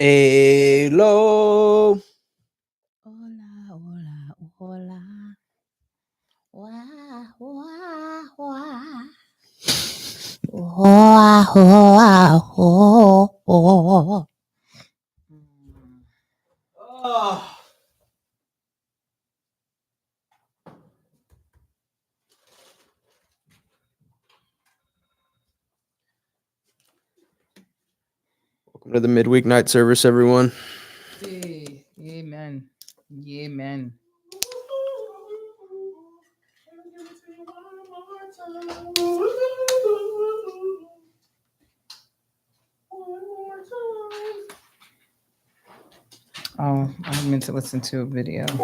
Hello. Hola, hola, hola. Wah, wah, wah. Wah, wah, wah. Welcome to the midweek night service, everyone. Hey, amen. Amen. Oh, I meant to listen to a video. Stop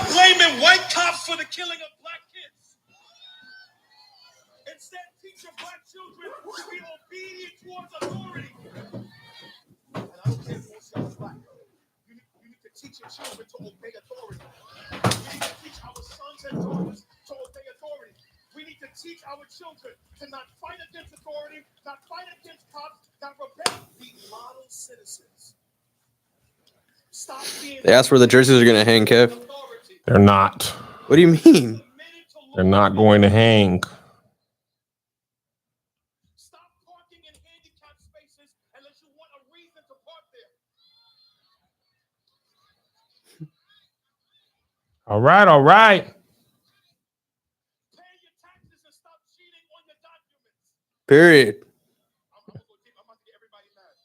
blaming white cops for the killing of black kids. Instead, teach your black children to be obedient towards authority. And I don't care if most y'all black. You need to teach your children to obey authority. We need to teach our sons and daughters to obey authority. We need to teach our children to not fight against authority, not fight against cops, not rebel, be model citizens. Stop being. They asked where the jerseys are going to hang, Kev. They're not. What do you mean? They're not going to hang. Stop parking in handicapped spaces unless you want a reason to park there. All right, all right. Pay your taxes and stop cheating on your documents. Period. I'm about to get everybody mad.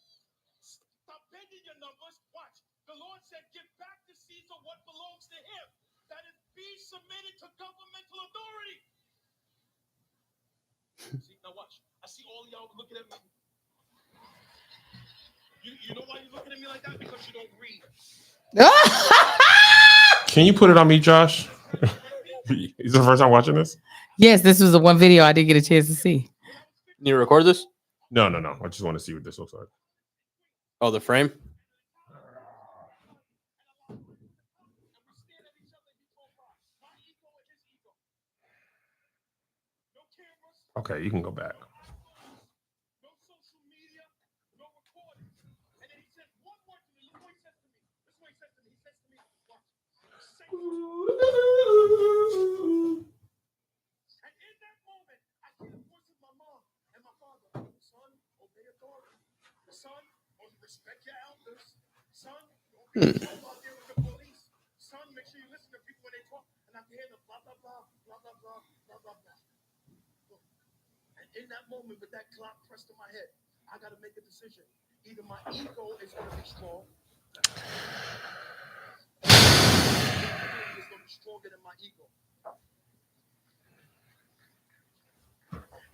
Stop bending your numbers. Watch. The Lord said, give back to Caesar what belongs to him. That is, be submitted to governmental authority. See, now watch. I see all y'all looking at me. You know why you're looking at me like that? Because you don't read. Can you put it on me, Josh? Is this the first time watching this? Yes, this was the one video I did get a chance to see. Need to record this? No. I just want to see what this looks like. Oh, the frame? Okay, you can go back. No social media, no recording. And then he said one more to me. Look what he says to me. This is what he says to me. He says to me, watch. And in that moment, I hear the voice of my mom and my father. Son, obey authority. Son, respect your elders. Son, don't be out there with the police. Son, make sure you listen to people when they talk. And I can hear the blah, blah, blah, blah, blah, blah, blah, blah, blah. And in that moment, with that clock pressed to my head, I got to make a decision. Either my ego is going to be strong, or is going to be stronger than my ego.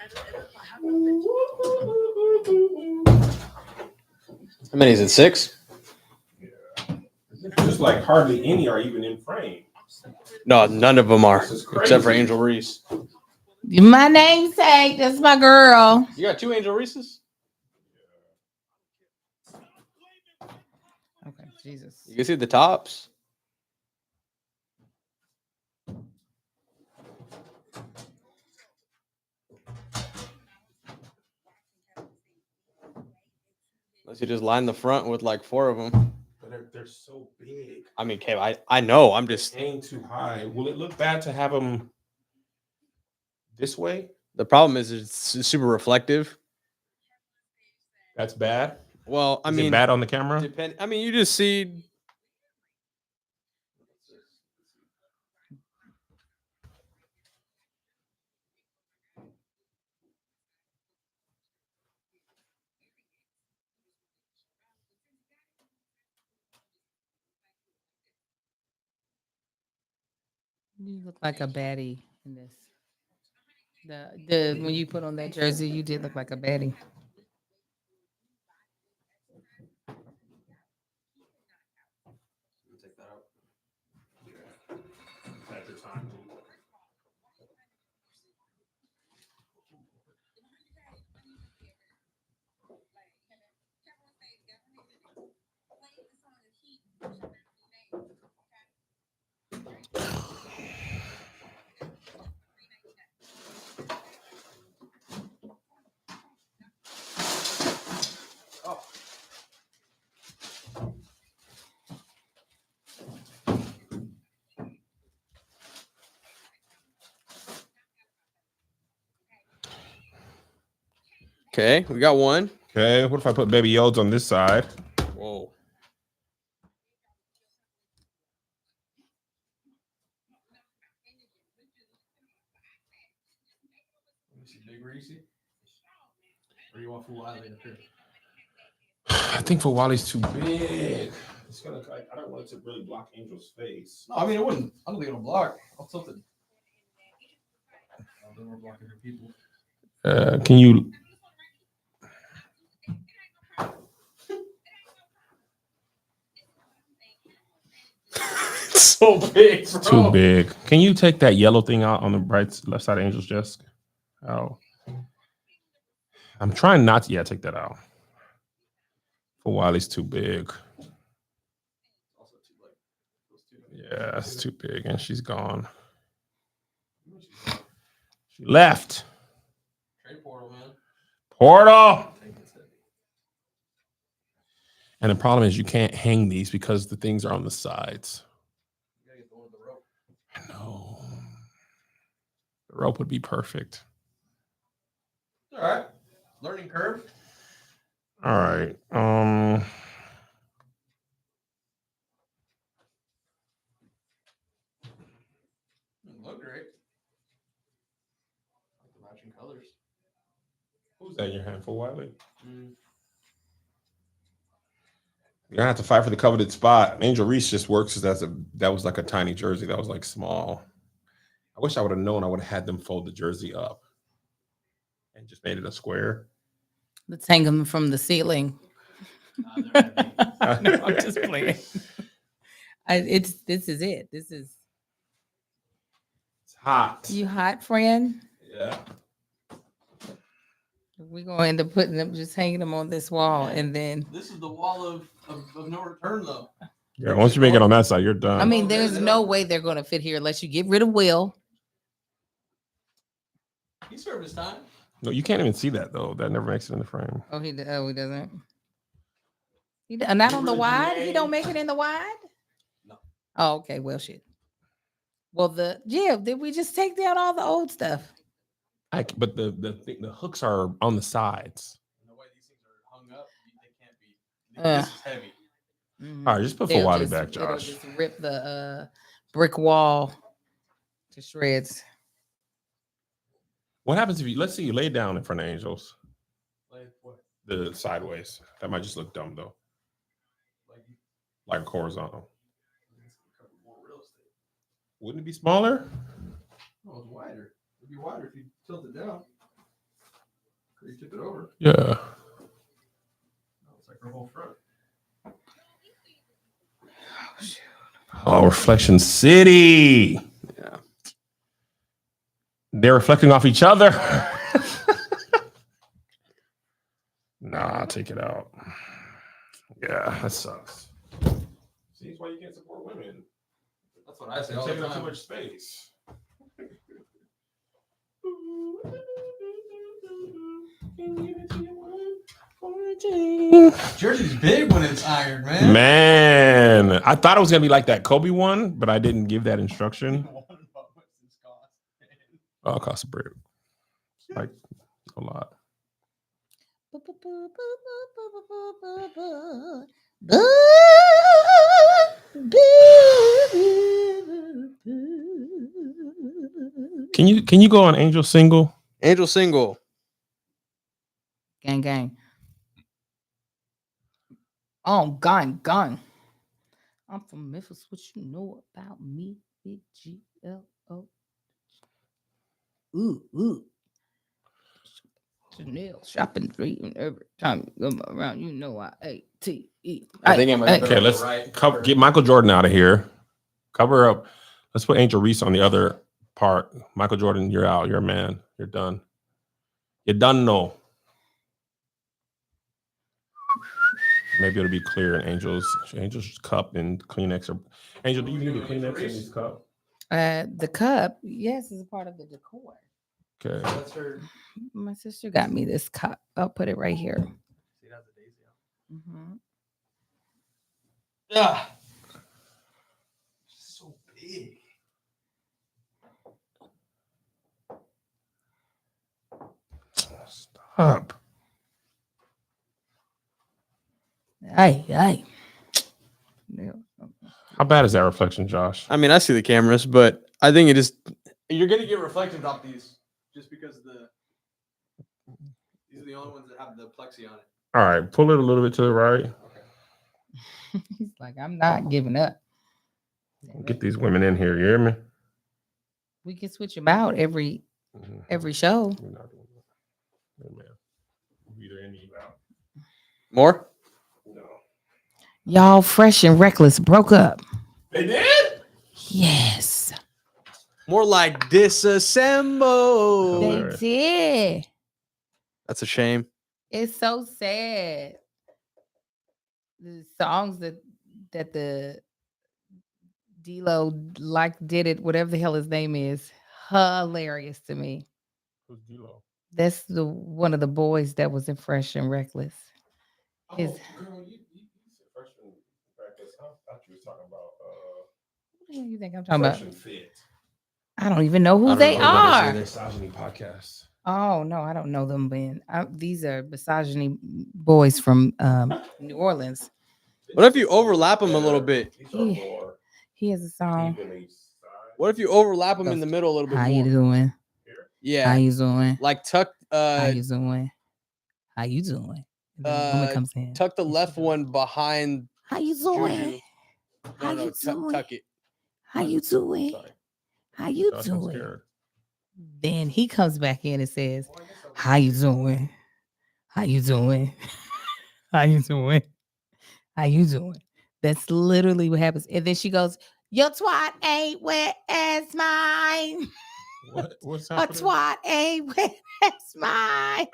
And if I have How many is it? 6? Just like hardly any are even in frame. No, none of them are, This is except for crazy. Angel Reese. My namesake, that's my girl. You got 2 Angel Reeses? Okay, Jesus. You can see the tops. Unless you just line the front with like 4 of them. But they're so big. I mean, Kev, I know. I'm just... Hang too high. Will it look bad to have them this way? The problem is it's super reflective. That's bad. Well, I Is mean... it bad on the camera? I mean, you just see... You look like a baddie in this. The when you put on that jersey, you did look like a baddie. Okay, we got one. Okay, what if I put Baby Yodes on this side? Whoa. Big Reese. Or you want Fuwali up here? I think for Wally's too big. It's gonna. I don't want it to really block Angel's face. No, I mean it wouldn't. I don't think it'll block. I'll tilt it. Then we're blocking your people. Can you? It's so big, bro. Too big. Can you take that yellow thing out on the left side of Angel's desk? Oh, I'm trying not to. Yeah, take that out. For Wiley's too big. Yeah, it's too big, and she's gone. She left. Trade portal, man. Portal. And the problem is you can't hang these because the things are on the sides. You gotta get the one with the rope. I know. The rope would be perfect. All right. Learning curve. All right. Look great. Like the matching colors. Who's that in your hand for Wiley? Mm. You're gonna have to fight for the coveted spot. Angel Reese just works as that was like a tiny jersey. That was like small. I wish I would have known. I would have had them fold the jersey up and just made it a square. Let's hang them from the ceiling. No, I'm just playing. This is it. This is It's hot. you hot, friend. Yeah. We're gonna end up putting them, just hanging them on this wall, and then This is the wall of no return, though. Yeah. Once you make it on that side, you're done. I mean, there's no way they're gonna fit here unless you get rid of Will. He served his time. No, you can't even see that though. That never makes it in the frame. Oh, he doesn't. Not on the wide. He don't make it in the wide. No. Oh, okay. Well, shit. Well, did we just take down all the old stuff? But the hooks are on the sides. And the way these things are hung up, they can't be. This is heavy. Mhm. All right, just put They'll Fawadi just- back, it'll Josh. just rip the brick wall to shreds. What happens if let's say you lay down in front of Angels, Like what? the sideways? That might just look dumb though, like horizontal. More real estate. Wouldn't it be smaller? No, it's wider. It'd be wider if you tilt it down. Or you tip it over. Yeah. No, it's like the whole front. Oh, Reflection City. Yeah. They're reflecting off each other. Nah, take it out. Yeah, that sucks. See, that's why you can't support women. That's what I say They're all the taking up too time. much space. Jersey's big when it's iron, man. Man, I thought it was gonna be like that Kobe one, but I didn't give that instruction. Oh, it costs a brick. Like a lot. Can you go on Angel single? Angel single. Gang, gang. Oh, gang, gang. I'm from Memphis. What you know about me? Big GLO. Ooh. Chanel shopping street, and every time you come around, you know I ATE. I think I'm Hey, Okay, let's get Michael Jordan out of here. Cover up. Let's put Angel Reese on the other part. Michael Jordan, you're out. You're a man. You're done. You're done. No. Maybe it'll be clear in Angel's cup and Kleenex. Angel, do you need a Kleenex in this cup? The cup, yes, is a part of the decor. Okay. That's her. My sister got me this cup. I'll put it right here. See, that's a daisy. Mhm. Ah. So big. Stop. Hey. Yeah. How bad is that reflection, Josh? I mean, I see the cameras, but I think it is. You're gonna get reflections off these just because these are the only ones that have the plexi on it. All right, pull it a little bit to the right. He's like, I'm not giving up. Get these women in here. You hear me? We can switch them out every show. We're not doing that. Hey, man. Either in, either out. More? No. Y'all Fresh and Reckless broke up. They did? Yes. More like disassemble. They Hilarious. did. That's a shame. It's so sad. The songs that the D-Lo did it, whatever the hell his name is, hilarious to me. Who's D-Lo? That's the one of the boys that was in Fresh and Reckless. His- Girl, you said freshman practice. I thought you was talking about What the hell you think I'm talking about? Fresh and Fit. I don't even know who I don't they know who that are. Their misogyny podcast. Oh no, I don't know them, Ben. These are misogyny boys from New Orleans. What if you overlap them a little bit? These are Yeah. more He has a song. evenly sized. What if you overlap them in the middle a little bit How you more? doing? How Yeah, you doing? like tuck How you doing? How you doing? And then the woman comes in. tuck the left one behind. How you Juju. doing? How No, you doing? tuck it. How you doing? Sorry. How you Josh, I'm doing? scared. Then he comes back in and says, "How you doing? How you doing? How you doing? How you doing?" That's literally what happens. And then she goes, "Your twat ain't wet as mine. What's A happening? twat ain't wet as mine.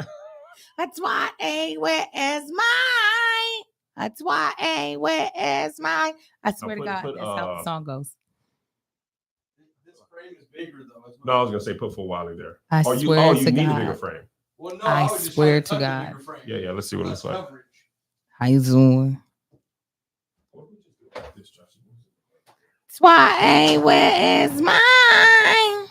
A twat ain't wet as mine. A twat ain't wet as mine." I swear to God, put, that's how the song goes. This frame is bigger though. That's what No, I was gonna say put full Wally there. I Oh, you swear to need a bigger God. frame. Well, no, I was just swear trying to tuck the God. bigger frame. Yeah, let's see what it Less looks like. coverage. How you doing? What did we just do about this, Josh? Twat ain't wet as mine.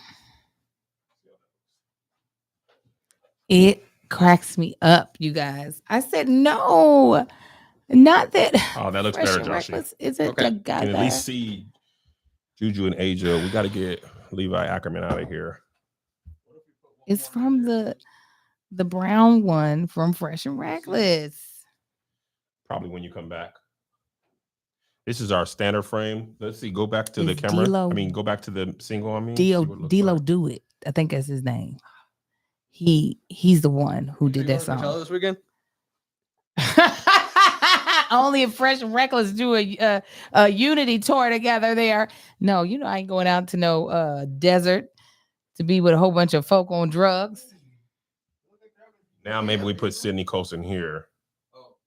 It cracks me up, you guys. I said no, not that. Oh, that looks Fresh better, and Joshy. Reckless isn't Okay. You can together. at least see Juju and Asia. We got to get Levi Ackerman out of here. It's from the brown one from Fresh and Reckless. Probably when you come back. This is our standard frame. Let's see. Go back to the It's camera. D-Lo. I mean, go back to the single on me. see what it looks D-Lo like. do it. I think that's his name. He's the one who did that Coachella song. this weekend? Only if Fresh and Reckless do a unity tour together there. No, I ain't going out to no desert to be with a whole bunch of folk on drugs. Now maybe we put Sydney Colson here. Oh,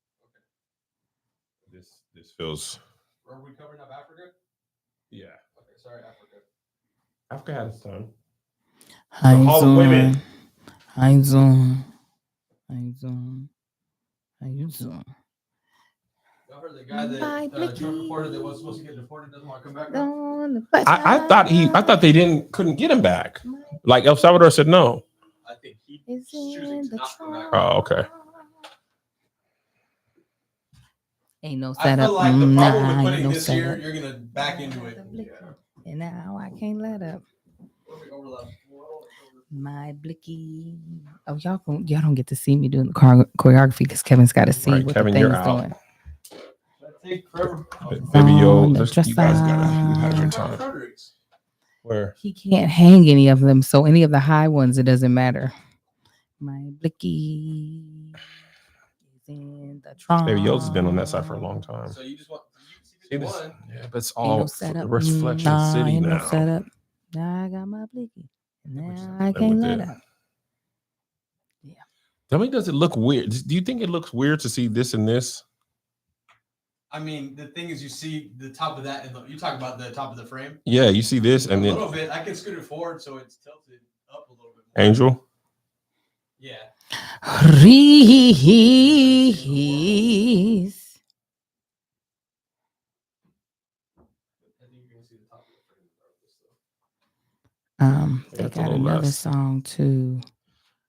This feels. are we covering up Africa? Yeah. Okay, sorry, Africa. Africa had its time. How you Hall of Women. doing? How you doing? How you doing? How you doing? Y'all heard the guy My that Trump reported that blicky. was supposed to get deported doesn't want to come back now? I thought they couldn't get him back. Like El Salvador said no. I think he It's choosing in to the not come back. trunk. Oh, okay. Ain't no I setup. feel like the problem Nah, with ain't putting no this here, setup. you're gonna back into it. And now I can't let up. What if we overlap? My blicky. Oh, y'all don't get to see me doing the choreography because Kevin's got to see Right, what Kevin, the you're thing's out. doing. That take forever. Baby, yo, On the you guys gotta have your dresser. time. Fredericks. Where? He can't hang any of them, so any of the high ones, it doesn't matter. My blicky is in the trunk. Baby Yo's has been on that side for a long time. So you just want See you this? one. Yeah, but it's Ain't all no setup. Reflection Nah, City ain't now. no setup. Now I got my blicky. We're just Now gonna I play can't with let it. up. Tell me, does it look weird? Do you think it looks weird to see this and this? I mean, the thing is, you see the top of that, and you talk about the top of the frame. Yeah, you see this and a then little bit. I can scoot it forward so it's tilted up a little bit more. Angel. Yeah. Reese. I think you're gonna see the top of the frame. They That's a got little another less. song too.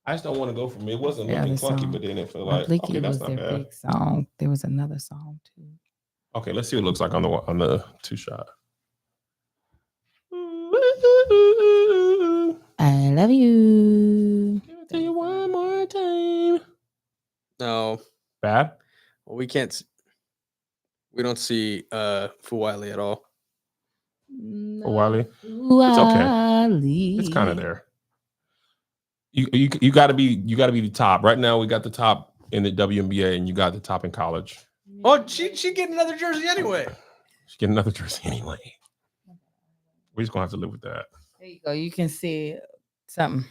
I just don't want to go from it wasn't Yeah, looking this clunky, song. but then it felt like Oblique okay, that's was not their bad. big song. There was another song too. Okay, let's see what it looks like on the 2-shot. I love you. Give it to you one more time. No, Bad? well, we can't. We don't see Fuwali at all. For Wiley? Wally. It's kind of there. You got to be the top. Right now we got the top in the WNBA and you got the top in college. Oh, she get another jersey anyway. She get another jersey anyway. We're just gonna have to live with that. There you go. You can see something.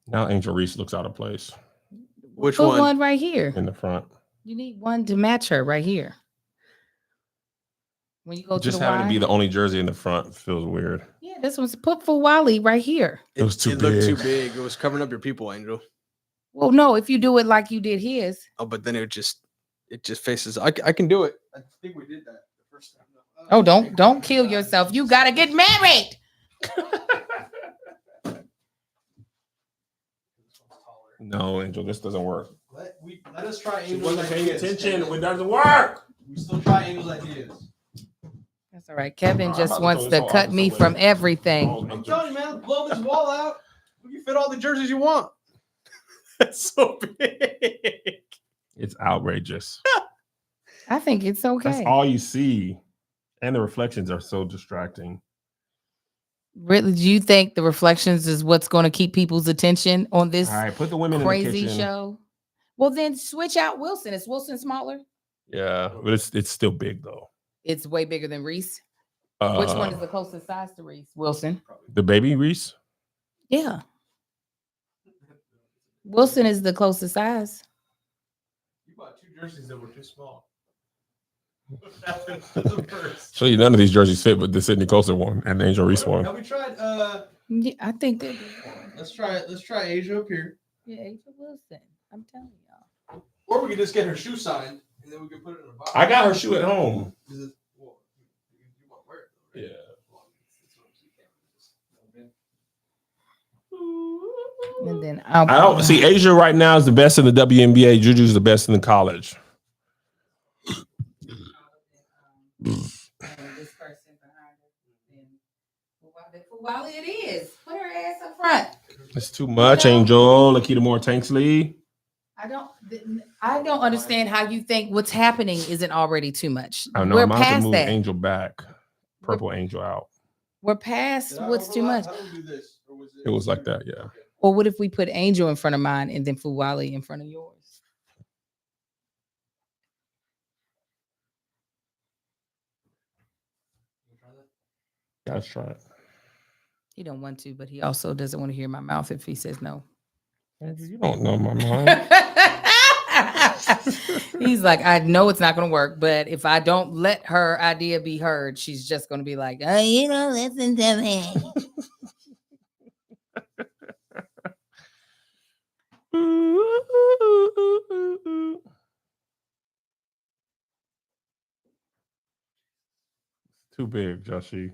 Now Angel Reese looks out of place Which Put one? one right here. in the front. You need one to match her right here. When you go Just to the having to be Y. the only jersey in the front feels weird. Yeah, this one's put for Wally right here. It was too It looked too big. big. It was covering up your people, Angel. Well, no, if you do it like you did his. Oh, but then it just faces. I can do it. I think we did that the first time. Oh, don't kill yourself. You gotta get married. No, Angel, this doesn't work. Let us try She Angel's wasn't paying ideas. attention. It doesn't work. We still try Angel's ideas. That's all right. Kevin I'm just about to wants throw to this cut all me out. from everything. Oh, I'm Angel. telling you, man, blow this wall out. You can fit all the jerseys you want. That's so big. It's outrageous. I think it's That's okay. all you see. And the reflections are so distracting. Really, do you think the reflections is what's going to keep people's attention on this All right, put the women in the crazy kitchen. show? Well, then switch out Wilson. Is Wilson smaller? Yeah, but it's still big though. It's way bigger than Reese. Which one is the closest size to Reese? Wilson. the baby Reese? Yeah. Wilson is the closest size. You bought 2 jerseys that were too small. That's the first. Show you none of these jerseys fit, but the Sydney Coulter one and the Angel Reese one. Have we tried? Yeah, I think that. Let's try Asia up here, Yeah, Angel Wilson. I'm telling y'all. or we could just get her shoe signed and then we could put it in a box. I got her shoe at home. Is it- well, you won't wear it though, right? Yeah. Well, it's what I'm saying. And then I'll I don't see Asia right now is the best in the WNBA. Juju's the best in the college. this person behind her. While it is, put her ass up front. It's too much, Angel. Lakita Moore Tanksley. I don't understand how you think what's happening isn't already too much. I know. We're I'm about to past move that. Angel back. Purple Angel out. We're past Did I what's too overlap? much. How do we do this? Or was It was like that, yeah. Okay. Or what if we put Angel in front of mine and then Fuwali in front of yours? You wanna try that? Let's try it. He don't want to, but he also doesn't want to hear my mouth if he says no. You don't know my mind. He's like, I know it's not going to work, but if I don't let her idea be heard, she's just going to be like, oh, you don't listen to me. Too big, Joshy.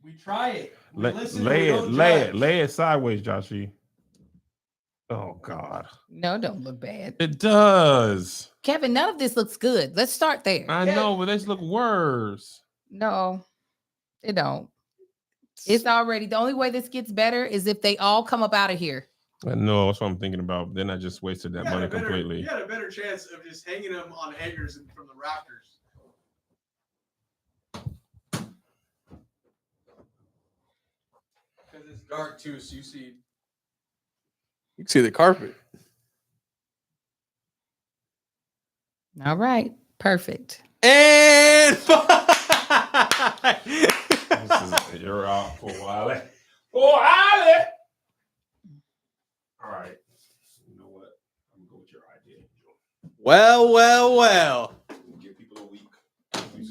We try it. We Lay listen, we don't it, judge. lay it sideways, Joshy. Oh God, No, don't look bad. it does. Kevin, none of this looks good. Let's start there. I Yeah. know, but this look worse. No, it don't. It's already the only way this gets better is if they all come up out of here. I know that's what I'm thinking about. Then I just wasted that You had money a better- completely. You had a better chance of just hanging them on hangers from the rafters. Because it's dark too, so you see. You can see the carpet. All right, perfect. And You're out for a while. For Ali. All right. You know what? I'm gonna go with your idea, Angel. well. Give people a week.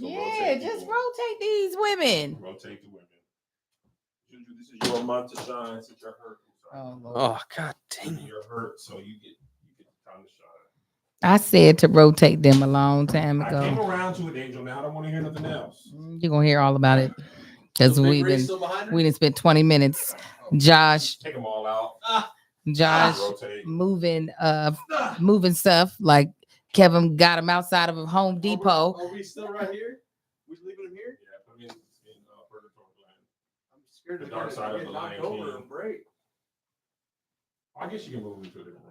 Yeah, just rotate these women. Rotate the women. Juju, this is your month to shine since you're hurt. Oh, Lord. Oh god dang it. You're hurt, so you get time to shine. I said to rotate them a long time I came ago. around to it, Angel. Now I don't want to hear nothing else. You're gonna hear all about it. Because The big we rig still behind her? didn't spend 20 minutes. Josh, Take them all out. Josh Rotate. moving stuff like Kevin got him outside of a Home Depot. Are we still right here? We leaving him here? Yeah, put me in purgatory land. I'm scared The to dark side of the Lion over King. and break. I guess you can move into a different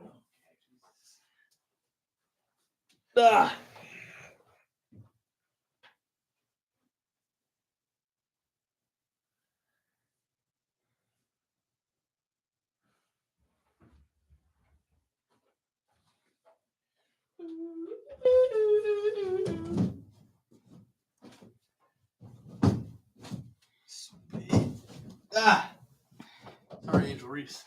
room. Sorry, Angel Reese.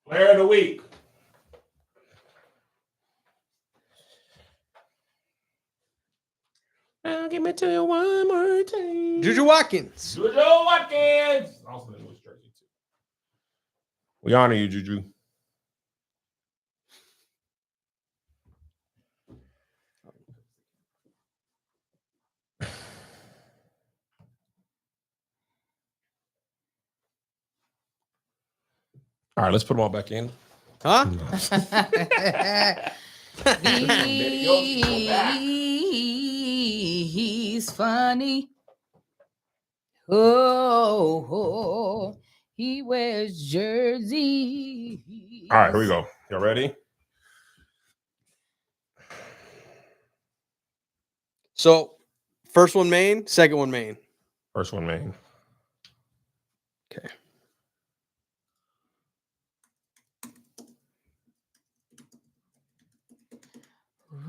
Player of the week. I'll give it to you one more time. Juju Watkins. Juju Watkins. Also the newest jersey too. We honor you, Juju. All right, let's put them all back in. Huh? He's funny. Oh, he wears jerseys. All right, here we go. Y'all ready? So, first one main, second one main. First one, man. Okay.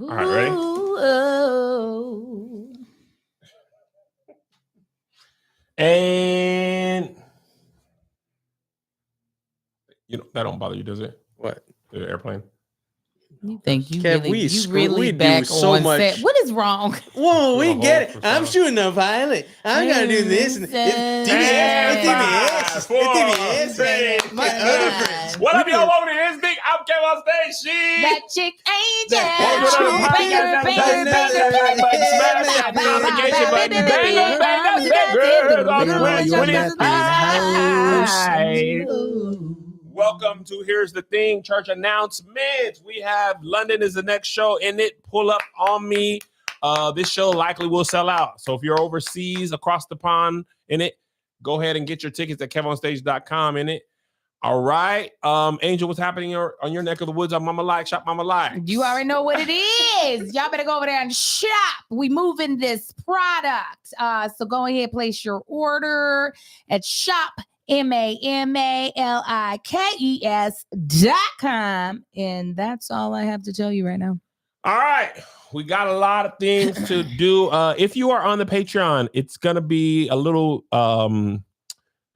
All right, ready? Oh. And you know that don't bother you, does it? What? The airplane. You think you Kev, really, we you screw- really we do back so on much. set? What is wrong? Whoa, we Little get hole it. for I'm sound. shooting the pilot. I'm gonna do this. And And TBS. My other friends. What up, y'all? Welcome to His Big Outcast on Stage. That chick Angel. That chick Welcome to Here's the Thing Church announcements. We have London is the next show in it. Pull up on me. This show likely will sell out. So if you're overseas, across the pond in it, go ahead and get your tickets at kevonstage.com in it. All right. Angel, what's happening on your neck of the woods on Mama Like? Shop Mama Like. You already know what it is. Y'all better go over there and shop. We moving this product. So go ahead, place your order at shopmalikes.com. And that's all I have to tell you right now. All right. We got a lot of things to do. If you are on the Patreon, it's going to be a little, I'm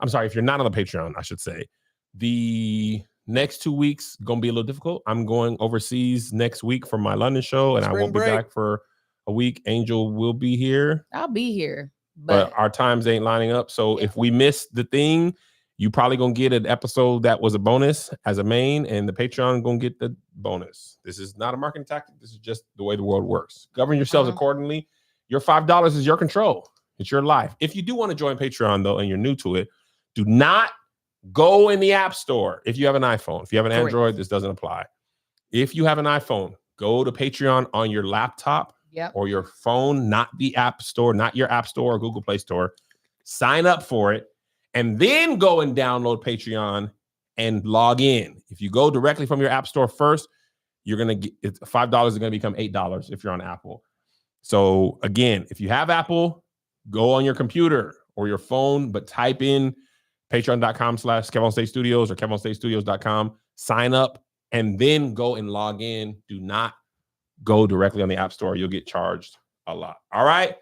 sorry, if you're not on the Patreon, I should say, the next 2 weeks going to be a little difficult. I'm going overseas next week for my London show, and I Spring won't be break. back for a week. Angel will be here, I'll be here. but our times ain't lining up. So if we miss the thing, you probably going to get an episode that was a bonus as a main, and the Patreon going to get the bonus. This is not a marketing tactic. This is just the way the world works. Govern yourselves accordingly. Your $5 is your control. It's your life. If you do want to join Patreon, though, and you're new to it, do not go in the App Store if you have an iPhone. If you have an Android, this doesn't apply. If you have an iPhone, go to Patreon on your laptop or your phone, not the App Store, not your App Store or Google Play Store. Sign up for it, and then go and download Patreon and log in. If you go directly from your App Store first, you're going to get $5 is going to become $8 if you're on Apple. So again, if you have Apple, go on your computer or your phone, but type in patreon.com/KevOnStageStudios or KevOnStageStudios.com, sign up, and then go and log in. Do not go directly on the App Store. You'll get charged a lot. All right.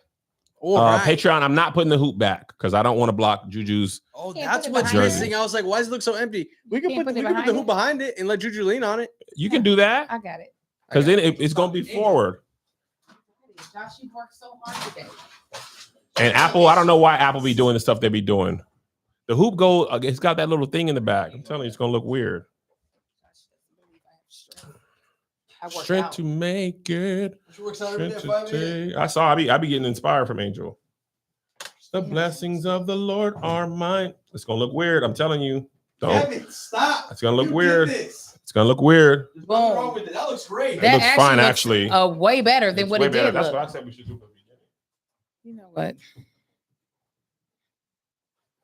Patreon, I'm not putting the hoop back because I don't want to block Juju's. Oh, Can't that's put it what's behind missing. I was like, why does it look so empty? We can Can't put put it the behind hoop it? behind it and let Juju lean on it. You can do that I got it. because then it's going to be forward. Josh, you worked so hard today. And Apple, I don't know why Apple be doing the stuff they be doing. The hoop it's got that little thing in the back. I'm telling you, it's going to look weird. Strength to make it. She works out every day Strength at to 5 a.m. take. I saw. I be getting inspired from Angel. The blessings of the Lord are mine. It's gonna look weird. I'm telling you. Don't. Kevin, stop. It's gonna look You weird. did this. It's gonna look weird. There's nothing Boom. wrong with it. That looks great. That looks fine, looks, actually. way better than It's what way it better. did That's look. what I said we should do from the beginning. You know what?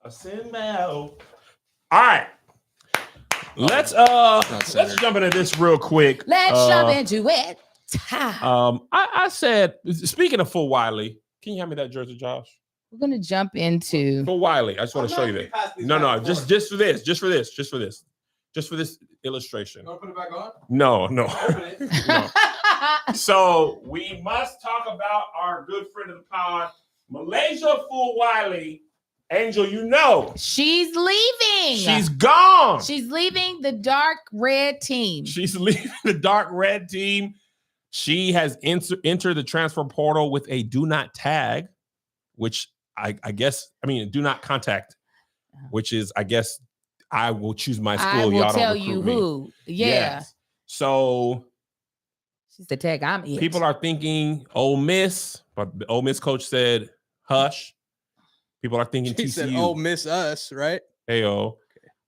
A symbol. All right. Let's center. jump into this real quick. Let's jump into it. I said, speaking of Full Wiley, can you hand me that jersey, Josh? We're gonna jump into. Full Wiley. I just want to show you that. No, just for this illustration. You want to put it back on? No. Open it. No. So we must talk about our good friend of the pod, Malaysia Full Wiley. Angel, you know. She's leaving. She's gone. She's leaving the dark red team. She's leaving the dark red team. She has entered the transfer portal with a do not tag, which I guess, do not contact, which is, I guess, I will choose my school. I will Y'all tell don't you recruit me. who. Yeah. Yes. So She's the tag. I'm it. people are thinking Ole Miss, but the Ole Miss coach said, hush. People are thinking He TCU. said, "Oh, miss us, right?" Ayo.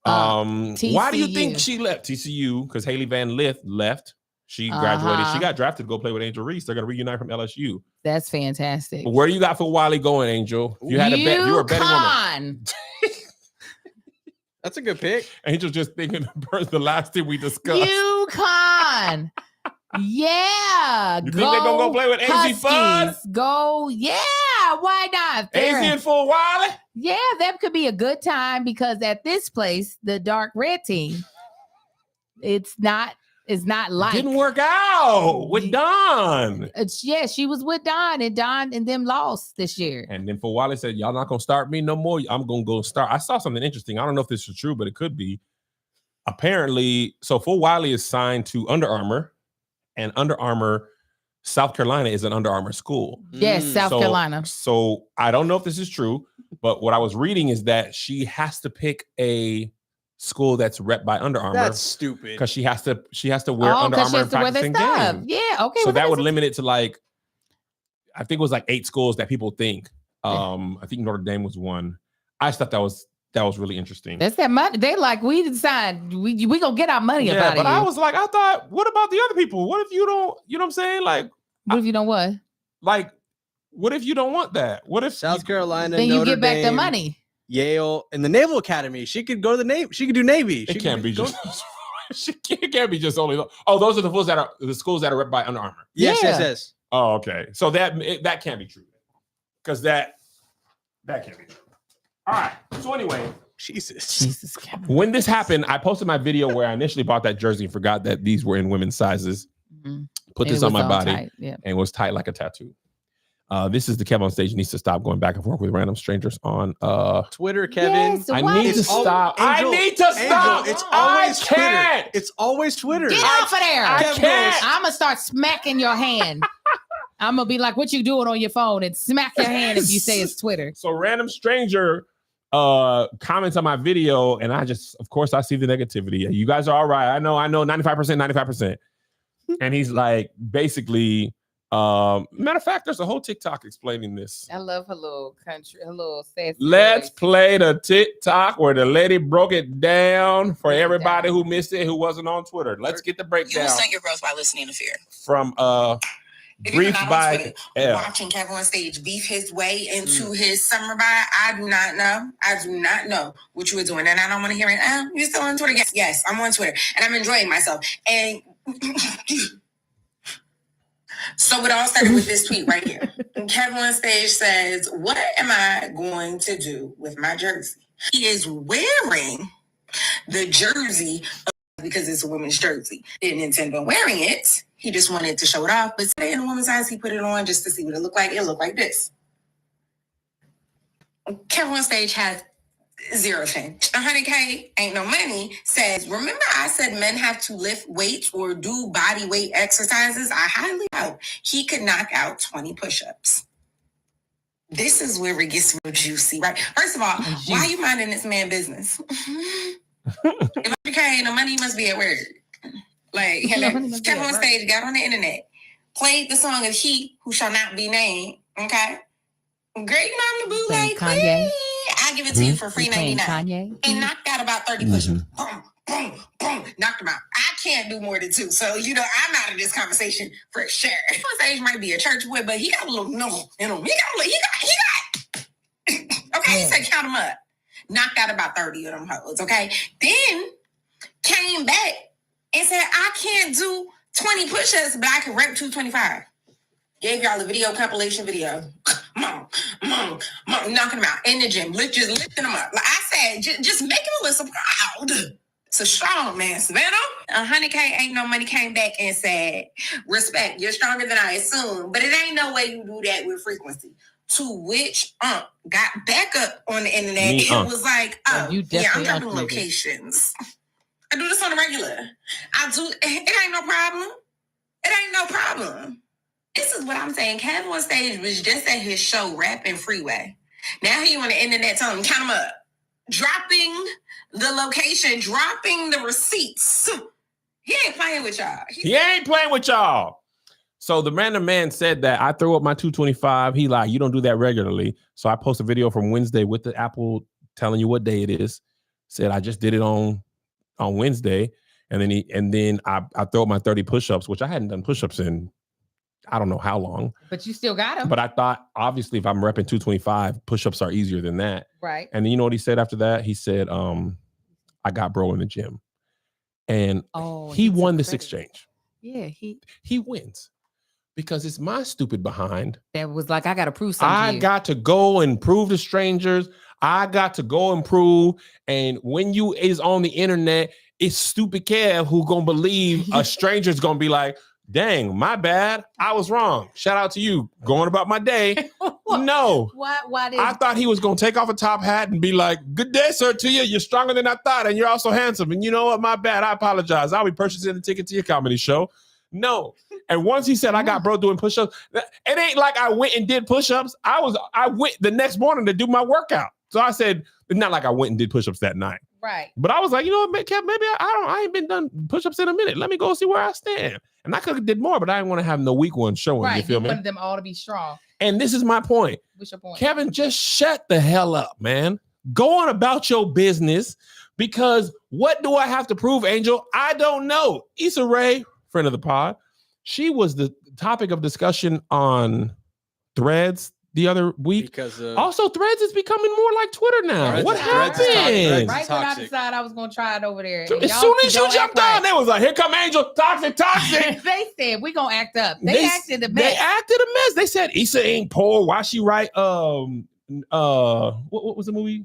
TCU. Why do you think she left TCU? Because Haley Van Lith left. She graduated. She got drafted to go play with Angel Reese. They're going to reunite from LSU. That's fantastic. But where you got for Wiley going, Angel? You had a bet. You were a betting woman. That's a good pick. Angel just thinking of the last thing we discussed. UConn. Yeah. You think they're going to go play with AZ Fun? Huskies. Go. Yeah. Why not? AZ They're- and Full Wiley? Yeah, that could be a good time because at this place, the dark red team, it's not like Didn't work out with Don. she was with Don and them lost this year. And then Full Wiley said, y'all not going to start me no more. I'm going to go start. I saw something interesting. I don't know if this is true, but it could be. Apparently, so Full Wiley is signed to Under Armour, and Under Armour, South Carolina is an Under Armour school. Yes, South Carolina. So I don't know if this is true, but what I was reading is that she has to pick a school that's rep by Under Armour. That's stupid. Because she has to wear Under Armour and practicing games. Yeah, okay. So well, that would that's- limit it to like, I think it was like 8 schools that people think. I think Notre Dame was one. I just thought that was really interesting. That's that money. They like we decided we gonna get our money Yeah, about it. but I was like, I thought, what about the other people? What if you don't? You know what I'm saying? What if you don't what? Like, what if you don't want that? What if South Carolina, Then you Notre get back the Dame, money. Yale, and the Naval Academy. She could go to the Navy. She could do Navy. It She can't could be go- just. It can't be just only. Oh, those are the schools that are rep by Under Armour. Yes, Yeah. yes. Oh, okay. So that can't be true, because that can't be true. All right. So anyway, Jesus. Kevin. when this happened, I posted my video where I initially bought that jersey and forgot that these were in women's sizes. Mhm. Put And this it on was my all body tight, yeah. and was tight like a tattoo. This is the Kev on Stage. Needs to stop going back and forth with random strangers on Twitter, Kevin. Yes, I why? need to It's al- stop. Angel, I need to stop. Angel, it's I always Twitter. can't. It's always Twitter. Get off of there. I Kev can't. I'm gonna start smacking your hand. I'm gonna be like, "What you doing on your phone?" and smack your hand if you say it's Twitter. So random stranger comments on my video, and I just, of course, I see the negativity. You guys are all right. I know 95%. And he's like, basically, matter of fact, there's a whole TikTok explaining this. I love her little country, her little sassy. Let's voice. play the TikTok where the lady broke it down for Break it everybody down. who missed it, who wasn't on Twitter. Let's get the You will breakdown stunt your growth by listening to fear. from If you're Brief not on by Twitter, L. watching Kevin on Stage beef his way into his summer buy, I do not know what you were doing. And I don't want to hear it. You're still on Twitter? Yes, I'm on Twitter. And I'm enjoying myself. And so it all started with this tweet right here. And Kevin on Stage says, what am I going to do with my jersey? He is wearing the jersey because it's a women's jersey. Didn't intend on wearing it. He just wanted to show it off. But today in a woman's eyes, he put it on just to see what it looked like. It looked like this. Kevin on Stage has zero change. 100K ain't no money says, remember I said men have to lift weights or do body weight exercises? I highly doubt he could knock out 20 push-ups. This is where it gets real juicy, right? First of all, why are you minding this man business? If 100K ain't no money, you must be at work. Like, No, hello, honey must be step at on work. stage, got on the internet, played the song of He Who Shall Not Be Named. Okay, great mama boo, Playing like Kanye? I give it to you for free You playing 99, Kanye? and knocked out about 30 push-ups. Boom, boom, boom, knocked them out. I can't do more than 2, so I'm out of this conversation for sure. On stage might be a church boy, but he got a little no in him. He got. Okay, he said count them up. Knocked out about 30 of them hoes. Okay, then came back and said I can't do 20 push-ups, but I can rep 225. Gave y'all a video compilation video. Mom, knocking them out in the gym, just lifting them up. Like I said, just making Alyssa proud. It's a strong man, Savannah. 100K ain't no money came back and said, respect, you're stronger than I assumed, but it ain't no way you do that with frequency. To which got back up on the internet. It was like, oh, you yeah, I'm definitely dropping unfreaked. locations. I do this on the regular. It ain't no problem. It ain't no problem. This is what I'm saying. Kevin on stage was just at his show rapping Freeway. Now he on the internet telling him, count them up. Dropping the location, dropping the receipts. He ain't playing with y'all. He ain't playing with y'all. So the random man said that I threw up my 225. He like, you don't do that regularly. So I post a video from Wednesday with the Apple telling you what day it is. Said I just did it on Wednesday. And then I throw up my 30 push-ups, which I hadn't done push-ups in I don't know how long. But you still got him. But I thought, obviously, if I'm repping 225, push-ups are easier than that. Right. And then you know what he said after that? He said, I got bro in the gym. And he won this exchange. Yeah, he wins. Because it's my stupid behind. That was like, I got to prove something. I got to go and prove to strangers. I got to go and prove. And when you is on the internet, it's stupid Kev who gonna believe a stranger's gonna be like, dang, my bad. I was wrong. Shout out to you. Going about my day. No. Why did I thought he was going to take off a top hat and be like, good day, sir, to you. You're stronger than I thought. And you're also handsome. And you know what? My bad. I apologize. I'll be purchasing a ticket to your comedy show. No. And once he said, I got bro doing push-ups, it ain't like I went and did push-ups. I went the next morning to do my workout. So I said, it's not like I went and did push-ups that night. Right. But I was like, you know what, Kev, maybe I ain't been done push-ups in a minute. Let me go see where I stand. And I could have did more, but I didn't want to have no weak ones showing. Right. You feel me? You wanted them all to be strong. And this is my point. What's your point? Kevin, just shut the hell up, man. Go on about your business, because what do I have to prove, Angel? I don't know. Issa Rae, friend of the pod, she was the topic of discussion on Threads the other week. Because also, Threads is becoming more like Twitter now. What happened? Threads Right when I toxic. decided I was going to try it over there. As soon as you jumped on, they was like, here come Angel, toxic. They said, we're going to act up. They acted a mess. They acted a mess. They said Issa ain't poor. Why she write what was the movie?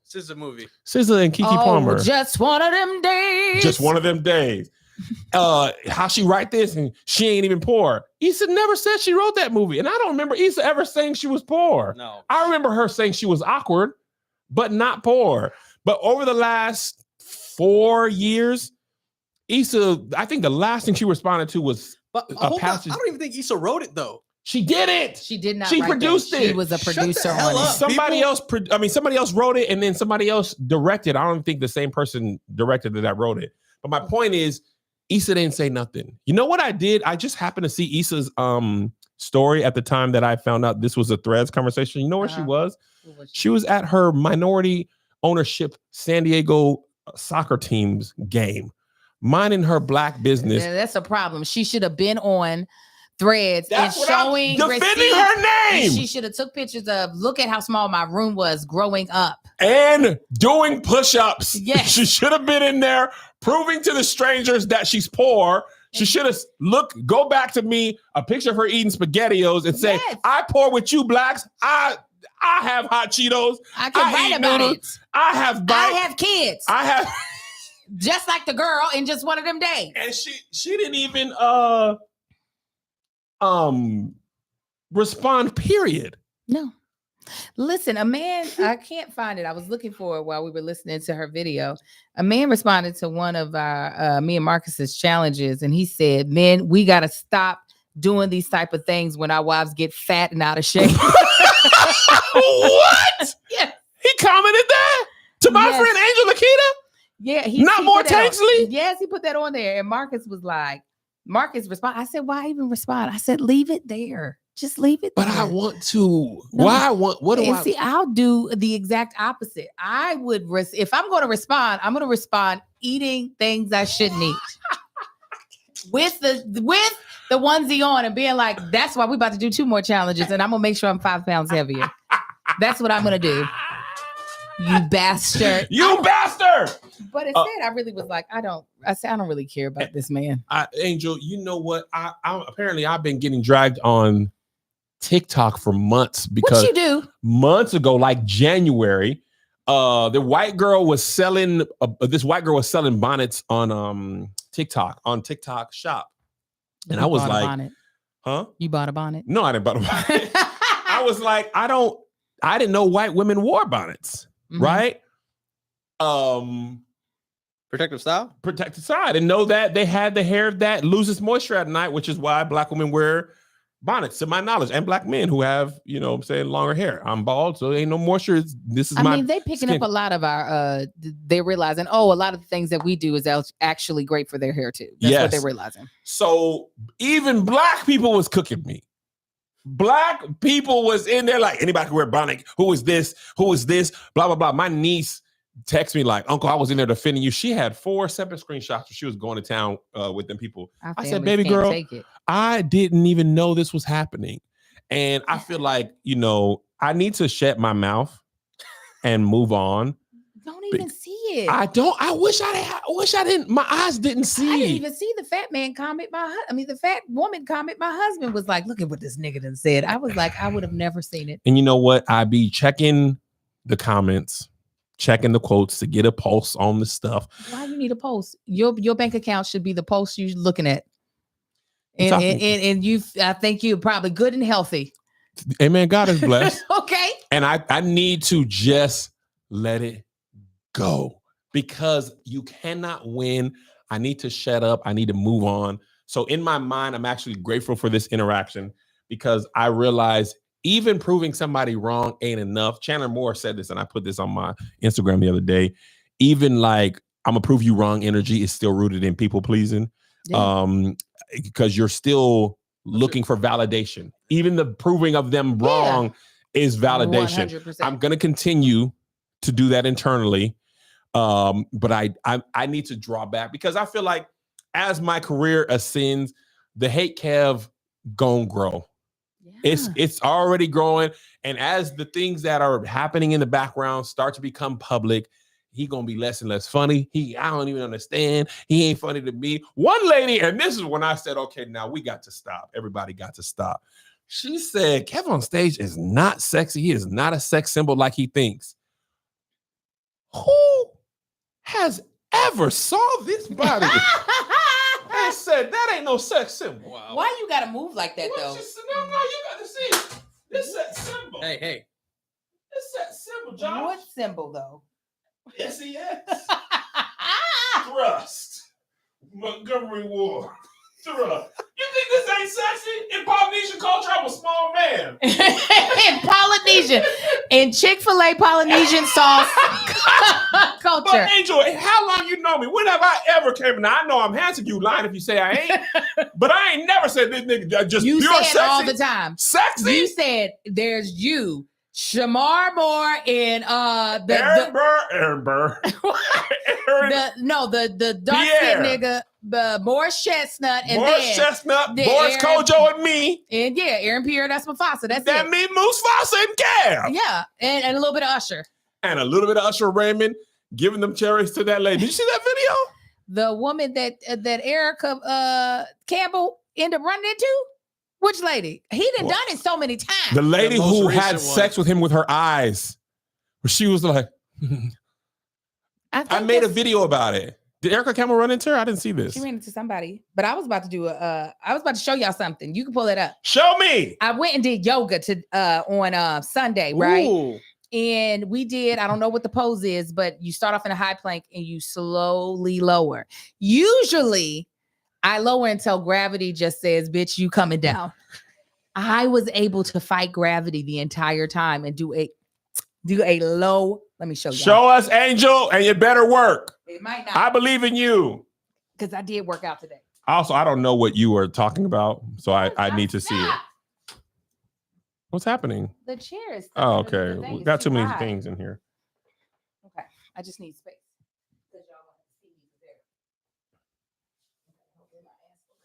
This is a movie. SZA and Keke Palmer. Just one of them days. Just one of them days. How she write this and she ain't even poor. Issa never said she wrote that movie. And I don't remember Issa ever saying she was poor. No. I remember her saying she was awkward, but not poor. But over the last 4 years, Issa, I think the last thing she responded to was But a hold on. passage. I don't even think Issa wrote it though. She did it. She did not. She write produced that. it. She was a Shut the producer hell on up. it. Somebody else wrote it, and then somebody else directed. I don't think the same person directed it that wrote it. But my point is, Issa didn't say nothing. You know what I did? I just happened to see Issa's story at the time that I found out this was a Threads conversation. You know where she was? She was at her minority ownership San Diego soccer team's game, minding her black business. Yeah, that's a problem. She should have been on Threads That's and what I'm showing defending receipts. her name. She should have took pictures of, look at how small my room was growing up. And doing push-ups. Yes. She should have been in there proving to the strangers that she's poor. She should have go back to me, a picture of her eating SpaghettiOs and say, Yes. I pour with you blacks. I have hot Cheetos. I can write eat about noodles. it. I have bites. I have kids. I have just like the girl in just one of them days. and she didn't even respond, period. No. Listen, a man, I can't find it. I was looking for it while we were listening to her video. A man responded to one of our, me and Marcus's challenges, and he said, men, we got to stop doing these type of things when our wives get fat and out of shape. What? Yeah. He commented that to my Yes. friend Angel Lakita? Yeah, Not more put that on. Tanksley? Yes, he put that on there, and Marcus was like, Marcus respond. I said, why even respond? I said, leave it there. Just leave it there. But I want to. No. Why I want? What do and I? see? I'll do the exact opposite. I would if I'm going to respond, I'm going to respond eating things I shouldn't eat. with the onesie on and being like, that's why we about to do 2 more challenges, and I'm gonna make sure I'm 5 pounds heavier. That's what I'm gonna do. You bastard. You bastard. But instead, I really was like, I don't really care about this man. Angel, you know what? I apparently I've been getting dragged on TikTok for months because What you do? months ago, like January, this white girl was selling bonnets on TikTok Shop. And I was bought a like, bonnet. huh? You bought a bonnet? No, I didn't buy a bonnet. I was like, I didn't know white women wore bonnets, Mhm. right? Protective style. Protected side, and know that they had the hair that loses moisture at night, which is why black women wear bonnets, to my knowledge, and black men who have, longer hair. I'm bald, so ain't no moisture. This is they picking up a lot of our they're realizing, a lot of the things that we do is actually great for their hair too. That's what they're realizing. So even black people was cooking me. Black people was in there like, anybody can wear a bonnet. Who is this? Who is this? Blah, blah, blah. My niece texted me like, Uncle, I was in there defending you. She had 4 separate screenshots where she was going to town with them people. I said, baby girl, I didn't even know this was happening. And I feel like, I need to shut my mouth and move on. Don't even see it. I wish I didn't. My eyes didn't see. I didn't even see the fat man comment. The fat woman comment. My husband was like, look at what this nigga done said. I was like, I would have never seen it. And you know what? I be checking the comments, checking the quotes to get a pulse on the stuff. Why you need a pulse? Your bank account should be the pulse you're looking at. And you, I think you're probably good and healthy. Amen. God is blessed. Okay. And I need to just let it go, because you cannot win. I need to shut up. I need to move on. So in my mind, I'm actually grateful for this interaction, because I realize even proving somebody wrong ain't enough. Chandler Moore said this, and I put this on my Instagram the other day. Even like, I'm gonna prove you wrong energy is still rooted in people pleasing. Yeah. Because you're still looking for validation. Even the proving of them wrong is validation. 100%. I'm gonna continue to do that internally. But I need to draw back, because I feel like as my career ascends, the hate Kev gonna grow. Yeah. It's already growing. And as the things that are happening in the background start to become public, he gonna be less and less funny. I don't even understand. He ain't funny to me. One lady, and this is when I said, okay, now we got to stop. Everybody got to stop. She said, Kev on stage is not sexy. He is not a sex symbol like he thinks. Who has ever saw this body and said that ain't no sex symbol? Wow. Why you gotta move like that though? No, you gotta see this sex symbol. Hey, this sex symbol, John. What symbol though? SEX. Thrust. Montgomery Ward. Thrust. You think this ain't sexy? In Polynesian culture, I'm a small man. In Polynesian, in Chick-fil-A Polynesian sauce culture. But Angel, how long you know me? When have I ever came? Now I know I'm handsome. You lying if you say I ain't. But I ain't never said this nigga just you pure said sexy. All the time. Sexy. You said there's you, Shamar Moore, and Aaron Burr. the dark skin nigga, Morris Chestnut, and Boris Kojo, and me. And Aaron Pierre, that's Mufasa. That's that it. me, Mufasa, and Kev. Yeah, and a little bit of Usher. And a little bit of Usher Raymond giving them cherries to that lady. Did you see that video? The woman that Erica Campbell ended up running into? Which lady? He done it so many times. The lady who had sex with him with her eyes. She was like, I made a video about it. Did Erica Campbell run into her? I didn't see this. She ran into somebody, but I was about to do I was about to show y'all something. You can pull it up. Show me. I went and did yoga on Sunday, right? Ooh. And we did, I don't know what the pose is, but you start off in a high plank and you slowly lower. Usually I lower until gravity just says, bitch, you coming down. I was able to fight gravity the entire time and do a low Let me show you. Show us, Angel, and it better work. It might I not, believe in you. because I did work out today. Also, I don't know what you were talking about, so I need to see it. Stop. What's happening? The chair is. stuck Oh, under the okay. thing. We It's got too many high. things in here. Okay, I just need space. 'Cause y'all want to see me there. Okay, hopefully my ass will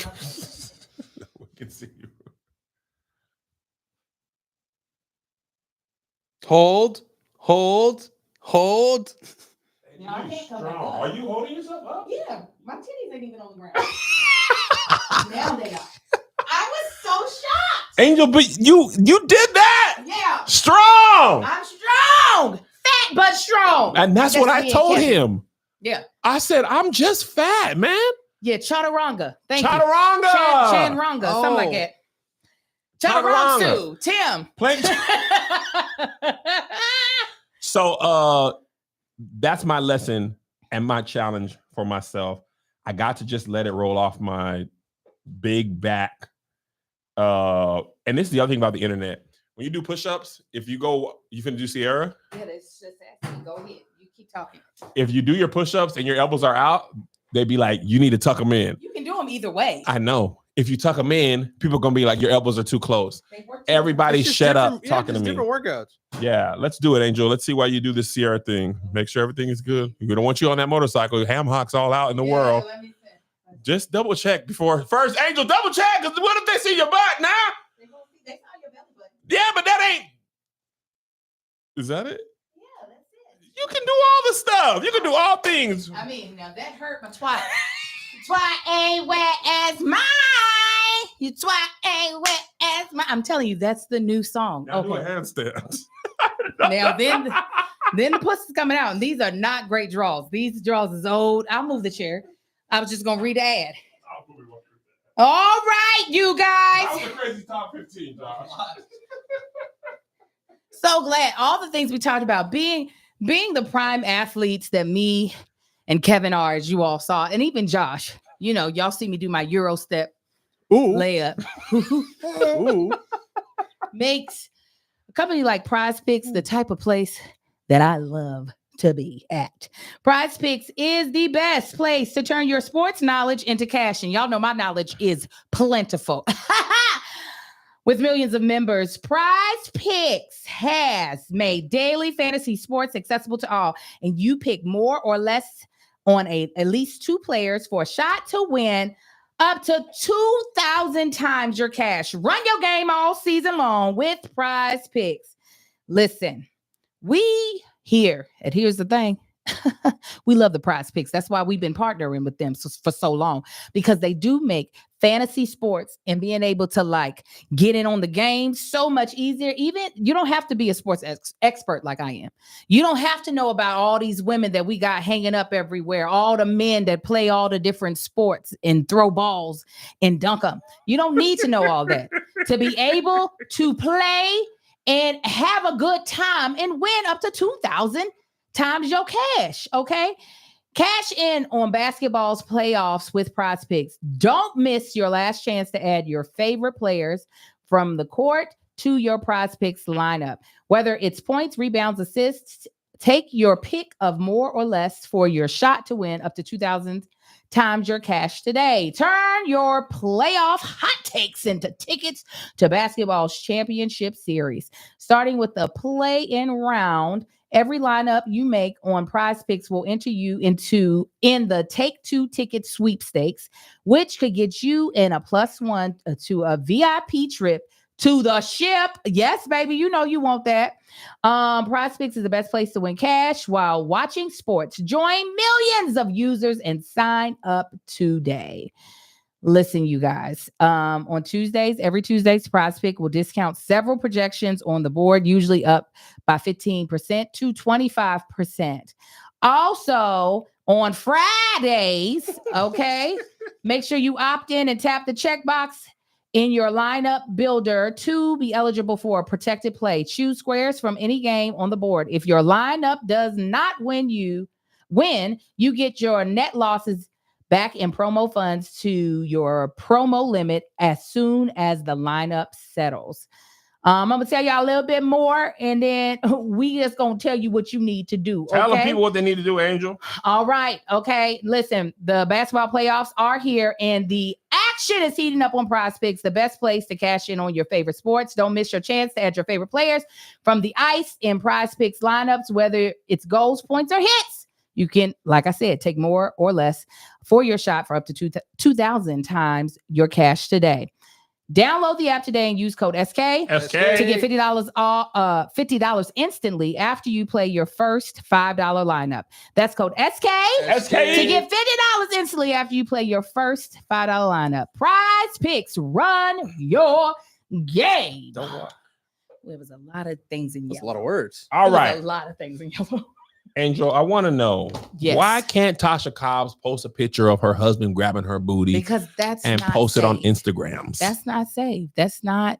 come out. We can see you. Hold. No, I can't come back Strong. up. Are you holding yourself up? Yeah, my titties ain't even on the ground. Now they are. I was so shocked. Angel, but you did that. Yeah, Strong. I'm strong, fat but strong. And that's what I me and told Kevin. him. Yeah, I said, I'm just fat, man. yeah, chaturanga. Thank you. Chaturanga. Chanranga, something like Oh. that. Chaturanga. Chaturanga. Tim. Plank- So that's my lesson and my challenge for myself. I got to just let it roll off my big back. And this is the other thing about the internet. When you do push-ups, if you finna do Sierra, Yeah, that's just asking. Go ahead. You keep talking. if you do your push-ups and your elbows are out, they'd be like, you need to tuck them in. You can do them either way. I know. If you tuck them in, people are gonna be like, your elbows are too close. They work Everybody It's just shut up different- talking to just me. different workouts. Yeah, let's do it, Angel. Let's see why you do this Sierra thing. Make sure everything is good. We don't want you on that motorcycle. Ham hocks all out in the world. Let me see. Just double check before. First, Angel, double check. Because what if they see your butt now? They saw your belly button. Yeah, but that ain't. Is that it? Yeah, that's it. You can do all the stuff. You can do all things. I mean, now that hurt my twat. Twat ain't wet as mine. Your twat ain't wet as mine. I'm telling you, that's the new song. Now do a Okay. handstand. Now then the pussy's coming out, and these are not great draws. These draws is old. I'll move the chair. I was just gonna read the ad. All right, you That guys. was a crazy top 15, Josh. So glad all the things we talked about being the prime athletes that me and Kevin are, as you all saw, and even Josh. You know, y'all see me do my Euro step Ooh. layup. Ooh. Makes a company like Prize Picks the type of place that I love to be at. Prize Picks is the best place to turn your sports knowledge into cash. And y'all know my knowledge is plentiful. With millions of members, Prize Picks has made daily fantasy sports accessible to all. And you pick more or less on at least two players for a shot to win up to 2,000 times your cash. Run your game all season long with Prize Picks. Listen, we here, and here's the thing. We love the Prize Picks. That's why we've been partnering with them for so long, because they do make fantasy sports and being able to like get in on the game so much easier. Even you don't have to be a sports expert like I am. You don't have to know about all these women that we got hanging up everywhere, all the men that play all the different sports and throw balls and dunk them. You don't need to know all that to be able to play and have a good time and win up to 2,000 times your cash. Okay. Cash in on basketball's playoffs with Prize Picks. Don't miss your last chance to add your favorite players from the court to your Prize Picks lineup. Whether it's points, rebounds, assists, take your pick of more or less for your shot to win up to 2,000 times your cash today. Turn your playoff hot takes into tickets to basketball's championship series. Starting with the play-in round, every lineup you make on Prize Picks will enter you in the Take Two ticket sweepstakes, which could get you in a +1 to a VIP trip to the ship. Yes, baby, you know you want that. Prize Picks is the best place to win cash while watching sports. Join millions of users and sign up today. Listen, you guys, on Tuesdays, every Tuesday's Prize Pick will discount several projections on the board, usually up by 15% to 25%. Also, on Fridays, okay, make sure you opt in and tap the checkbox in your lineup builder to be eligible for a protected play. Choose squares from any game on the board. If your lineup does not win, you get your net losses back in promo funds to your promo limit as soon as the lineup settles. I'm gonna tell y'all a little bit more, and then we just gonna tell you what you need to do. Tell the okay? people what they need to do, Angel. All right. Okay. Listen, the basketball playoffs are here and the action is heating up on Prize Picks, the best place to cash in on your favorite sports. Don't miss your chance to add your favorite players from the ice in Prize Picks lineups, whether it's goals, points, or hits. You can, like I said, take more or less for your shot for up to 2,000 times your cash today. Download the app today and use code SK to get $50 instantly after you play your first $5 lineup. That's code SK to get $50 instantly after you play your first $5 lineup. Prize Picks, run your game. Don't walk. There was a lot of things in That's a yellow. lot of words. All There was right, a lot of things in yellow. Angel, I want to know Yes. why can't Tasha Cobbs post a picture of her husband grabbing her booty Because that's and not post it on safe. Instagrams? That's not safe. That's not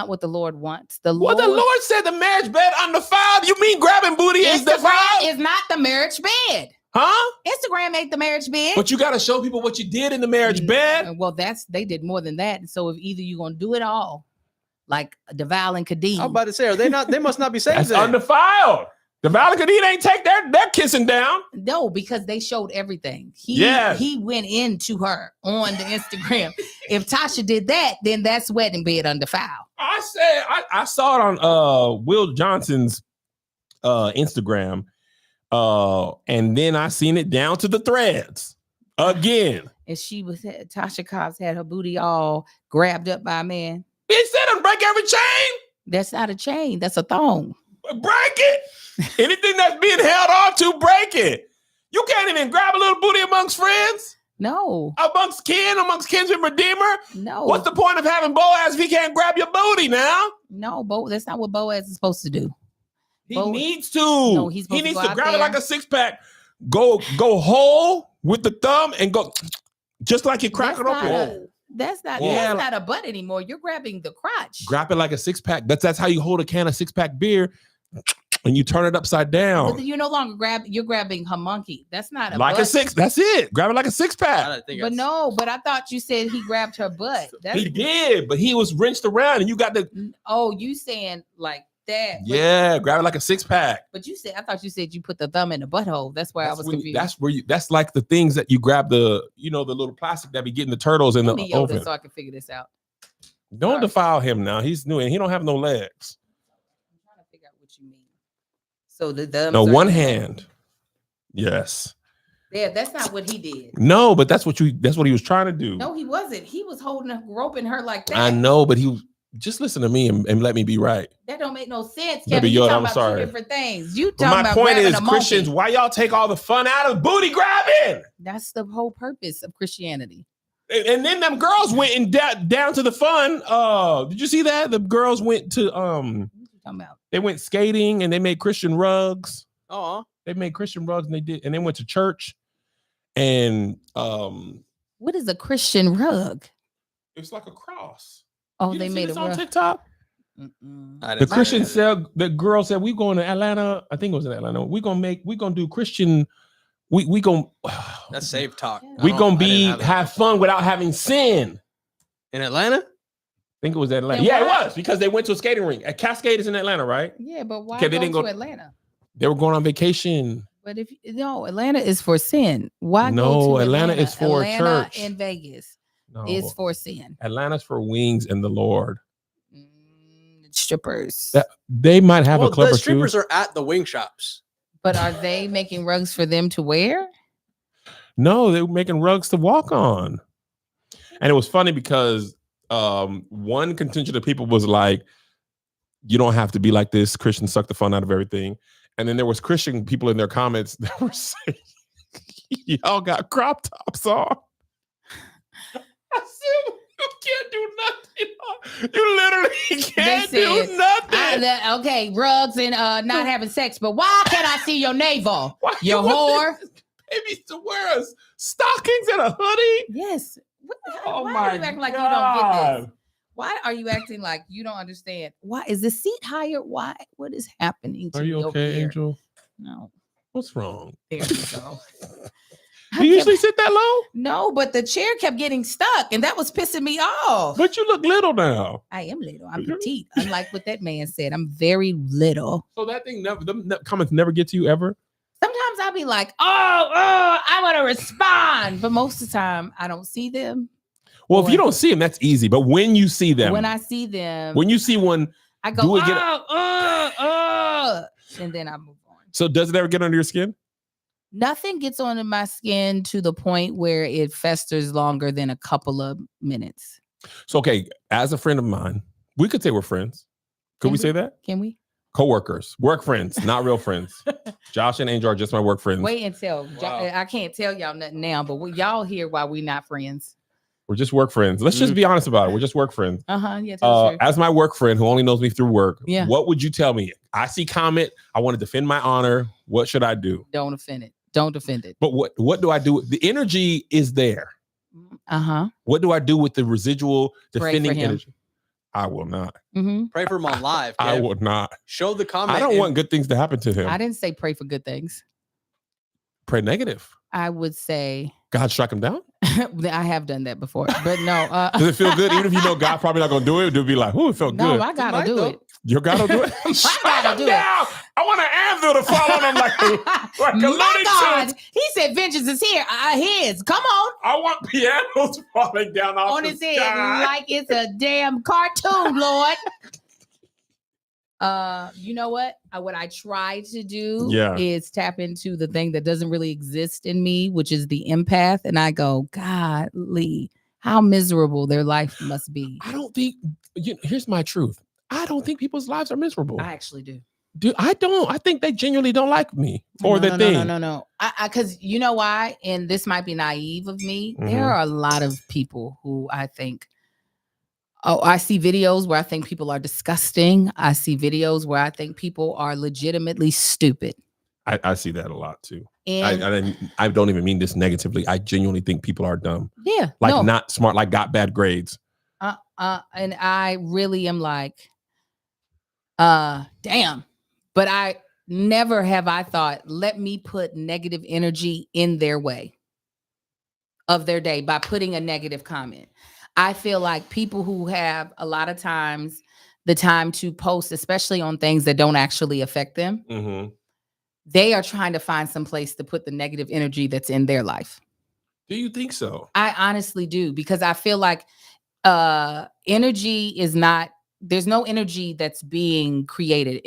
what the Lord wants. Well, the Lord said the marriage bed undefiled. You mean grabbing booty is Instagram defiled? is not the marriage bed. Huh? Instagram ain't the marriage bed. But you got to show people what you did in the marriage bed. Well, they did more than that. So if either you're gonna do it all, like Deval and Kadeem. I'm about to say, are they not? They must not be saying That's that. undefiled. The Valakadine ain't take their kissing down. No, because they showed everything. Yes. He went into her on the Instagram. If Tasha did that, then that's wedding bed undefiled. I said I saw it on Will Johnson's Instagram, and then I seen it down to the threads again. And Tasha Cobbs had her booty all grabbed up by a man. It said unbreak every chain. That's not a chain. That's a thong. Break it. Anything that's being held on to, break it. You can't even grab a little booty amongst friends, No, amongst kinsman redeemer. no. What's the point of having Boaz if he can't grab your booty now? No, that's not what Boaz is supposed to do. He needs to. No, he's supposed he to needs go to out grab it there. like a six pack. Go whole with the thumb and go just like you crack That's it open. not a- That's not Yeah. that's not a butt anymore. You're grabbing the crotch. Grab it like a six pack. That's how you hold a can of 6-pack beer, and you turn it upside But down then you're no longer you're grabbing her monkey. That's not a like butt. a six. That's it. Grab it like a I 6-pack. don't think But that's- no, but I thought you said he grabbed her butt. That's He did, but he was wrenched around, and you got the oh, you saying like that. But, yeah. Grab it like a 6-pack. but I thought you said you put the thumb in the butthole. That's why I was confused. That's like the things that you grab the the little plastic that be getting the turtles in Give the me Yoda oven. so I can figure this out. Don't Sorry. defile him now. He's new and he don't have no legs. I'm trying to figure out what you mean. So the thumbs No, are- one hand. Yes. Yeah, that's not what he did. No, but that's what he was trying to do. No, he wasn't. He was groping her like that. I know, but just listen to me and let me be right. That don't make no sense, Baby Kevin. You Yoda, talking I'm about sorry. two different things. You But talking my about point grabbing is, a monkey. Christians, why y'all take all the fun out of booty grabbing? That's the whole purpose of Christianity. And then them girls went down to the fun. Did you see that? The girls went to What you talking about? they went skating and they made Christian rugs. Oh, They made Christian rugs and they went to church. And What is a Christian rug? it's like a cross. Oh, You they didn't see made a this on rug. TikTok. Mm-mm. I The didn't see Christian that. said the girl said we going to Atlanta. I think it was in Atlanta. We gonna do Christian. We gonna That's safe talk. we I gonna didn't be have that. have fun without having sin. In Atlanta. I think it was Atlanta. Then Yeah, it why- was because they went to a skating rink. At Cascade is in Atlanta, right? Yeah, but why Okay, they go didn't to go- Atlanta? They were going on vacation. But Atlanta is for sin. Why No, go to Atlanta is for Atlanta church. and Vegas No, is for sin. Atlanta's for wings and the Lord. Strippers. They might have a club the or strippers two. are at the wing shops. But are they making rugs for them to wear? No, they were making rugs to walk on. And it was funny because one contingent of people was like, you don't have to be like this. Christians suck the fun out of everything. And then there was Christian people in their comments that were saying, y'all got crop tops on. I said, you can't do nothing. You literally can't do said, nothing. Okay, rugs and not having sex, but why can't I see your navel? Why You you want whore. these babies to wear stockings and a hoodie? Yes. Oh why my are you acting like you don't get this? God. Why are you acting like you don't understand? Why is the seat higher? Why? What is happening to Are you me over okay, here? Angel? No. What's wrong? There you go. Do you usually sit that low? No, but the chair kept getting stuck, and that was pissing me off. But you look little now. I am little. I'm petite. Unlike what that man said, I'm very little. So that thing never, them comments never get to you ever? Sometimes I'll be like, I want to respond. But most of the time, I don't see them. Well, if you don't see them, that's easy. But when you see them, When I see them, when you see one, I go, do it and then I move on. So does it ever get under your skin? Nothing gets onto my skin to the point where it festers longer than a couple of minutes. So, okay, as a friend of mine, we could say we're friends. Could we say that? Can we? Co-workers, work friends, not real friends. Josh and Angel are just my work friends. Wait until I can't tell y'all nothing now, but y'all hear why we not friends. We're just work friends. Let's just be honest about it. We're just work friends. Yeah. True. As my work friend who only knows me through work, Yeah. What would you tell me? I see comment. I want to defend my honor. What should I do? Don't offend it. Don't defend it. But what do I do? The energy is there. What do I do with the residual defending energy? I will not. Pray for him on live. I Kev. will not. Show the comment. I don't want good things to happen to him. I didn't say pray for good things. Pray negative. I would say God strike him down. I have done that before, but no. Does it feel good? Even if you know God probably not going to do it, it'll be like, oh, it felt no, good. I gotta do it. Your God will do it? I gotta do it. I want an anvil to fall on him like a My God, he said vengeance is here. His. Come on. I want pianos falling down off On the his head sky. like it's a damn cartoon, Lord. You know what? What I try to do is tap into the thing that doesn't really exist in me, which is the empath. And I go, golly, how miserable their life must be. I don't think, here's my truth. I don't think people's lives are miserable. I actually do. Dude, I don't. I think they genuinely don't like me or their thing. No. Because you know why? And this might be naive of me. There are a lot of people who I think, I see videos where I think people are disgusting. I see videos where I think people are legitimately stupid. I see that a lot too. And I don't even mean this negatively. I genuinely think people are dumb. Yeah. Like not smart, like got bad grades. And I really am like, damn. But I never have I thought, let me put negative energy in their way of their day by putting a negative comment. I feel like people who have a lot of times the time to post, especially on things that don't actually affect them, they are trying to find some place to put the negative energy that's in their life. Do you think so? I honestly do, because I feel like energy is not, there's no energy that's being created.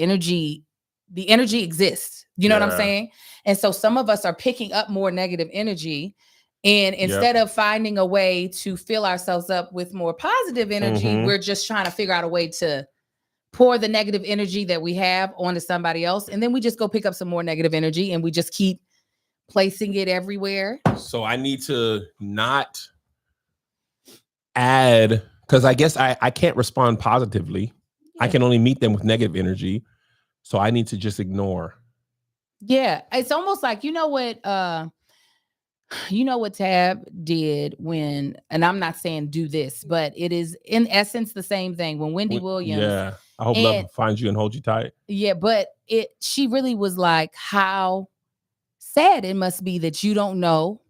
The energy exists. You know what I'm saying? And so some of us are picking up more negative energy. And instead of finding a way to fill ourselves up with more positive energy, we're just trying to figure out a way to pour the negative energy that we have onto somebody else. And then we just go pick up some more negative energy and we just keep placing it everywhere. So I need to not add, because I guess I can't respond positively. I can only meet them with negative energy. So I need to just ignore. Yeah. It's almost like, you know what Tab did when, and I'm not saying do this, but it is in essence the same thing when Wendy Williams. Yeah. I hope love finds you and hold you tight. Yeah. But she really was like, how sad it must be that you don't know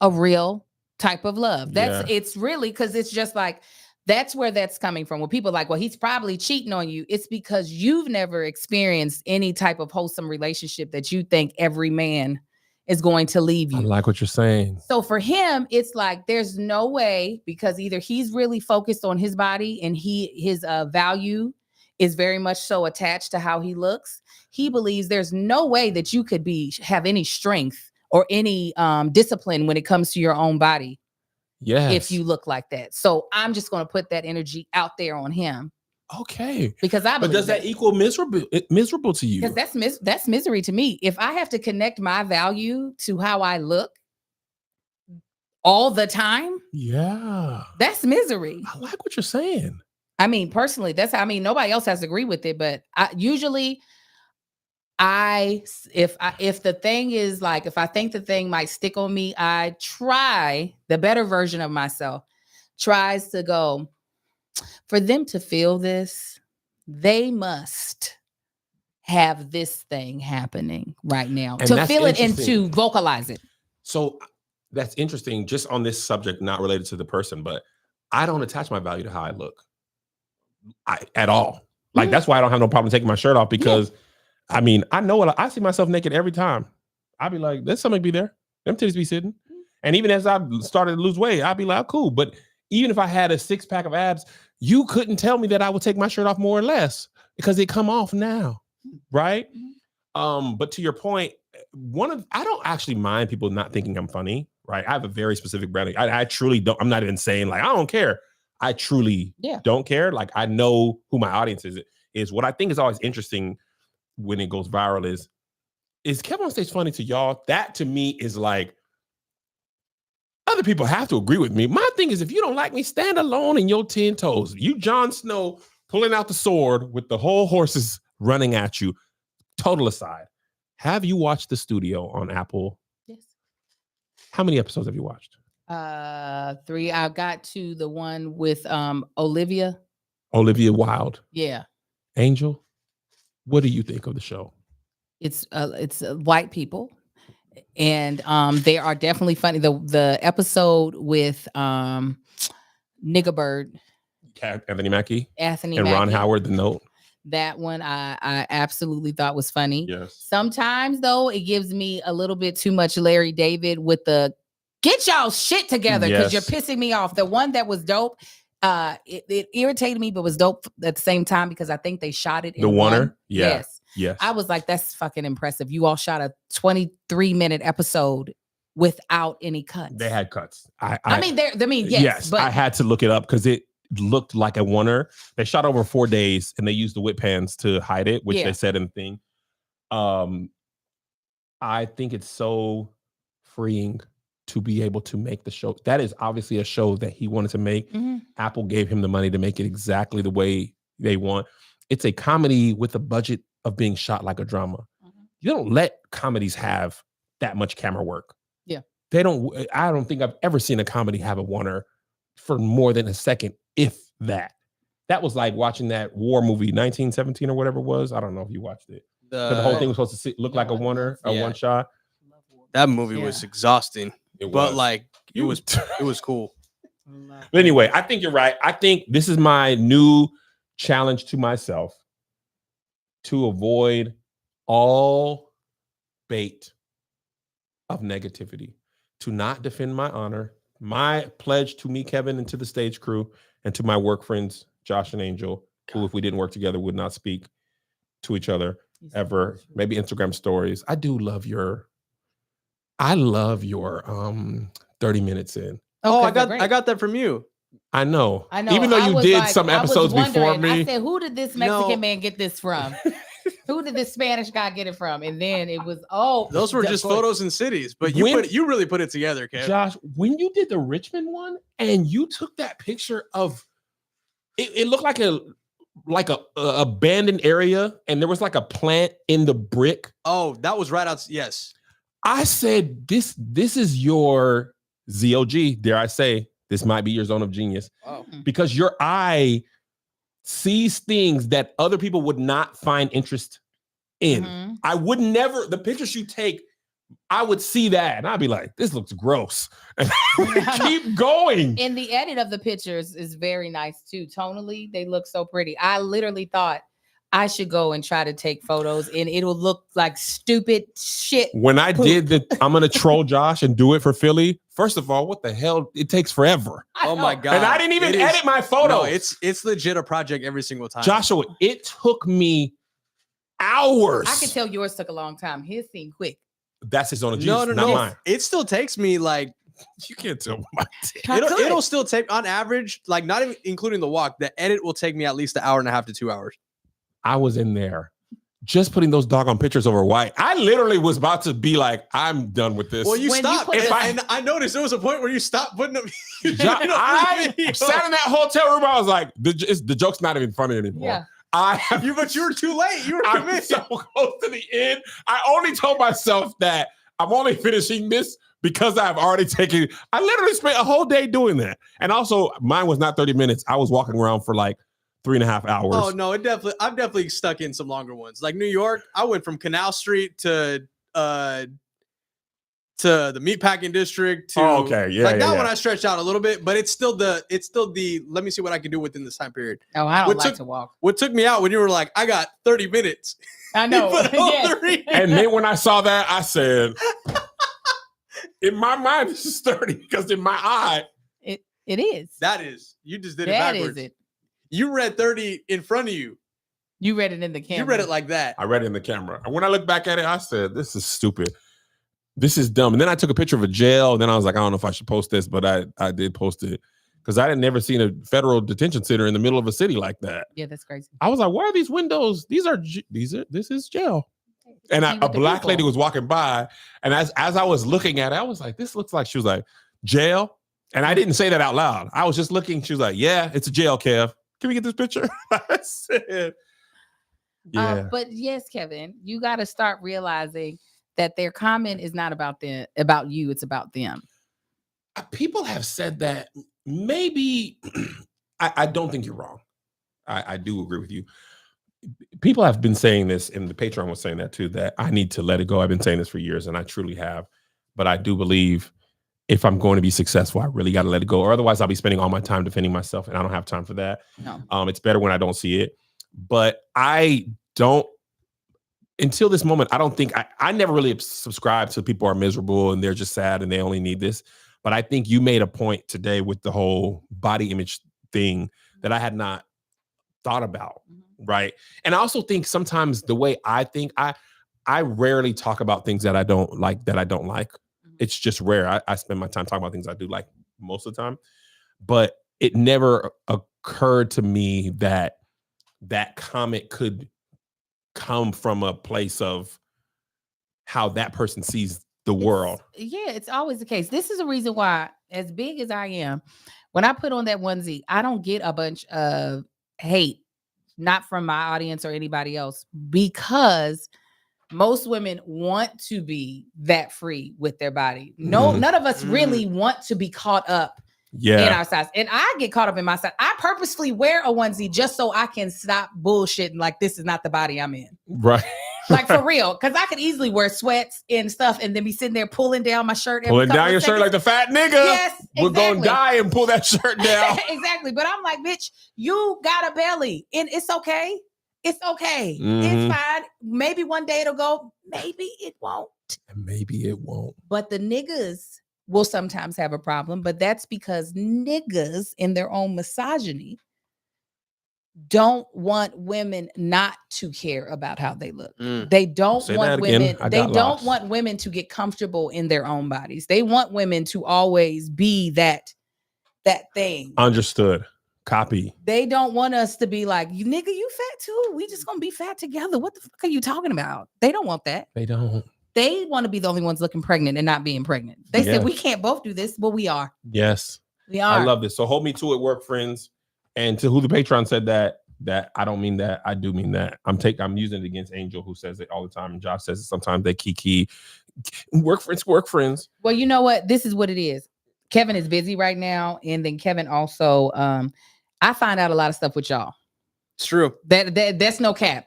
a real type of love. It's really, because it's just like, that's where that's coming from. When people are like, well, he's probably cheating on you. It's because you've never experienced any type of wholesome relationship that you think every man is going to leave you. I like what you're saying. So for him, it's like, there's no way, because either he's really focused on his body and his value is very much so attached to how he looks. He believes there's no way that you could have any strength or any discipline when it comes to your own body. Yes. If you look like that. So I'm just going to put that energy out there on him. Okay. Because I believe But does that equal miserable to you? Because that's misery to me. If I have to connect my value to how I look all the time, that's misery. I like what you're saying. I mean, personally, nobody else has to agree with it, but if the thing is like, if I think the thing might stick on me, I try, the better version of myself tries to go, for them to feel this, they must have this thing happening right now, to feel it and to vocalize it. So that's interesting. Just on this subject, not related to the person, but I don't attach my value to how I look at all. Like that's why I don't have no problem taking my shirt off because I mean, I know what I see myself naked every time. I'd be like, there's something be there. Them titties be sitting. And even as I started to lose weight, I'd be like, oh, cool. But even if I had a 6-pack of abs, you couldn't tell me that I would take my shirt off more or less because they come off now. Right. But to your point, I don't actually mind people not thinking I'm funny. Right. I have a very specific branding. I truly don't. I'm not even saying like, I don't care. I truly don't care. Like I know who my audience is. What I think is always interesting when it goes viral is Kevin on Stage funny to y'all? That to me is like, other people have to agree with me. My thing is, if you don't like me, stand alone in your 10 toes. You Jon Snow pulling out the sword with the whole horses running at you. Total aside. Have you watched The Studio on Apple? Yes. How many episodes have you watched? 3. I got to the one with Olivia Wilde. Yeah. Angel, what do you think of the show? It's white people, and they are definitely funny. The episode with Nigga Bird, Anthony Mackie, and Ron Howard, The Note. That one I absolutely thought was funny. Yes. Sometimes though, it gives me a little bit too much Larry David with the get y'all shit together because you're pissing me off. The one that was dope, it irritated me, but was dope at the same time because I think they shot it in The Oner? one. Yeah. Yes. I was like, that's fucking impressive. You all shot a 23-minute episode without any cuts. They had cuts. Yes, but I had to look it up because it looked like a Oner. They shot over 4 days and they used the whip pans to hide it, which they said in the thing. I think it's so freeing to be able to make the show. That is obviously a show that he wanted to make. Apple gave him the money to make it exactly the way they want. It's a comedy with a budget of being shot like a drama. You don't let comedies have that much camera work. Yeah. I don't think I've ever seen a comedy have a Oner for more than a second, if that. That was like watching that war movie, 1917 or whatever it was. I don't know if you watched it. The whole thing was supposed to look like a Oner, a one shot. That movie was exhausting. But like it was cool. But anyway, I think you're right. I think this is my new challenge to myself to avoid all bait of negativity, to not defend my honor. My pledge to me, Kevin, and to the stage crew, and to my work friends, Josh and Angel, who, if we didn't work together, would not speak to each other ever. Maybe Instagram stories. I love your 30 minutes in. Oh, I got that from you. I know. Even though you did some episodes before me. I said, who did this Mexican man get this from? Who did this Spanish guy get it from? And then it was, those were just photos in cities, but you really put it together, Kev. Josh, when you did the Richmond one and you took that picture of it looked like a abandoned area and there was like a plant in the brick. Oh, that was right out. Yes. I said, this is your ZOG, dare I say. This might be your zone of genius. Oh. Because your eye sees things that other people would not find interest in. I would never, the pictures you take, I would see that and I'd be like, this looks gross. And I would keep going. And the edit of the pictures is very nice too. Tonally, they look so pretty. I literally thought I should go and try to take photos and it'll look like stupid shit. When I did I'm going to troll Josh and do it for Philly. First of all, what the hell? It takes forever. Oh my God. And I didn't even edit my photos. No, it's legit a project every single time. Joshua, it took me hours. I can tell yours took a long time. His seemed quick. That's his own genius, not mine. It still takes me like, you can't tell my it'll still take, on average, like not even including the walk, the edit will take me at least 1.5 hours to 2 hours. I was in there just putting those doggone pictures over white. I literally was about to be like, I'm done with this. Well, you stopped. And I noticed there was a point where you stopped putting them. I sat in that hotel room. I was like, the joke's not even funny anymore. Yeah. But you were too late. You were committed. So close to the end. I only told myself that I'm only finishing this because I've already taken. I literally spent a whole day doing that. And also, mine was not 30 minutes. I was walking around for like 3.5 hours. Oh no, I've definitely stuck in some longer ones. Like New York, I went from Canal Street to to the meatpacking district to Oh, okay. Yeah, like yeah, that one yeah. I stretched out a little bit, but it's still the let me see what I can do within this time period. Oh, I don't What like took- to walk. What took me out when you were like, I got 30 minutes. I know. You put all Yes. 30. And then when I saw that, I said, in my mind, this is 30 because in my eye, It is. That is, you just did it That backwards. is it. You read 30 in front of you. You read it in the camera. You read it like that. I read it in the camera. And when I look back at it, I said, this is stupid. This is dumb. And then I took a picture of a jail. And then I was like, I don't know if I should post this, but I did post it because I had never seen a federal detention center in the middle of a city like that. Yeah, that's crazy. I was like, why are these windows? This is jail. And See a what the black lady people- was walking by. And as I was looking at it, I was like, this looks like, she was like, jail. And I didn't say that out loud. I was just looking. She was like, yeah, it's a jail, Kev. Can we get this picture? I said, yeah. But yes, Kevin, you got to start realizing that their comment is not about you. It's about them. People have said that. Maybe I don't think you're wrong. I do agree with you. People have been saying this, and the Patreon was saying that too, that I need to let it go. I've been saying this for years, and I truly have. But I do believe if I'm going to be successful, I really got to let it go, or otherwise I'll be spending all my time defending myself, and I don't have time for that. No. It's better when I don't see it. But I don't, until this moment, I don't think, I never really subscribed to people are miserable and they're just sad and they only need this. But I think you made a point today with the whole body image thing that I had not thought about. Right. And I also think sometimes the way I think, I rarely talk about things that I don't like. It's just rare. I spend my time talking about things I do like most of the time. But it never occurred to me that that comment could come from a place of how that person sees the world. Yeah, it's always the case. This is the reason why, as big as I am, when I put on that onesie, I don't get a bunch of hate, not from my audience or anybody else, because most women want to be that free with their body. No, none of us really want to be caught up in our size. And I get caught up in my size. I purposefully wear a onesie just so I can stop bullshitting like this is not the body I'm in. Right. Like for real. Because I could easily wear sweats and stuff and then be sitting there pulling down my shirt. Pulling down your shirt like the fat nigga. Yes, We're going to exactly. die and pull that shirt down. Exactly. But I'm like, bitch, you got a belly and it's okay. It's okay. Mhm. It's fine. Maybe one day it'll go. Maybe it won't. And maybe it won't. But the niggas will sometimes have a problem. But that's because niggas in their own misogyny don't want women not to care about how they look. They don't Say want that again. women. I They got don't lost. want women to get comfortable in their own bodies. They want women to always be that thing. Understood. Copy. They don't want us to be like, you nigga, you fat too. We just gonna be fat together. What the fuck are you talking about? They don't want that. They don't. They want to be the only ones looking pregnant and not being pregnant. They Yeah. said we can't both do this, but we are. Yes. We are. I love this. So hold me to it, work friends. And to who the Patreon said that I don't mean that. I do mean that. I'm using it against Angel, who says it all the time. And Josh says it sometimes. They kiki. Work friends. Well, you know what? This is what it is. Kevin is busy right now. And then Kevin also, I find out a lot of stuff with y'all. It's true. That's no cap.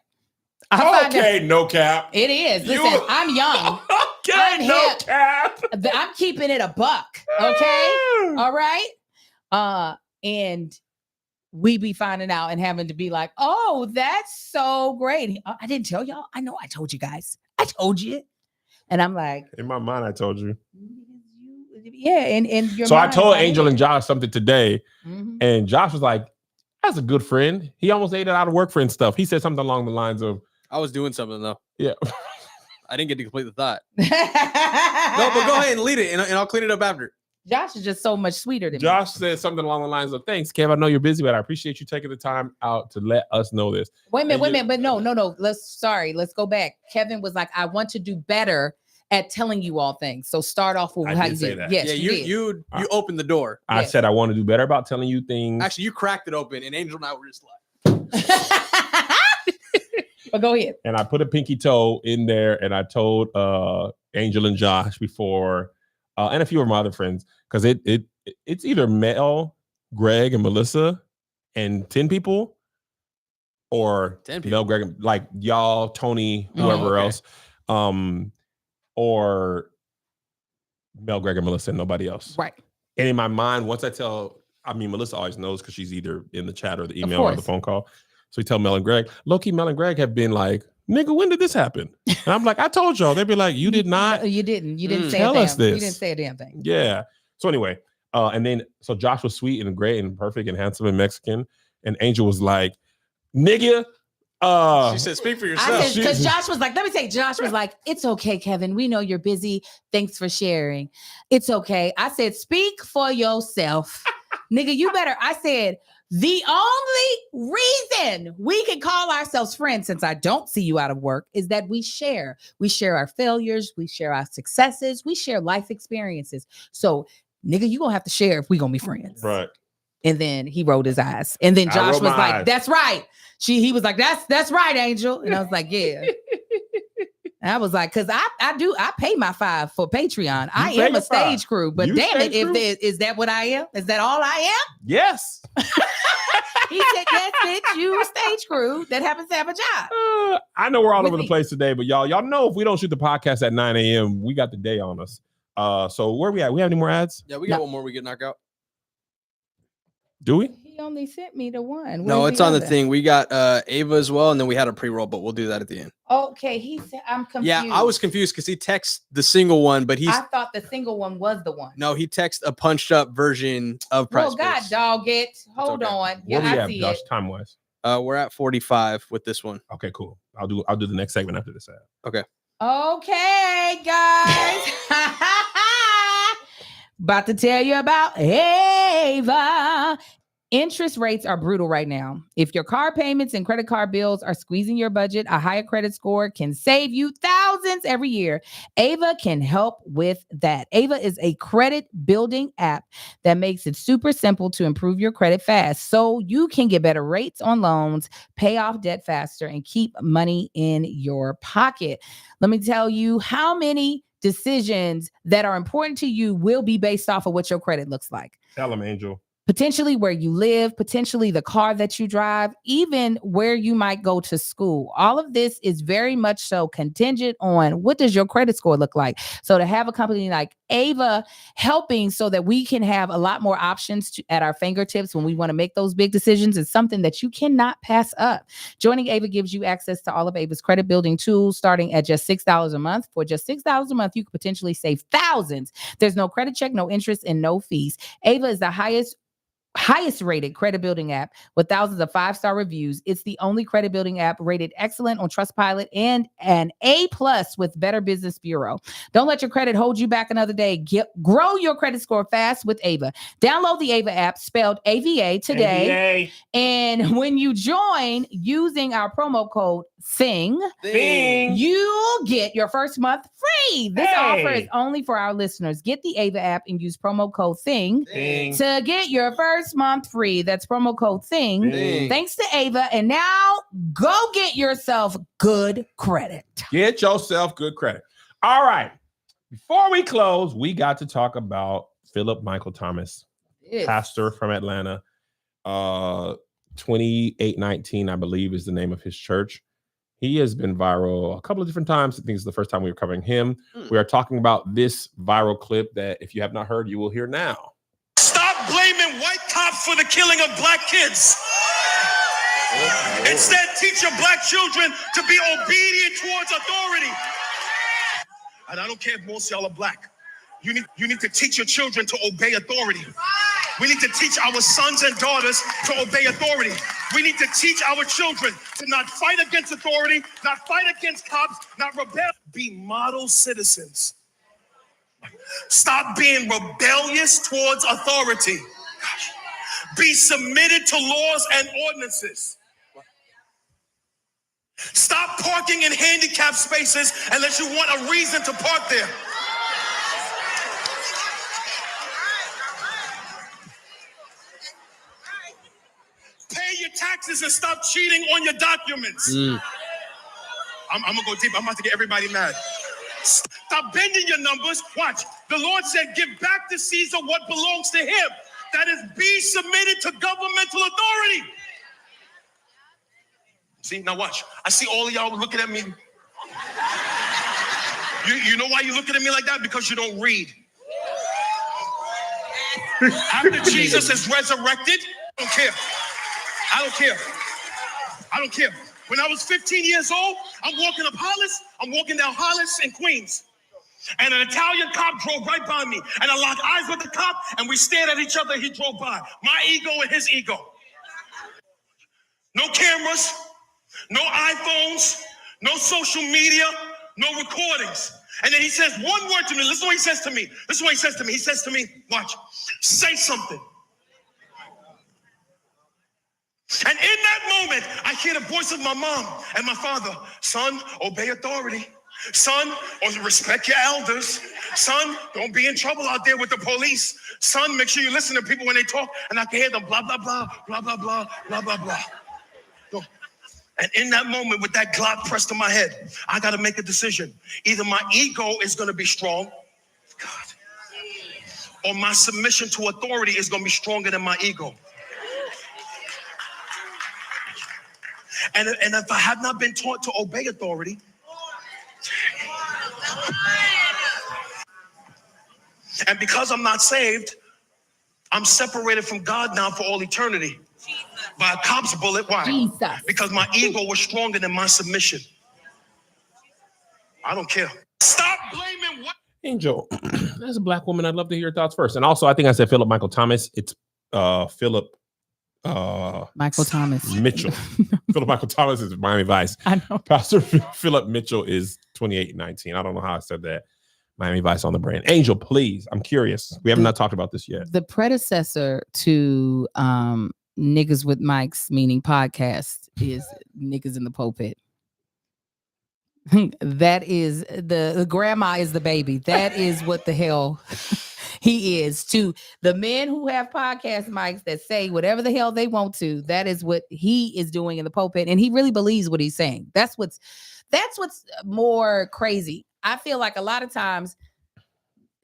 I find out- Okay, no cap. it is. You- Listen, I'm young. Okay, I'm no hip. cap. I'm keeping it a buck. Okay. All right. And we be finding out and having to be like, oh, that's so great. I didn't tell y'all. I know I told you guys. I told you. And I'm like, In my mind, I told you. yeah. And your So I mind's told like, Angel and Josh something today, Mhm. and Josh was like, "That's a good friend." He almost ate it out of work friend stuff. He said something along the lines of, I was doing something though. "Yeah, I didn't get to complete the thought. No, but go ahead and lead it, and I'll clean it up after. Josh is just so much sweeter than me. Josh said something along the lines of, "Thanks, Kev. I know you're busy, but I appreciate you taking the time out to let us know this." Wait a minute, And but no. Let's go back. Kevin was like, I want to do better at telling you all things. So start off with I how did you say did. that. Yes, Yeah, you opened the door. I Yes. said I want to do better about telling you things. Actually, you cracked it open, and Angel and I were just like, But go ahead. And I put a pinky toe in there, and I told Angel and Josh before, and a few of my other friends, because it's either Mel, Greg, and Melissa, and 10 people, or 10 people. Mel, Greg, like y'all, Tony, Oh, whoever okay. else, or Mel, Greg, and Melissa, and nobody else. Right. And in my mind, once Melissa always knows because she's either in the chat or the email or the course. phone call. So we tell Mel and Greg, low-key, Mel and Greg have been like, nigga, when did this happen? And I'm like, I told y'all. They'd be like, you did not. No, you didn't. You didn't say tell a damn. us this. You didn't say a damn thing. Yeah. So anyway, and then so Josh was sweet and great and perfect and handsome and Mexican. And Angel was like, nigga. She said, speak for I yourself. said, because Josh was like, let me say, Josh was like, it's okay, Kevin. We know you're busy. Thanks for sharing. It's okay. I said, speak for yourself. Nigga, you better. I said, the only reason we can call ourselves friends, since I don't see you out of work, is that we share. We share our failures. We share our successes. We share life experiences. So, nigga, you gonna have to share if we gonna be friends. Right. And then he rolled his eyes. And then I Josh rolled was my like, eyes. that's right. He was like, that's right, Angel. And I was like, yeah. And I was like, because I pay my $5 for Patreon. I pay am your a stage $5. crew, but You damn it, stage crew? is that what I am? Is that all I am? Yes. He said, yes, bitch, you a stage crew that happens to have a job. I know we're all With over the me. place today, but y'all know if we don't shoot the podcast at 9 a.m., we got the day on us. So where we at? We have any more ads? Yeah, we got No. one more we get knocked out. Do we? He only sent me the one. No, Where's it's on the other? thing. We got Ava as well, and then we had a pre-roll, but we'll do that at the end. Okay, he said, I'm confused. Yeah, I was confused because he texted the single one, but I thought the single one was the one. no, he texted a punched up version of Price Well, God, Picks. dog it. Hold okay. on. Where Yeah, we I at, see Josh? it. Time wise. We're at 45 with this one. Okay, cool. I'll do the next segment after this ad. Okay, guys. About to tell you about Ava. Interest rates are brutal right now. If your car payments and credit card bills are squeezing your budget, a higher credit score can save you thousands every year. Ava can help with that. Ava is a credit building app that makes it super simple to improve your credit fast so you can get better rates on loans, pay off debt faster, and keep money in your pocket. Let me tell you how many decisions that are important to you will be based off of what your credit looks like. Tell him, Angel. Potentially where you live, potentially the car that you drive, even where you might go to school. All of this is very much so contingent on what does your credit score look like. So to have a company like Ava helping so that we can have a lot more options at our fingertips when we want to make those big decisions is something that you cannot pass up. Joining Ava gives you access to all of Ava's credit building tools starting at just $6 a month. For just $6 a month, you could potentially save thousands. There's no credit check, no interest, and no fees. Ava is the highest rated credit building app with thousands of 5-star reviews. It's the only credit building app rated excellent on Trustpilot and an A+ with Better Business Bureau. Don't let your credit hold you back another day. Grow your credit score fast with Ava. Download the Ava app spelled AVA today. And when you join using our promo code THING, you'll get your first month free. This offer is only for our listeners. Get the Ava app and use promo code THING to get your first month free. That's promo code THING. Thanks to Ava. And now go get yourself good credit. Get yourself good credit. All right. Before we close, we got to talk about Philip Michael Thomas, pastor from Atlanta. 2819, I believe, is the name of his church. He has been viral a couple of different times. I think it's the first time we were covering him. We are talking about this viral clip that if you have not heard, you will hear now. Stop blaming white cops for the killing of black kids. Instead, teach your black children to be obedient towards authority. And I don't care if most of y'all are black. You need to teach your children to obey authority. We need to teach our sons and daughters to obey authority. We need to teach our children to not fight against authority, not fight against cops, not rebel. Be model citizens. Stop being rebellious towards authority. Be submitted to laws and ordinances. Stop parking in handicapped spaces unless you want a reason to park there. Pay your taxes and stop cheating on your documents. I'm gonna go deep. I'm about to get everybody mad. Stop bending your numbers. Watch. The Lord said, give back to Caesar what belongs to him. That is, be submitted to governmental authority. See, now watch. I see all of y'all looking at me. You know why you're looking at me like that? Because you don't read. After Jesus is resurrected, I don't care. I don't care. I don't care. When I was 15 years old, I'm walking up Hollis. I'm walking down Hollis in Queens. And an Italian cop drove right by me. And I locked eyes with the cop, and we stared at each other. He drove by. My ego and his ego. No cameras, no iPhones, no social media, no recordings. And then he says one word to me. Listen to what he says to me. This is what he says to me. He says to me, watch, say something. And in that moment, I hear the voice of my mom and my father. Son, obey authority. Son, or respect your elders. Son, don't be in trouble out there with the police. Son, make sure you listen to people when they talk, and I can hear them blah, blah, blah, blah, blah, blah, blah, blah, blah. And in that moment, with that Glock pressed to my head, I got to make a decision. Either my ego is going to be strong, God, or my submission to authority is going to be stronger than my ego. And if I have not been taught to obey authority, and because I'm not saved, I'm separated from God now for all eternity. By a cop's bullet. Why? Jesus. Because my ego was stronger than my submission. I don't care. Stop blaming what. Angel, as a black woman, I'd love to hear your thoughts first. And also, I think I said Philip Michael Thomas. It's Philip Michael Thomas Mitchell. Philip Michael Thomas is Miami Vice. I know. Pastor Philip Mitchell is 2819. I don't know how I said that. Miami Vice on the brand. Angel, please. I'm curious. We have not talked about this yet. The predecessor to Niggas with Mics, meaning podcast, is Niggas in the Pulpit. That is the grandma is the baby. That is what the hell he is to the men who have podcast mics that say whatever the hell they want to. That is what he is doing in the pulpit, and he really believes what he's saying. That's what's more crazy. I feel like a lot of times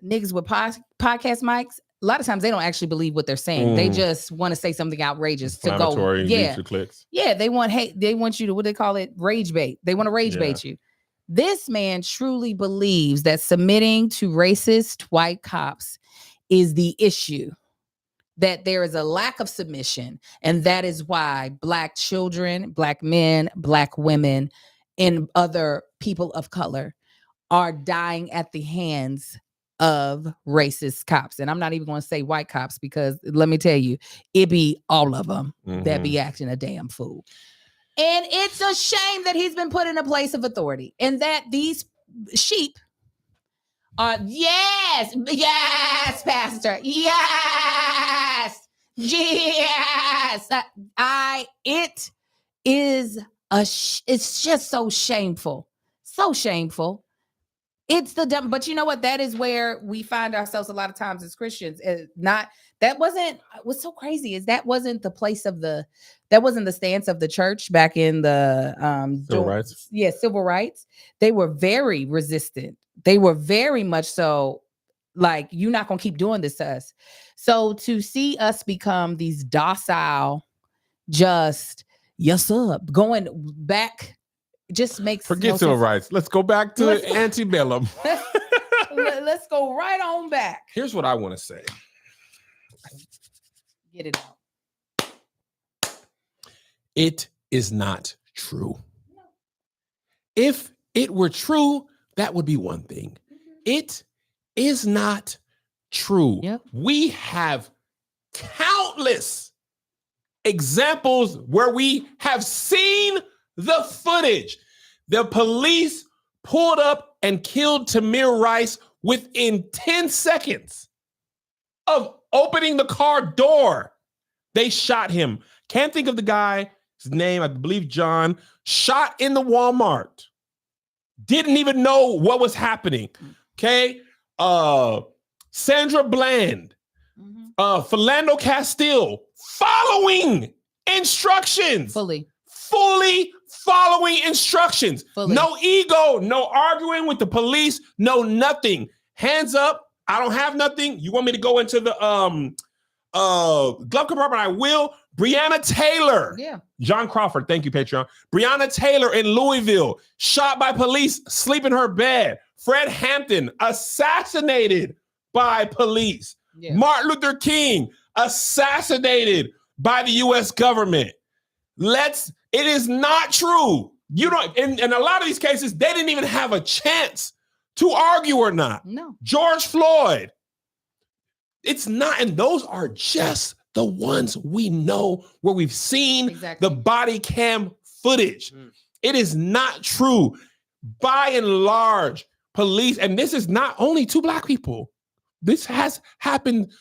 niggas with podcast mics, a lot of times they don't actually believe what they're saying. They just want to say something outrageous to go. Yeah. Clicks. Yeah. They want you to, what do they call it? Rage bait. They want to rage bait you. This man truly believes that submitting to racist white cops is the issue, that there is a lack of submission. And that is why Black children, Black men, Black women, and other people of color are dying at the hands of racist cops. And I'm not even going to say white cops, because let me tell you, it be all of them that be acting a damn fool. And it's a shame that he's been put in a place of authority, and that these sheep are, yes, Pastor, yes. It is it's just so shameful. So shameful. It's the dumb, but you know what? That is where we find ourselves a lot of times as Christians. What's so crazy is that wasn't the stance of the church back in the Civil rights. Yeah, civil rights. They were very resistant. They were very much so like, you're not gonna keep doing this to us. So to see us become these docile, just yes up, going back, just makes forget no civil sense. Rights. Let's go back to antebellum. Let's go right on back. Here's what I want to say. Get it out. It is not true. If it were true, that would be one thing. It is not true. Yep. We have countless examples where we have seen the footage. The police pulled up and killed Tamir Rice within 10 seconds of opening the car door. They shot him. Can't think of the guy's name. I believe John. Shot in the Walmart. Didn't even know what was happening. Okay. Sandra Bland. Philando Castile. Following instructions. Fully following instructions. No ego, no arguing with the police, no nothing. Hands up. I don't have nothing. You want me to go into the glove compartment? I will. Breonna Taylor. Yeah. John Crawford. Thank you, Patreon. Breonna Taylor in Louisville, shot by police, sleep in her bed. Fred Hampton, assassinated by police. Yeah. Martin Luther King assassinated by the U.S. government. It is not true. You don't, in a lot of these cases, they didn't even have a chance to argue or not. No. George Floyd. It's not, and those are just the ones we know where we've seen Exactly. the body cam footage. Mm. It is not true. By and large, police, and this is not only to Black people. This has happened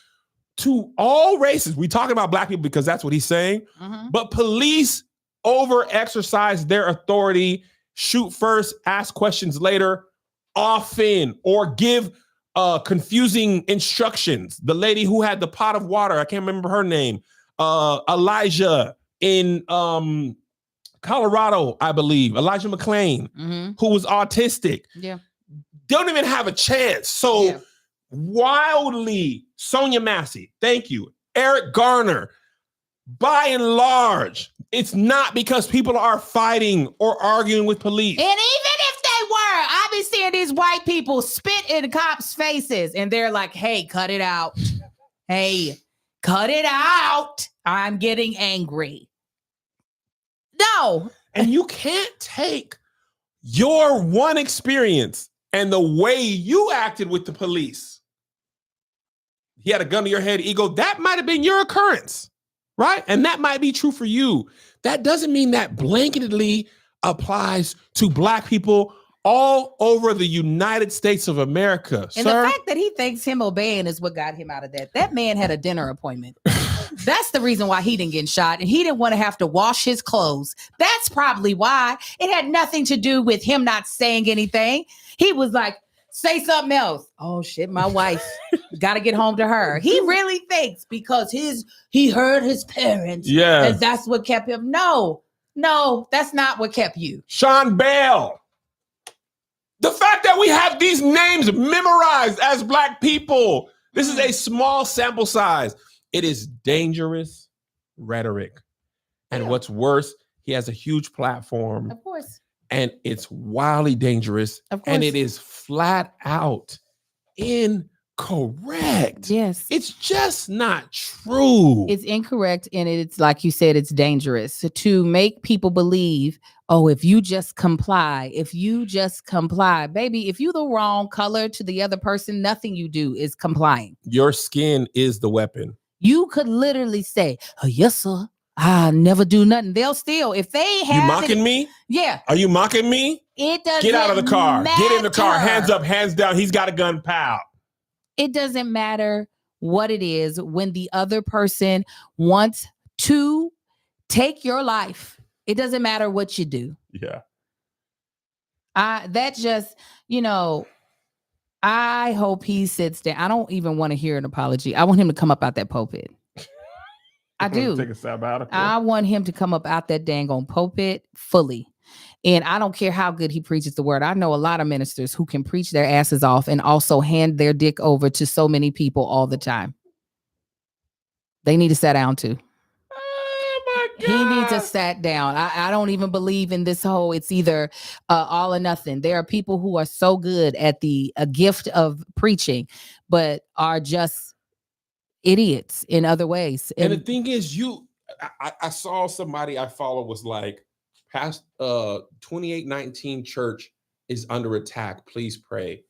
to all races. We talking about Black people because that's what he's saying. Mhm. But police over-exercise their authority, shoot first, ask questions later, often, or give confusing instructions. The lady who had the pot of water, I can't remember her name, Elijah in Colorado, I believe, Elijah McClain, Mhm. who was autistic. Yeah. Don't even have a chance. So Yeah. wildly, Sonia Massey, thank you. Eric Garner, by and large, it's not because people are fighting or arguing with police. And even if they were, I be seeing these white people spit in cops' faces and they're like, hey, cut it out. Hey, cut it out. I'm getting angry. No. And you can't take your one experience and the way you acted with the police. He had a gun to your head, ego. That might have been your occurrence, right? And that might be true for you. That doesn't mean that blanketly applies to Black people all over the United States of America. And sir. the fact that he thinks him obeying is what got him out of that. That man had a dinner appointment. That's the reason why he didn't get shot. And he didn't want to have to wash his clothes. That's probably why. It had nothing to do with him not saying anything. He was like, say something else. Oh shit, my wife. Got to get home to her. He really thinks because he heard his parents. Yeah. And that's what kept him. No, that's not what kept you. Sean Bell. The fact that we have these names memorized as Black people. This is a small sample size. It is dangerous rhetoric. And Yeah. what's worse, he has a huge platform Of course. and it's wildly dangerous. Of course. And it is flat out incorrect. Yes. It's just not true. It's incorrect, and it's like you said, it's dangerous to make people believe, oh, if you just comply, baby, if you the wrong color to the other person, nothing you do is complying. Your skin is the weapon. You could literally say, oh, yes, sir. I never do nothing. They'll still, if they have You mocking me? Yeah, Are you mocking me? it doesn't Get out of the car. Get in the car. matter. Hands up, hands down. He's got a gun. Pow. It doesn't matter what it is when the other person wants to take your life. It doesn't matter what you do. Yeah. That just, I hope he sits down. I don't even want to hear an apology. I want him to come up out that pulpit. I do. Take a sabbatical. I want him to come up out that dang on pulpit fully. And I don't care how good he preaches the word. I know a lot of ministers who can preach their asses off and also hand their dick over to so many people all the time. They need to sit down too. Oh my He God. needs to sit down. I don't even believe in this whole, it's either all or nothing. There are people who are so good at the gift of preaching, but are just idiots in other ways. And the thing is, I saw somebody I follow was like, past 2819 church is under attack. Please pray.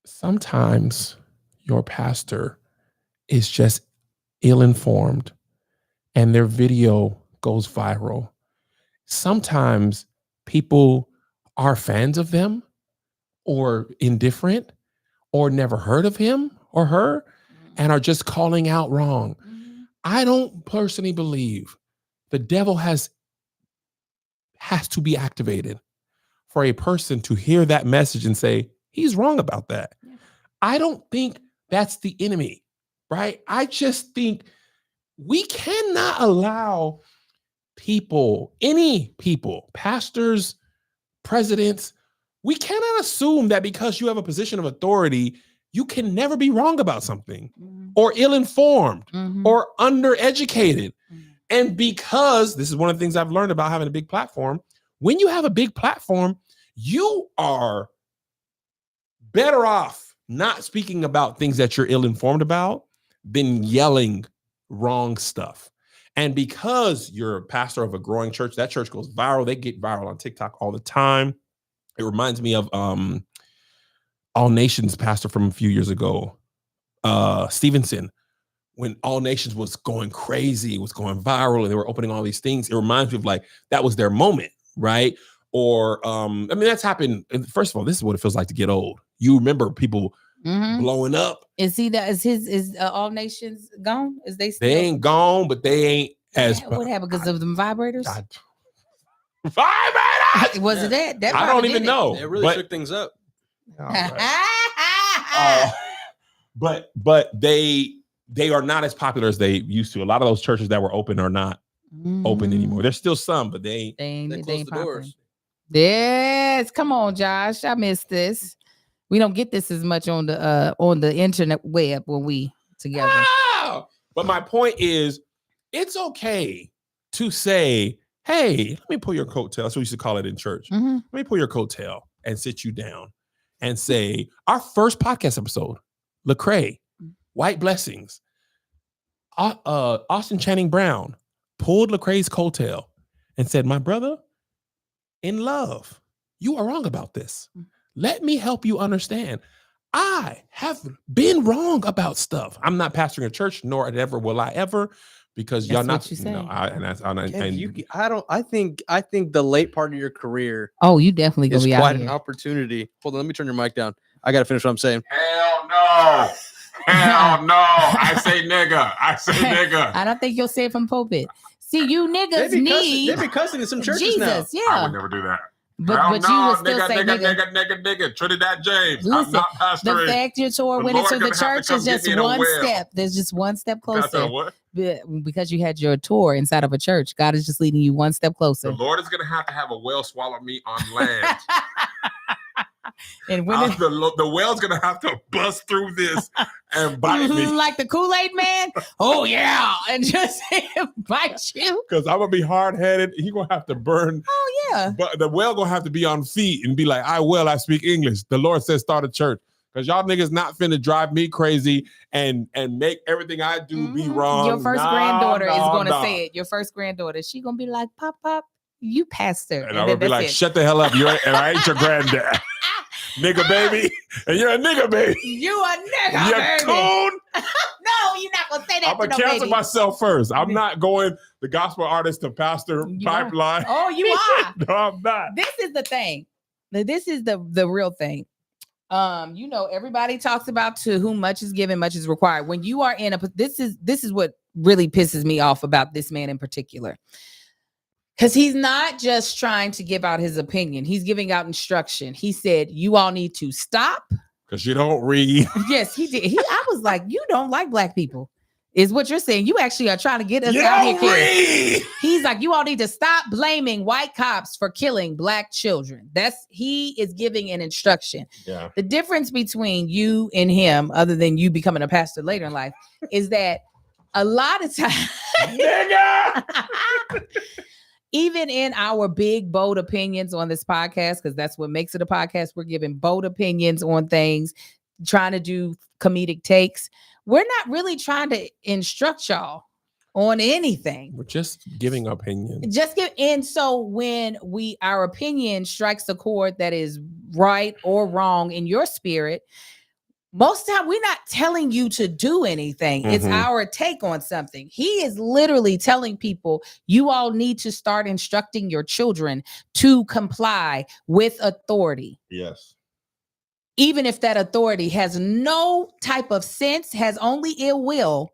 Sometimes your pastor is just ill-informed and their video goes viral. Sometimes people are fans of them or indifferent or never heard of him or her and are just calling out wrong. I don't personally believe the devil has to be activated for a person to hear that message and say, he's wrong about that. Yeah. I don't think that's the enemy, right? I just think we cannot allow people, any people, pastors, presidents, we cannot assume that because you have a position of authority, you can never be wrong about something or ill-informed or undereducated. And because this is one of the things I've learned about having a big platform, when you have a big platform, you are better off not speaking about things that you're ill-informed about than yelling wrong stuff. And because you're a pastor of a growing church, that church goes viral. They get viral on TikTok all the time. It reminds me of All Nations pastor from a few years ago, Stevenson. When All Nations was going crazy, was going viral, and they were opening all these things, it reminds me of like that was their moment, right? Or I mean, that's happened. And first of all, this is what it feels like to get old. You remember people blowing up. Is All Nations gone? Is they still? They ain't gone, but they ain't as What happened because of them vibrators? Vibrators! Was it that? I don't even know. It really shook things up. But they are not as popular as they used to. A lot of those churches that were open are not open anymore. There's still some, but they ain't closed the doors. Yes, come on, Josh. I missed this. We don't get this as much on the internet web when we together. Wow. But my point is, it's okay to say, hey, let me pull your coattail. That's what we used to call it in church. Let me pull your coattail and sit you down and say, our first podcast episode, Lecrae, White Blessings, Austin Channing Brown pulled Lecrae's coattail and said, my brother, in love, you are wrong about this. Let me help you understand. I have been wrong about stuff. I'm not pastoring a church, nor ever will I ever, because y'all not. I think the late part of your career. Oh, you definitely gonna is be quite out an here. opportunity. Hold on, let me turn your mic down. I gotta finish what I'm saying. Hell no. Hell no. I say nigga. I don't think you'll say it from pulpit. See, you niggas They've been cussing in some churches Jesus, now. yeah. I would never do that. But you would still say nigga. Trinidad James. Listen, I'm not pastoring. the fact your tour The went Lord into the gonna have to church come is get just me in a one well. step. There's just one step Pastor, closer. what? Because you had your tour inside of a church. God is just leading you one step The closer. Lord is going to have a whale swallow me on land. And when the whale's going to have to bust through this and bite me. like the Kool-Aid man, oh yeah, and just bite you. Because I'm going to be hard-headed. He's going to have to burn. Oh yeah. But the whale going to have to be on feet and be like, I speak English. The Lord says start a church. Because y'all niggas not finna drive me crazy and make everything I do be wrong. Your first granddaughter is going to say it. Your first granddaughter, she going to be like, Pop, you pastor. And I'm going to be like, shut the hell up. And I ain't your granddad. Nigga baby. And you're a nigga baby. You a nigga You baby. coon. No, you're not going to say that. I'm going to cancel myself first. I'm not going the gospel artist to pastor You pipeline. Oh, you are. No, I'm not. This is the thing. This is the real thing. Everybody talks about to whom much is given, much is required. When you are in this is what really pisses me off about this man in particular. Because he's not just trying to give out his opinion. He's giving out instruction. He said, you all need to stop. Because you don't read. Yes, he did. I was like, you don't like black people. Is what you're saying. You actually are trying to get us out here. Read. He's like, you all need to stop blaming white cops for killing black children. He is giving an instruction. Yeah. The difference between you and him, other than you becoming a pastor later in life, is that a lot of times, even in our big, bold opinions on this podcast, because that's what makes it a podcast, we're giving bold opinions on things, trying to do comedic takes. We're not really trying to instruct y'all on anything. We're just giving opinions. And so when our opinion strikes a chord that is right or wrong in your spirit, most of the time we're not telling you to do anything. It's our take on something. He is literally telling people, you all need to start instructing your children to comply with authority. Yes. Even if that authority has no type of sense, has only ill will,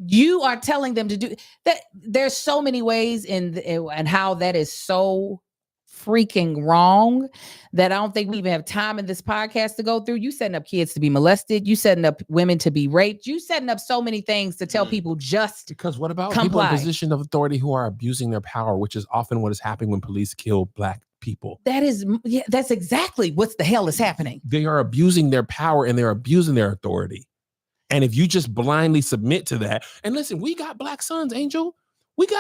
you are telling them to do that. There's so many ways and how that is so freaking wrong that I don't think we even have time in this podcast to go through. You setting up kids to be molested. You setting up women to be raped. You setting up so many things to tell people just because what about comply. People in position of authority who are abusing their power, which is often what is happening when police kill black people. That's exactly what the hell is happening. They are abusing their power and they're abusing their authority. And if you just blindly submit to that, and listen, we got black sons, Angel.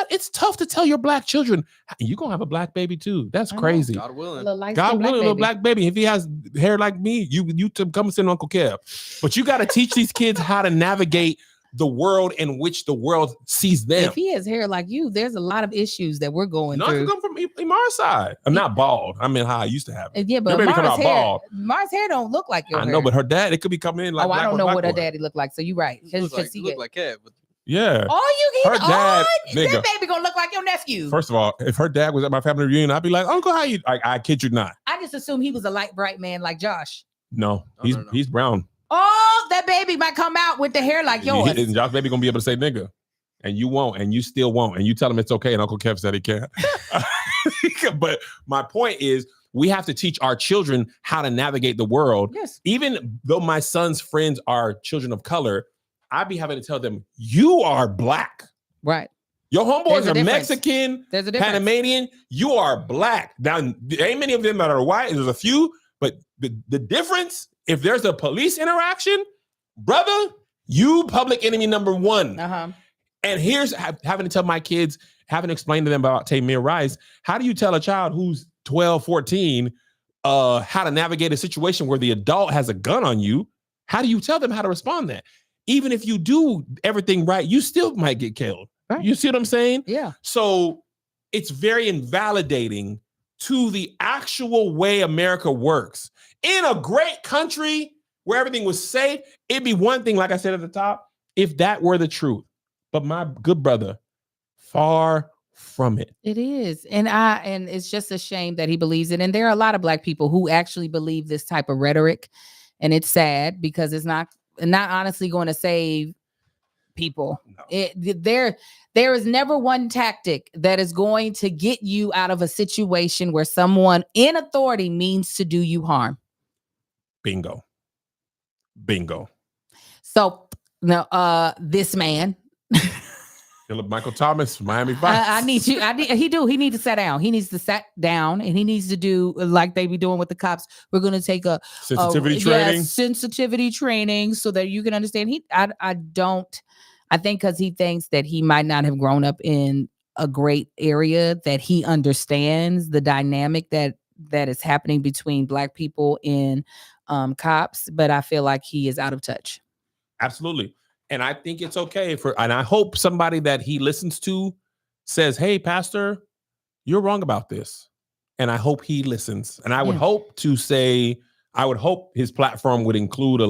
It's tough to tell your black children you're gonna have a black baby too. That's I know. crazy. God willing. God willing, little black baby. If he has hair like me, you to come sit Uncle Kev. But you got to teach these kids how to navigate the world in which the world sees them. If he has hair like you, there's a lot of issues that we're going No, I through. can come from Imar's side. I'm not bald. I mean, how I used to have it. Yeah, but Your baby come Mars out hair, bald. Mars hair don't look like your I hair. know, but her dad, it could be coming in like. I black don't on know black what her boy. daddy looked like. So you're right. You look like Kev. But Yeah. Oh, you Her get dad, nigga. that baby gonna look like your nephew. First of all, if her dad was at my family reunion, I'd be like, Uncle, how you? I kid you not. I just assumed he was a light, bright man like Josh. No, No. he's brown. Oh, that baby might come out with the hair like yours. And Josh baby gonna be able to say nigga, and you won't, and you still won't, and you tell him it's okay, and Uncle Kev said he can't. But my point is, we have to teach our children how to navigate the world. Yes. Even though my son's friends are children of color, I'd be having to tell them, you are black. Right. Your homeboys There's a are difference. Mexican, There's a difference. Panamanian. You are black. Now, ain't many of them that are white. There's a few, but the difference, if there's a police interaction, brother, you public enemy number one. Uh-huh. And here's having to tell my kids, having to explain to them about Tamir Rice. How do you tell a child who's 12, 14, how to navigate a situation where the adult has a gun on you? How do you tell them how to respond to that? Even if you do everything right, you still might get killed. Right. You see what I'm saying? Yeah. So it's very invalidating to the actual way America works. In a great country where everything was safe, it'd be one thing, like I said at the top, if that were the truth. But my good brother, far from it. It is. And it's just a shame that he believes it. And there are a lot of black people who actually believe this type of rhetoric. And it's sad because it's not honestly going to save people. No. There is never one tactic that is going to get you out of a situation where someone in authority means to do you harm. Bingo. So now, this man, Philip Michael Thomas, Miami Vice. I need you. He needs to sit down. He needs to sit down, and he needs to do like they be doing with the cops. We're going to take a Sensitivity training. Sensitivity training, so that you can understand. I think because he thinks that he might not have grown up in a great area, that he understands the dynamic that is happening between black people and cops. But I feel like he is out of touch. Absolutely. And I think it's okay and I hope somebody that he listens to says, hey, Pastor, you're wrong about this. And I hope he listens. And I would hope his platform would include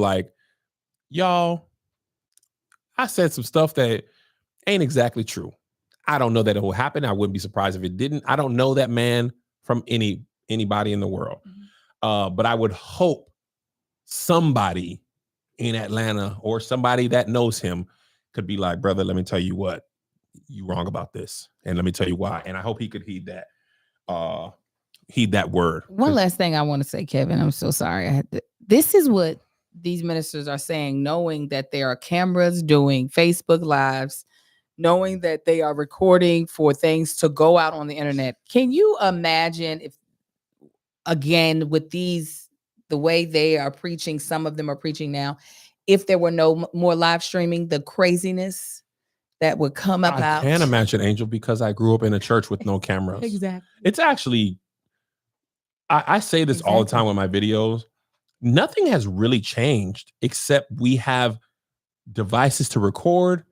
y'all, I said some stuff that ain't exactly true. I don't know that it will happen. I wouldn't be surprised if it didn't. I don't know that man from anybody in the world. But I would hope somebody in Atlanta or somebody that knows him could be like, brother, let me tell you what, you wrong about this. And let me tell you why. And I hope he could heed that word. One last thing I want to say, Kevin, I'm so sorry. This is what these ministers are saying, knowing that there are cameras doing Facebook Lives, knowing that they are recording for things to go out on the internet. Can you imagine if, again, with the way they are preaching, some of them are preaching now, if there were no more live streaming, the craziness that would come about. I can't imagine, Angel, because I grew up in a church with no cameras. Exactly. It's actually, I say this all the time with my videos. Nothing has really changed except we have devices to record,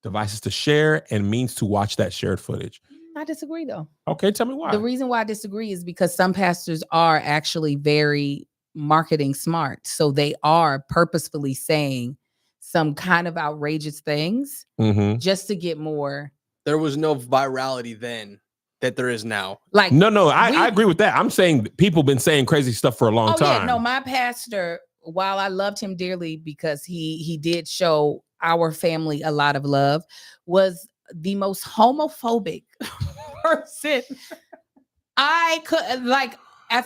devices to share, and means to watch that shared footage. I disagree, though. Okay, tell me why. The reason why I disagree is because some pastors are actually very marketing smart. So they are purposefully saying some kind of outrageous things just to get more. There was no virality then that there is now. Like, no, I agree with that. I'm saying people been saying crazy stuff for a long time. Yeah, no, my pastor, while I loved him dearly because he did show our family a lot of love, was the most homophobic person I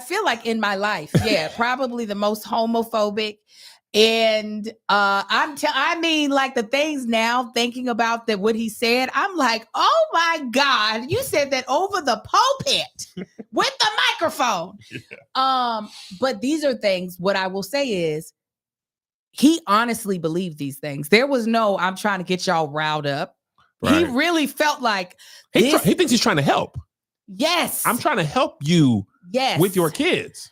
feel like in my life. Yeah, probably the most homophobic. And I mean, like the things now, thinking about that what he said, I'm like, oh my God, you said that over the pulpit with the microphone. Yeah. But these are things, what I will say is he honestly believed these things. There was no, I'm trying to get y'all riled up. He Right. really felt like He this. thinks he's trying to help. Yes. I'm trying to help you Yes. with your kids.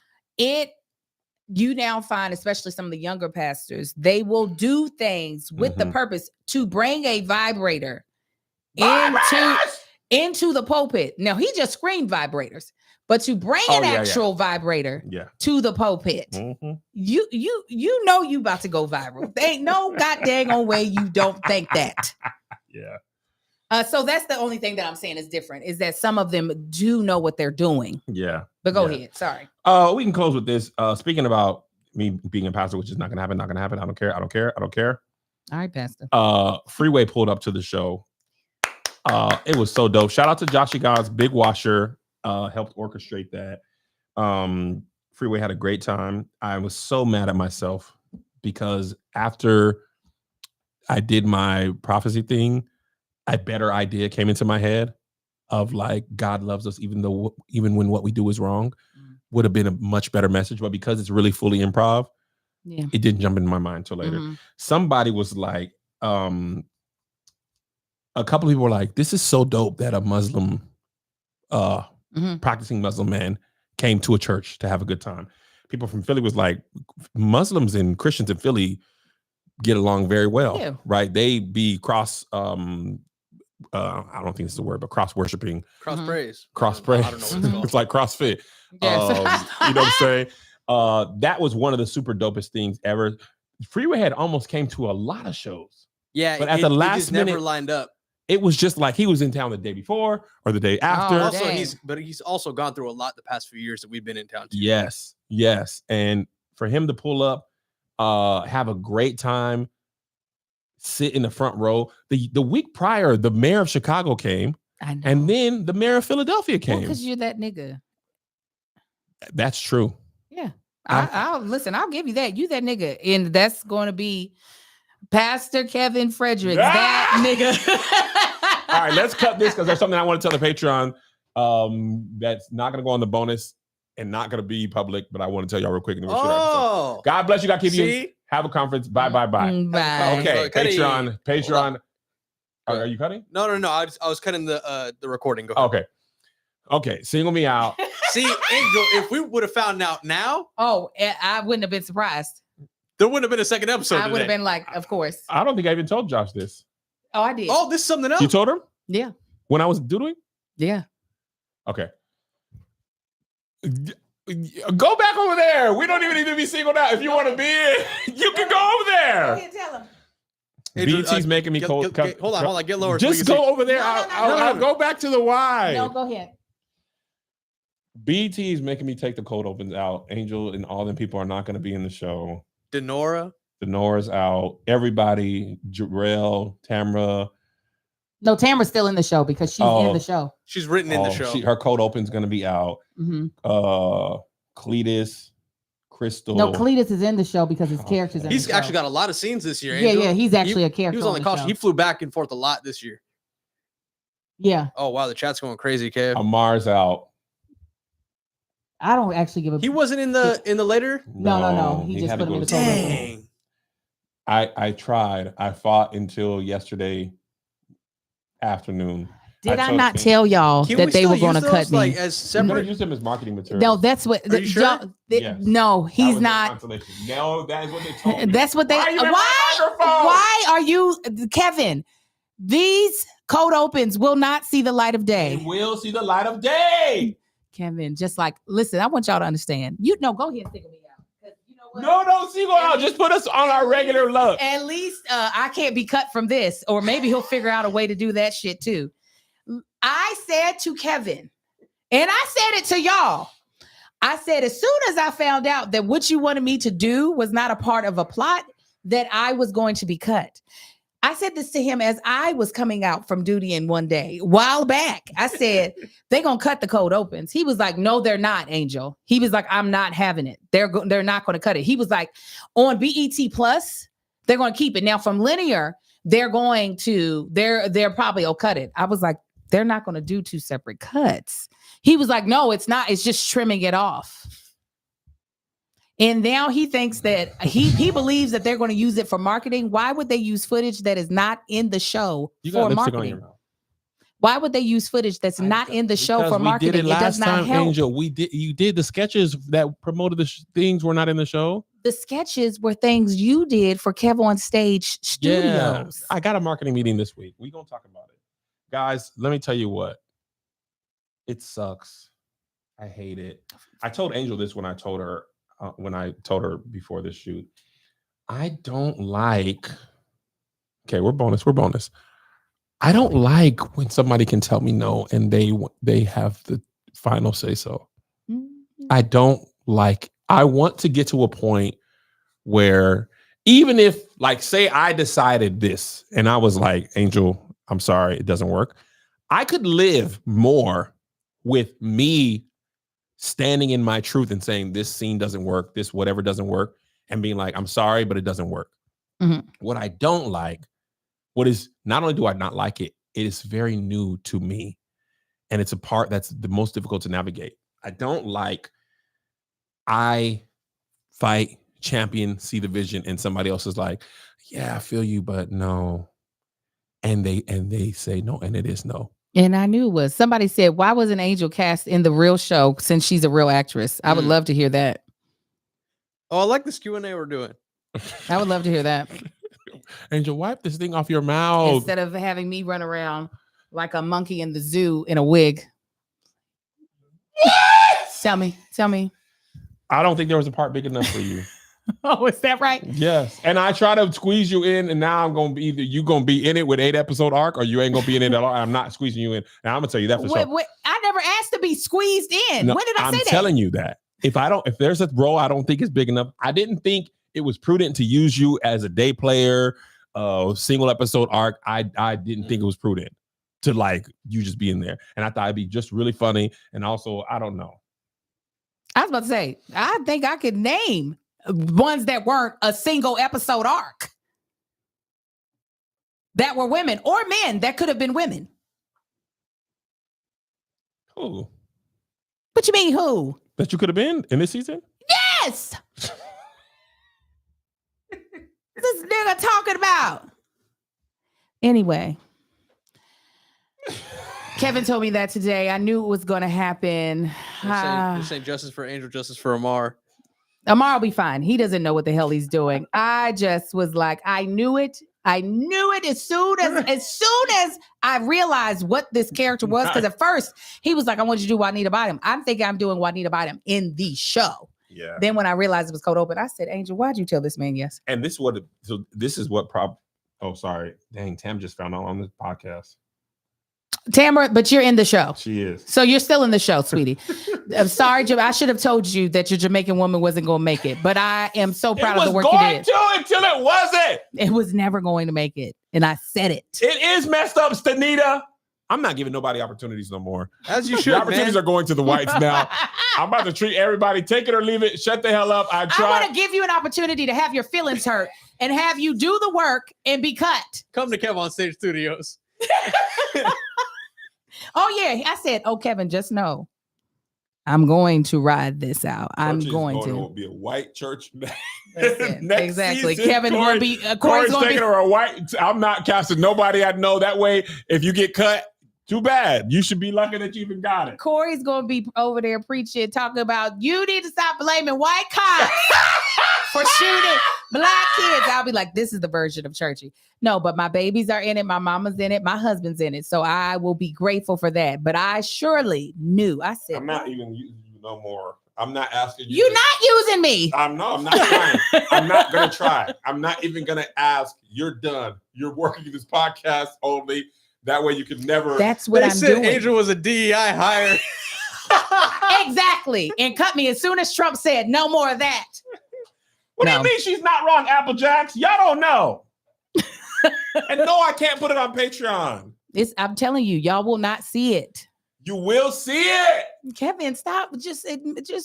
You now find, especially some of the younger pastors, they will do things with the Mhm. purpose to bring a vibrator Vibrators! into the pulpit. Now he just screened vibrators, but to bring Oh, an yeah, yeah. actual vibrator Yeah. to the pulpit, Mhm. you know you about to go viral. There ain't no goddamn on way you don't think that. Yeah. So that's the only thing that I'm saying is different, is that some of them do know what they're doing. Yeah. But go Yeah. ahead. Sorry. We can close with this. Speaking about me being a pastor, which is not gonna happen, not gonna happen. I don't care. I don't care. I don't care. All right, Pastor. Freeway pulled up to the show. It was so dope. Shout out to Joshy God's Big Washer, helped orchestrate that. Freeway had a great time. I was so mad at myself because after I did my prophecy thing, a better idea came into my head of like God loves us even when what we do is wrong. Would have been a much better message, but because it's really fully improv, Yeah. it didn't jump into my mind until later. Mhm. Somebody was like, a couple of people were like, this is so dope that a Muslim, Mhm. practicing Muslim man came to a church to have a good time. People from Philly was like, Muslims and Christians in Philly get along very well, Yeah. right? They be cross, I don't think it's the word, but cross worshiping, Cross Mhm. praise. cross I praise. don't know what it's called. It's like CrossFit. Yes. You know what I'm saying? That was one of the super dopest things ever. Freeway had almost came to a lot of shows. Yeah, But at the it last just never minute- lined up. It was just like he was in town the day before or the day after. Oh, Also, dang. he's also gone through a lot the past few years that we've been in town too. Yes. And for him to pull up, have a great time, sit in the front row. The week prior, the mayor of Chicago came, I know. and then the mayor of Philadelphia came. because you're that nigga. That's true. Yeah. I- I'll listen, I'll give you that. You that nigga. And that's going to be Pastor Kevin Fredericks. That nigga. All right, let's cut this because there's something I want to tell the Patreon that's not going to go on the bonus and not going to be public, but I want to tell y'all real quick. And then we'll shoot our episode. Oh, God bless you. God keep you. see, Have a conference. Bye. Bye. Okay, Cutting. Patreon. Are you cutting? no. I was cutting the recording. Go ahead. Okay. Single me out. See, Angel, if we would have found out now, Oh, I wouldn't have been surprised. there wouldn't have been a second episode. I would have today. been like, of course. I don't think I even told Josh this. Oh, I did. Oh, this is something else. You told him Yeah. when I was doodling? Yeah. Okay. Go back over there. We don't even need to be singled out. If you want to be in, you can go over there. Tell him. Hey, dude, BT's making me cold. Hold on, get lower. so we Just can go see. over there. No, I'll no. go back to the Y. No, go ahead. BT's making me take the cold opens out. Angel and all them people are not going to be in the show. Denora. Denora's out. Everybody, Jarrell, Tamra. No, Tamara's still in the show because she's Oh. in the show. She's written in the show. Her cold open's going to be out. Mhm. Cletus, Crystal. No, Cletus is in the show because his character's in He's the show. actually got a lot of scenes this year. Yeah, Angel. yeah, he's actually a character. He was on the call. show. He flew back and forth a lot this year. Yeah, Oh wow, the chat's going crazy, Kev. Amar's out. I don't actually give a. He wasn't in the later. No. He just had to put him go in to the cold open. Dang. I tried. I fought until yesterday afternoon. Did I told not King- tell y'all Can that we they still were going to use cut those, me? like as I'm gonna separate? use them as marketing material. No, that's what. Are you sure? Yes. No, That he's was their not. consolation. No, that is what they told me. That's what they. Why are you in my Why? microphone? Why are you, Kevin? These code opens will not see the light of They day. will see the light of day. Kevin, just like, listen, I want y'all to understand. You know, go ahead and single me out. 'Cause you know what? No, don't single out. Just put us on our regular look. At least I can't be cut from this, or maybe he'll figure out a way to do that shit too. I said to Kevin, and I said it to y'all. I said, as soon as I found out that what you wanted me to do was not a part of a plot, that I was going to be cut. I said this to him as I was coming out from duty in one day, while back. I said, they're going to cut the code opens. He was like, no, they're not, Angel. He was like, I'm not having it. They're not going to cut it. He was like, on BET Plus, they're going to keep it. Now from linear, they're probably will cut it. I was like, they're not going to do two separate cuts. He was like, no, it's not. It's just trimming it off. And now he thinks that he believes that they're going to use it for marketing. Why would they use footage that is not in the show You got for lipstick on your marketing? mouth. Why would they use footage that's not in the show Because for we marketing? did it does last not time, help. Angel. You did the sketches that promoted the things were not in the show. The sketches were things you did for Kev on Stage Studios. Yeah, I got a marketing meeting this week. We're gonna talk about it, guys. Let me tell you what. It sucks. I hate it. I told Angel this when I told her before this shoot. I don't like. Okay, we're bonus. I don't like when somebody can tell me no and they have the final say so. I don't like. I want to get to a point where even if, like, say I decided this and I was like, Angel, I'm sorry, it doesn't work. I could live more with me standing in my truth and saying this scene doesn't work, this whatever doesn't work, and being like, I'm sorry, but it doesn't work. Mhm. What I don't like, what is not only do I not like it, it is very new to me. And it's a part that's the most difficult to navigate. I don't like I fight, champion, see the vision, and somebody else is like, yeah, I feel you, but no. And they say no, and it is no. And I knew it was. Somebody said, why wasn't Angel cast in the real show since she's a real actress? I would love to hear that. Oh, I like this Q&A we're doing. I would love to hear that. Angel, wipe this thing off your mouth. Instead of having me run around like a monkey in the zoo in a wig. Tell me. I don't think there was a part big enough for you. Oh, is that right? Yes. And I try to squeeze you in, and now I'm going to be either you going to be in it with 8-episode arc or you ain't going to be in it at all. I'm not squeezing you in. And I'm going to tell you that for sure. Wait, I never asked to be squeezed in. No, When did I say I'm that? telling you that. If there's a role I don't think is big enough, I didn't think it was prudent to use you as a day player, single episode arc. I didn't think it was prudent to like you just be in there. And I thought it'd be just really funny. And also, I don't know. I was about to say, I think I could name ones that weren't a single episode arc. That were women or men that could have been women. Who? What you mean who? That you could have been in this season? Yes. This nigga talking about. Anyway. Kevin told me that today. I knew it was going to happen. You're saying justice for Angel, justice for Amar. Amar will be fine. He doesn't know what the hell he's doing. I just was like, I knew it. I knew it as soon as I realized what this character was. Because at first he was like, I want you to do Juanita Bottom. I'm thinking I'm doing Juanita Bottom in the show. Yeah. Then when I realized it was cold open, I said, Angel, why'd you tell this man yes? And this is what oh, sorry. Dang, Tam just found out on this podcast. Tamara, but you're in the show. She is. So you're still in the show, sweetie. I'm sorry, I should have told you that your Jamaican woman wasn't going to make it, but I am so proud of the work you did. It was going to until it wasn't. It was never going to make it, and I said it. It is messed up, Stanita. I'm not giving nobody opportunities no more. As you The should, opportunities man. are going to the whites now. I'm about to treat everybody. Take it or leave it. Shut the hell up. I I want tried. to give you an opportunity to have your feelings hurt and have you do the work and be cut. Come to Kev on Stage Studios. Oh, yeah. I said, oh, Kevin, just know I'm going to ride this out. I'm Church is going to to. be a white church. Listen, Next exactly. season, Kevin Corey- will be. Corey's Corey's going to taking be. her a white. I'm not casting nobody I know. That way, if you get cut, too bad. You should be lucky that you even got it. Corey's going to be over there preaching, talking about you need to stop blaming white cops for shooting black kids. I'll be like, this is the version of churchy. No, but my babies are in it. My mama's in it. My husband's in it. So I will be grateful for that. But I surely knew. I said, I'm not even using you no more. I'm not asking you. you're not using me. I'm not trying. I'm not gonna try. I'm not even gonna ask. You're done. You're working this podcast only. That way you can never. That's what They I'm said doing. Angel was a DEI hire. Exactly. And cut me as soon as Trump said, no more of that. What do No. you mean she's not wrong, Applejacks? Y'all don't know. And no, I can't put it on Patreon. I'm telling you, y'all will not see it. You will see it. Kevin, stop. Just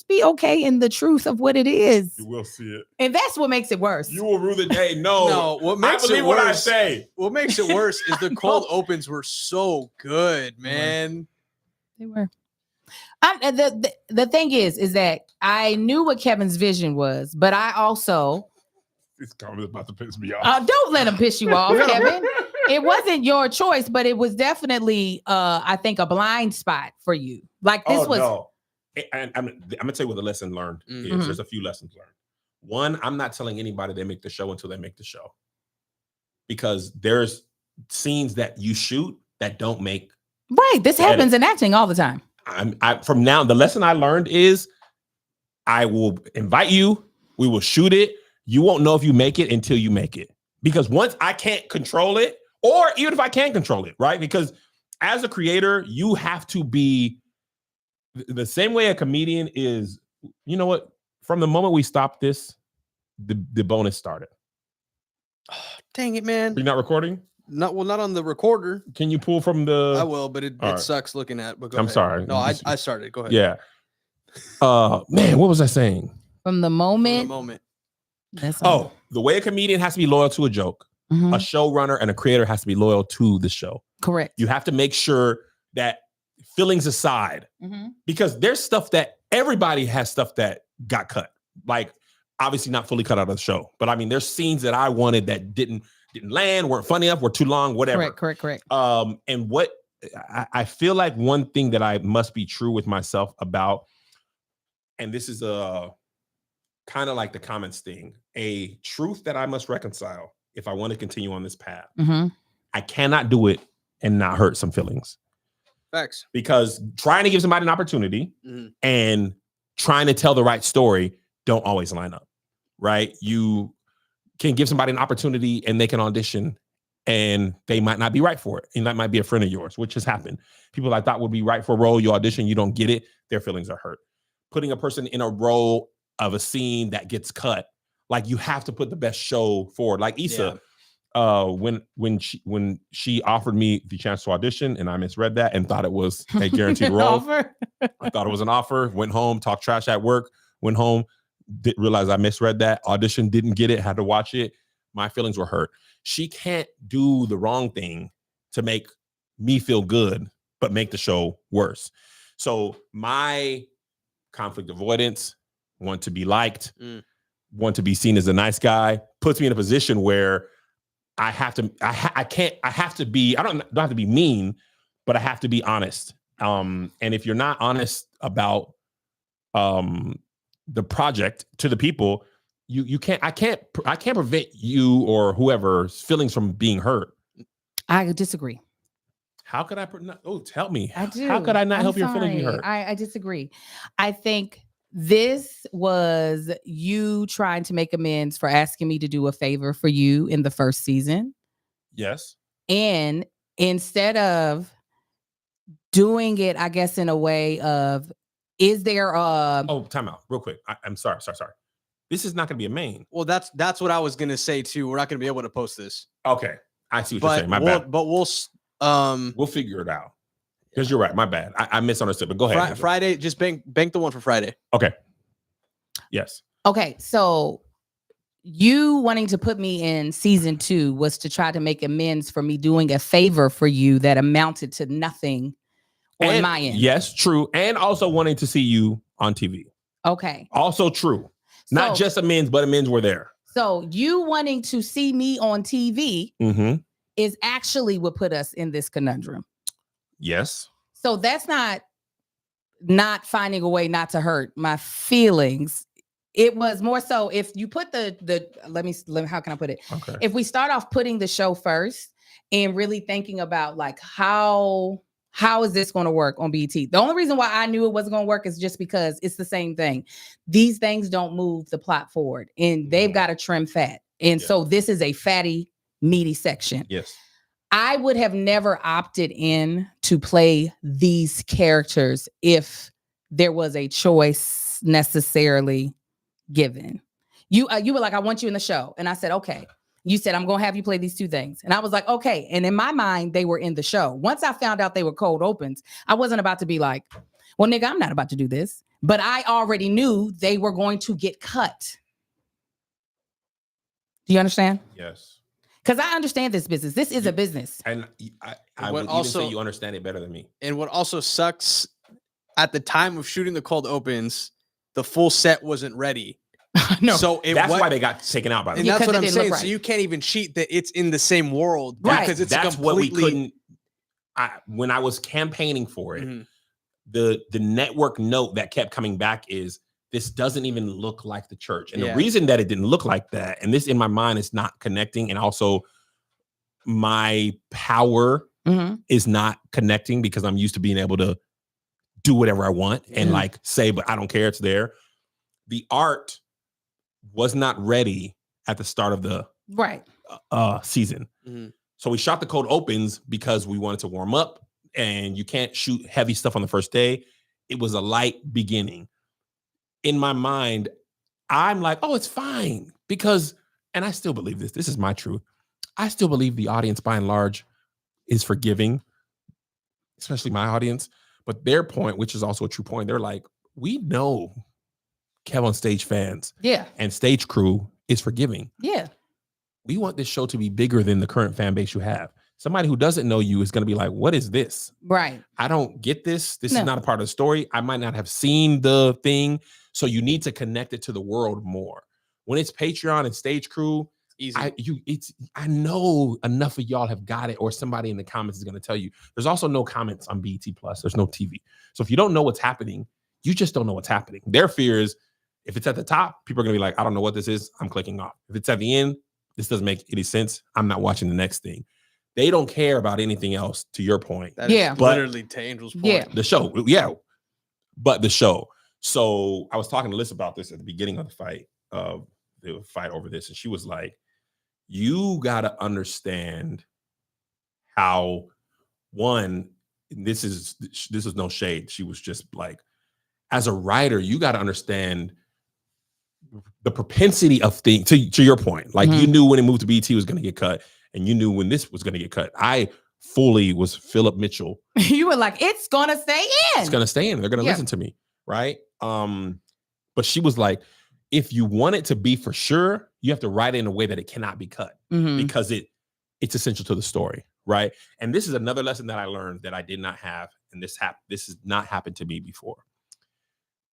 be okay in the truth of what it is. You will see it. And that's what makes it worse. You will rue the day. No, No, what I makes it believe what I worse? say. What makes it worse is the cold opens were so good, man. They were. The thing is that I knew what Kevin's vision was, but I also This comment is about to piss me off. don't let him piss you off, Kevin. It wasn't your choice, but it was definitely, I think, a blind spot for you. Like this was. No. And I'm gonna tell you what the lesson learned is. Mhm. There's a few lessons learned. One, I'm not telling anybody they make the show until they make the show, because there's scenes that you shoot that don't make. Right. This Edit. happens in acting all the time. From now, the lesson I learned is I will invite you. We will shoot it. You won't know if you make it until you make it, because once I can't control it, or even if I can control it, right? Because as a creator, you have to be the same way a comedian is. You know what? From the moment we stopped this, the bonus started. Dang it, man. You're not recording? Not on the recorder. Can you pull from the? I will, but it All right. sucks looking at. But go I'm ahead. sorry. No, I started. Go ahead. Yeah. Man, what was I saying? From the For the moment. moment. That's all. Oh, the way a comedian has to be loyal to a joke, Mhm. a showrunner and a creator has to be loyal to the show. Correct. You have to make sure that, feelings aside, Mhm. because there's stuff that everybody has stuff that got cut. Like, obviously not fully cut out of the show, but I mean, there's scenes that I wanted that didn't land, weren't funny enough, were too long, whatever. Correct. And what I feel like one thing that I must be true with myself about, and this is a kind of like the comments thing, a truth that I must reconcile if I want to continue on this path. Mhm. I cannot do it and not hurt some feelings, Facts. because trying to give somebody an opportunity Mhm. and trying to tell the right story don't always line up, right? You can give somebody an opportunity and they can audition and they might not be right for it. And that might be a friend of yours, which has happened. People I thought would be right for a role, you audition, you don't get it, their feelings are hurt. Putting a person in a role of a scene that gets cut, like, you have to put the best show forward. Like Issa, when she offered me the chance to audition and I misread that and thought it was a guaranteed role. Offer. I thought it was an offer, went home, talked trash at work, went home, didn't realize I misread that, audition, didn't get it, had to watch it. My feelings were hurt. She can't do the wrong thing to make me feel good, but make the show worse. So my conflict avoidance, want to be liked, want to be seen as a nice guy, puts me in a position where I have to, I have to be, I don't have to be mean, but I have to be honest. And if you're not honest about the project to the people, I can't prevent you or whoever's feelings from being hurt. I disagree. How could I? Help me. I do. How could I not I'm help your feelings be sorry. hurt? I disagree. I think this was you trying to make amends for asking me to do a favor for you in the first season. Yes. And instead of doing it, I guess, in a way of, is there a... Oh, time out real quick. I'm sorry. This is not going to be a main. Well, that's what I was gonna say too. We're not gonna be able to post this. Okay. I see what you're saying. My we'll, bad. But We'll figure it out. Because you're right. My bad. I misunderstood, but go ahead. Friday, just bank the one for Friday. Okay. Yes. Okay, so you wanting to put me in season 2 was to try to make amends for me doing a favor for you that amounted to nothing on my end. Yes, true. And also wanting to see you on TV. Okay. Also true. Not So- just amends, but amends were there. So you wanting to see me on TV Mm-hmm. is actually what put us in this conundrum. Yes. So that's not finding a way not to hurt my feelings. It was more so if you put the let me how can I put it? Okay. If we start off putting the show first and really thinking about like how is this going to work on BET? The only reason why I knew it wasn't going to work is just because it's the same thing. These things don't move the plot forward and they've got to trim fat. And so this is a fatty, meaty section. Yes. I would have never opted in to play these characters if there was a choice necessarily given. You were like, I want you in the show. And I said, okay. You said, I'm going to have you play these 2 things. And I was like, okay. And in my mind, they were in the show. Once I found out they were cold opens, I wasn't about to be like, well, nigga, I'm not about to do this. But I already knew they were going to get cut. Do you understand? Yes. Because I understand this business. This is a business. And I What would also- even say you understand it better than me. And what also sucks, at the time of shooting the cold opens, the full set wasn't ready. No. So That's why they got taken out by and the Yeah, that's 'cause what it I'm didn't look saying. right. So you can't even cheat that it's in the same world Right. because it's That's completely. what we couldn't. When I was campaigning for it, Mhm. the network note that kept coming back is this doesn't even look like the church. And Yeah. the reason that it didn't look like that, and this in my mind is not connecting, and also my power Mhm. is not connecting because I'm used to being able to do whatever I want and Mhm. like say, but I don't care, it's there. The art was not ready at the start of the Right. season. Mhm. So we shot the cold opens because we wanted to warm up, and you can't shoot heavy stuff on the first day. It was a light beginning. In my mind, I'm like, oh, it's fine because, and I still believe this. This is my truth. I still believe the audience by and large is forgiving, especially my audience. But their point, which is also a true point, they're like, we know Kev on Stage fans Yeah. and stage crew is forgiving. Yeah. We want this show to be bigger than the current fan base you have. Somebody who doesn't know you is going to be like, what is this? Right. I don't get this. This No. is not a part of the story. I might not have seen the thing. So you need to connect it to the world more. When it's Patreon and stage crew, Easy. I know enough of y'all have got it, or somebody in the comments is going to tell you. There's also no comments on BET Plus. There's no TV. So if you don't know what's happening, you just don't know what's happening. Their fear is if it's at the top, people are going to be like, I don't know what this is. I'm clicking off. If it's at the end, this doesn't make any sense. I'm not watching the next thing. They don't care about anything else, to your point. That is Yeah. But- literally to Angel's point. Yeah. The show, yeah. But the show. So I was talking to Liz about this at the beginning of the fight over this, and she was like, you got to understand how, one, this is no shade. She was just like, as a writer, you got to understand the propensity of things, to your point. Like, you knew when it moved to BT was going to get cut, and you knew when this was going to get cut. I fully was Philip Mitchell. You were like, it's gonna stay in. It's going to stay in. They're going to Yeah. listen to me, right? But she was like, if you want it to be for sure, you have to write it in a way that it cannot be cut Mhm. because it's essential to the story, right? And this is another lesson that I learned that I did not have, and this has not happened to me before.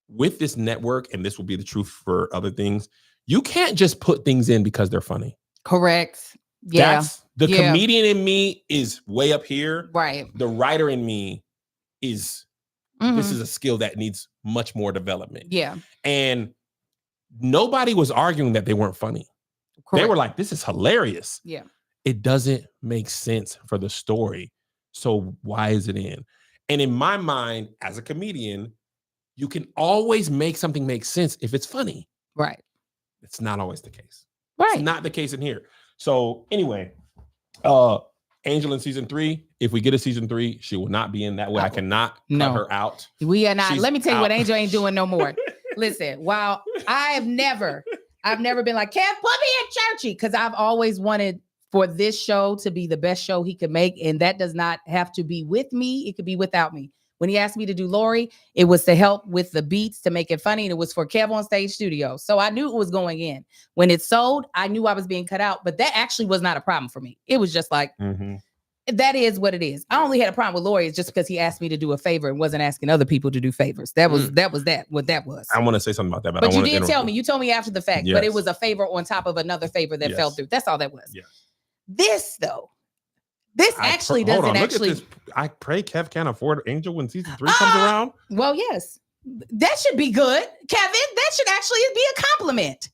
With this network, and this will be the truth for other things, you can't just put things in because they're funny. Correct. Yeah. That's the Yeah. comedian in me is way up here. Right. The writer in me is Mhm. this is a skill that needs much more development. Yeah. And nobody was arguing that they weren't funny. Correct. They were like, this is hilarious. Yeah. It doesn't make sense for the story. So why is it in? And in my mind, as a comedian, you can always make something make sense if it's funny. Right. It's not always the case. Right. It's not the case in here. So anyway, Angel in season 3, if we get a season 3, she will not be in that way. I cannot cut No. her out. We are not. She's Let me tell you what out. Angel ain't doing no more. Listen, while I've never been like, Kev, put me in churchy, because I've always wanted for this show to be the best show he could make. And that does not have to be with me. It could be without me. When he asked me to do Lori, it was to help with the beats to make it funny. And it was for Kev on Stage Studios. So I knew it was going in. When it sold, I knew I was being cut out, but that actually was not a problem for me. It was just like, that is what it is. I only had a problem with Lori just because he asked me to do a favor and wasn't asking other people to do favors. That was what that was. I want to say something about that, but I But you wanna did interrupt tell me. You told me after the fact, but it Yes. was a favor on top of another favor that fell Yes. through. That's all that was. Yes. This though, this actually Hold doesn't on, actually. Look at this. I pray Kev can't afford Angel when season 3 comes around. Well, yes, that should be good, Kevin. That should actually be a compliment.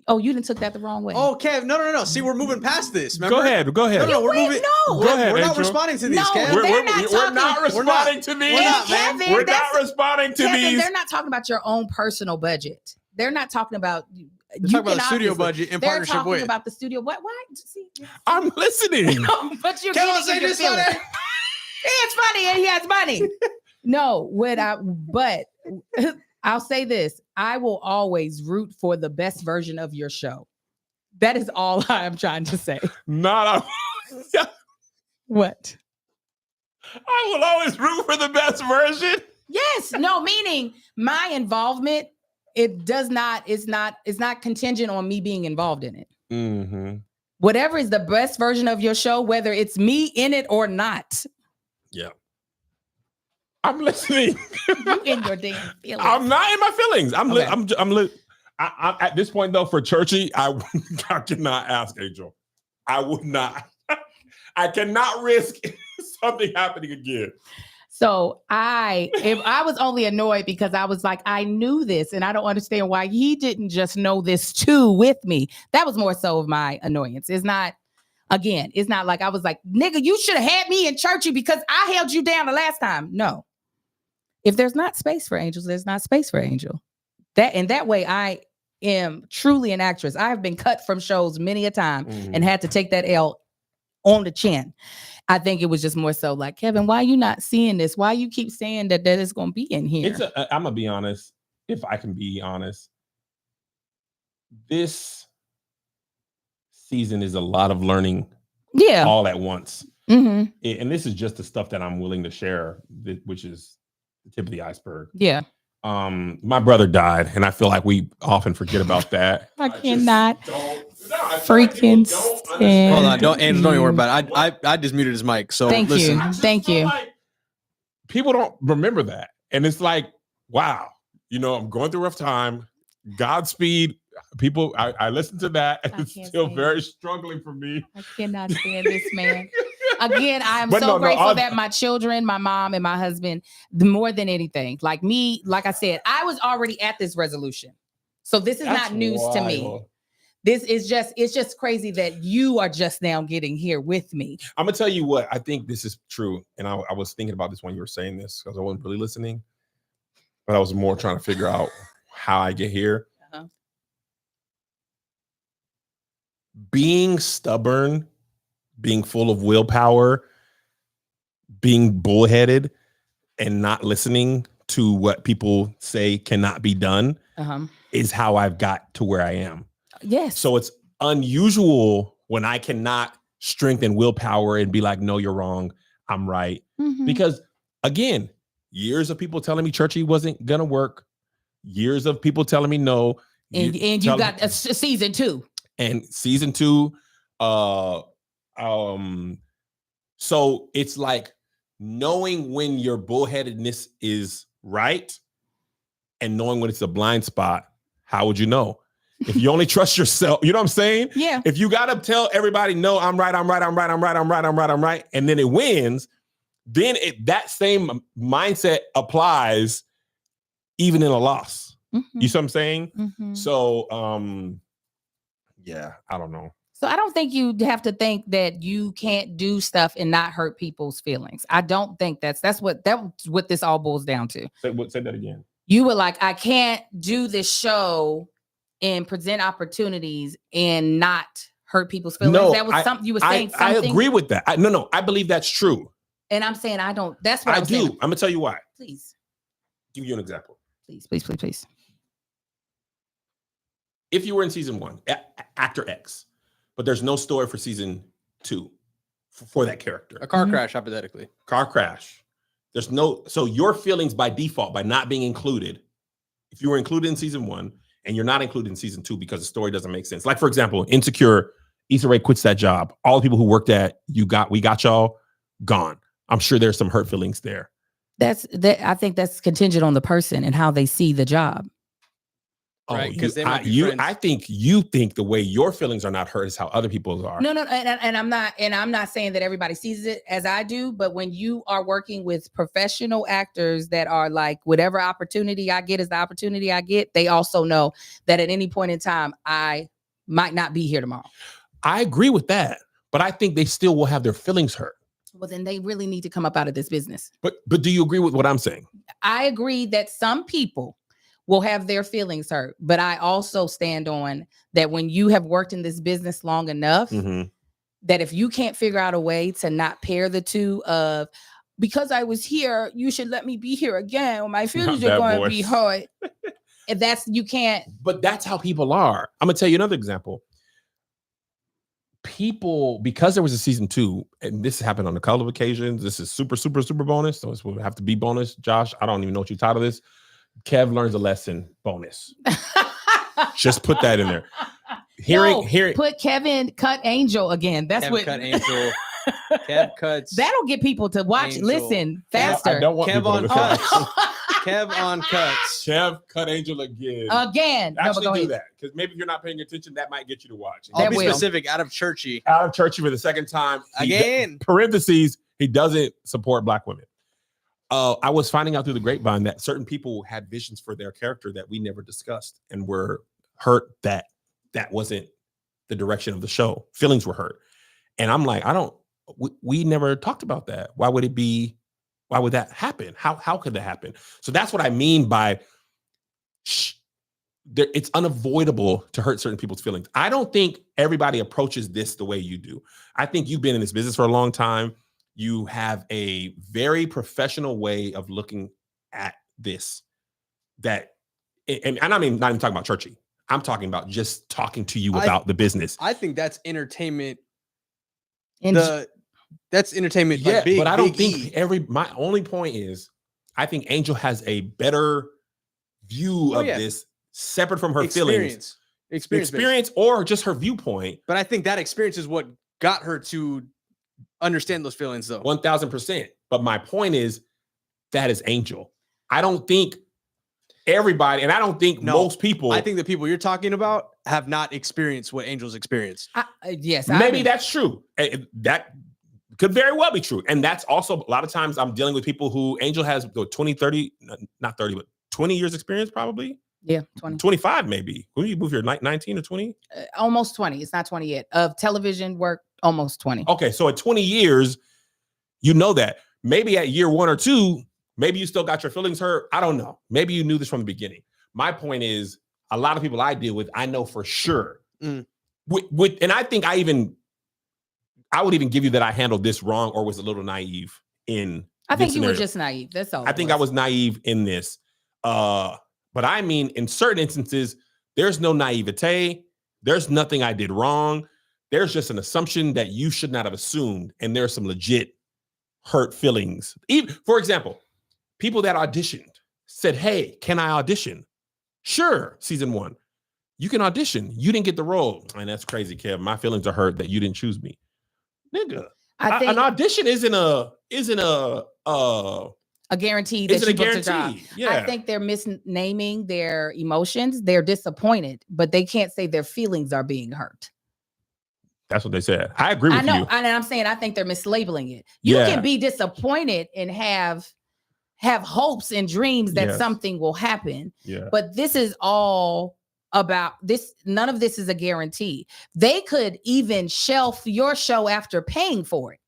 Oh, you didn't took that the wrong way. Oh, Kev, no. See, we're moving past this. Remember? Go ahead. No, we're Wait, moving. no. Go ahead, We're not Angel. responding to these, No, Kev. they're not we're not talking- responding to these. We're not, man. Kevin, We're not that's- responding to Kevin, these. they're not talking about your own personal budget. They're not talking about. They're talking about the studio budget in They're partnership talking with. about the studio. What? See, I'm listening. no, but you're Kev, getting say in your this feelings. on it. It's funny and he has money. No, but I'll say this. I will always root for the best version of your show. That is all I'm trying to say. Not. What? I will always root for the best version. Yes. No, meaning my involvement, it's not contingent on me being involved in it. Mm-hmm. Whatever is the best version of your show, whether it's me in it or not. Yeah. I'm listening. You in your damn feelings. I'm not in my feelings. Okay. I'm at this point though, for Churchy, I cannot ask Angel. I would not. I cannot risk something happening again. So I was only annoyed because I was like, I knew this and I don't understand why he didn't just know this too with me. That was more so of my annoyance. It's not like I was like, nigga, you should have had me in Churchy because I held you down the last time. No. If there's not space for angels, there's not space for Angel. That way I am truly an actress. I have been cut from shows many a time and had to take that L on the chin. I think it was just more so like, Kevin, why are you not seeing this? Why you keep saying that it's going to be in here? I'm gonna be honest. If I can be honest, this season is a lot of learning. Yeah. All at once. Mm-hmm. And this is just the stuff that I'm willing to share, which is the tip of the iceberg. Yeah. My brother died, and I feel like we often forget about that. I cannot freaking stand. Hold on, don't even worry about it. I just muted his mic. So Thank listen. you. Thank you. Like people don't remember that, and it's like, wow, I'm going through a rough time. Godspeed, people. I listened to that, and it's still very struggling for me. I cannot stand this man. Again, I'm But so grateful that my children, my mom, and my husband, more than anything, like me, like I said, I was already at this resolution. So this is not news to me. This is it's just crazy that you are just now getting here with me. I'm gonna tell you what, I think this is true. And I was thinking about this when you were saying this because I wasn't really listening, but I was more trying to figure out how I get here. Uh-huh. Being stubborn, being full of willpower, being bullheaded, and not listening to what people say cannot be done is how I've got to where I am. Yes. So it's unusual when I cannot strengthen willpower and be like, no, you're wrong. I'm right. Mm-hmm. Because again, years of people telling me Churchy wasn't going to work. Years of people telling me no. And you got a season 2. And season 2, so it's like knowing when your bullheadedness is right and knowing when it's a blind spot. How would you know? If you only trust yourself, you know what I'm saying? Yeah. If you got to tell everybody, no, I'm right, and then it wins, then that same mindset applies even in a loss. Mm-hmm. You see what I'm saying? Mm-hmm. So, yeah, I don't know. So I don't think you have to think that you can't do stuff and not hurt people's feelings. I don't think that's what this all boils down to. Say that again. You were like, I can't do this show and present opportunities and not hurt people's feelings. No, that was something you were saying. I agree with that. I believe that's true. And I'm saying I don't. That's what I do. saying. I'm gonna tell you why. Please. Give you an example. Please. If you were in season 1, actor X, but there's no story for season 2 for that character. A car crash, hypothetically. Car crash. There's no, so your feelings by default, by not being included, if you were included in season 1 and you're not included in season 2 because the story doesn't make sense. Like, for example, Insecure, Issa Rae quits that job. All the people who worked at We Got Y'all, gone. I'm sure there's some hurt feelings there. I think that's contingent on the person and how they see the job. Right, I think you think the way your feelings are not hurt is how other people's are. No, and I'm not saying that everybody sees it as I do, but when you are working with professional actors that are like, whatever opportunity I get is the opportunity I get, they also know that at any point in time I might not be here tomorrow. I agree with that, but I think they still will have their feelings hurt. Well, then they really need to come up out of this business. But do you agree with what I'm saying? I agree that some people will have their feelings hurt, but I also stand on that when you have worked in this business long enough, that if you can't figure out a way to not pair the two of, because I was here, you should let me be here again, or my feelings are going to be hurt. And you can't. But that's how people are. I'm going to tell you another example. People, because there was a season 2, and this happened on a couple of occasions, this is super bonus, so this will have to be bonus. Josh, I don't even know what you title this. Kev learns a lesson bonus. Just put that in there. Hearing put Kevin cut Angel again. That's Kevin what cut Angel. Kev cuts. That'll get people to watch. Angel. Listen I faster. don't want Kev people on to cuts. listen. Kev on cuts. Kev cut Angel again. Again. No, but Actually go do ahead. that because maybe if you're not paying attention, that might get you to watch. I'll That be will. specific. Out of churchy. Out of churchy for the second time Again. Parentheses, he doesn't support black women. I was finding out through the grapevine that certain people had visions for their character that we never discussed and were hurt that wasn't the direction of the show. Feelings were hurt. And I'm like, we never talked about that. Why would that happen? How could that happen? So that's what I mean by it's unavoidable to hurt certain people's feelings. I don't think everybody approaches this the way you do. I think you've been in this business for a long time. You have a very professional way of looking at this and I mean, not even talking about churchy. I'm talking about just talking to you about the business. I think that's entertainment. And That's entertainment. Yeah, like big, but I don't big think E. my only point is I think Angel has a better view of this separate from her feelings. Experience or just her viewpoint. But I think that experience is what got her to understand those feelings, though. 1000%. But my point is that is Angel. I don't think everybody, and I don't think most people. I think the people you're talking about have not experienced what Angel's experienced. yes. Maybe that's true. That could very well be true. And that's also a lot of times I'm dealing with people who Angel has 20, 30, not 30, but 20 years experience probably. Yeah, 20. 25 maybe. When you move here, 19 or 20? Almost 20. It's not 20 yet. Of television work, almost 20. Okay, so at 20 years, you know that. Maybe at year 1 or 2, maybe you still got your feelings hurt. I don't know. Maybe you knew this from the beginning. My point is, a lot of people I deal with, I know for sure. And I think I would even give you that I handled this wrong or was a little naive in. I think this you were scenario. just naive. That's all. I think I was naive in this. But I mean, in certain instances, there's no naivete. There's nothing I did wrong. There's just an assumption that you should not have assumed. And there's some legit hurt feelings. Even, for example, people that auditioned said, hey, can I audition? Sure, season 1. You can audition. You didn't get the role. And that's crazy, Kev. My feelings are hurt that you didn't choose me. Nigga. I think an audition isn't a guarantee that isn't you a booked a job. guarantee. Yeah. I think they're misnaming their emotions. They're disappointed, but they can't say their feelings are being hurt. That's what they said. I agree with I know, you. and I'm saying I think they're mislabeling it. You Yeah. can be disappointed and have hopes and dreams that Yes. something will happen, Yeah. but this is all about this. None of this is a guarantee. They could even shelf your show after paying for it.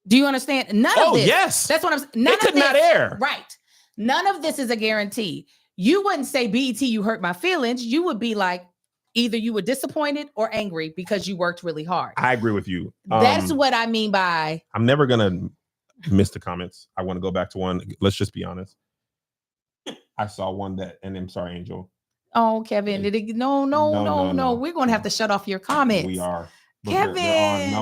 Do you understand? None of this. Yes. That's what I'm saying. None It could of this, not air. Right. None of this is a guarantee. You wouldn't say, BET, you hurt my feelings. You would be like, either you were disappointed or angry because you worked really hard. I agree with you. That's what I mean by. I'm never gonna miss the comments. I want to go back to one. Let's just be honest. I saw one that, and I'm sorry, Angel. Oh, Kevin, no. We're going to have to shut off your comments. We are. But they're on.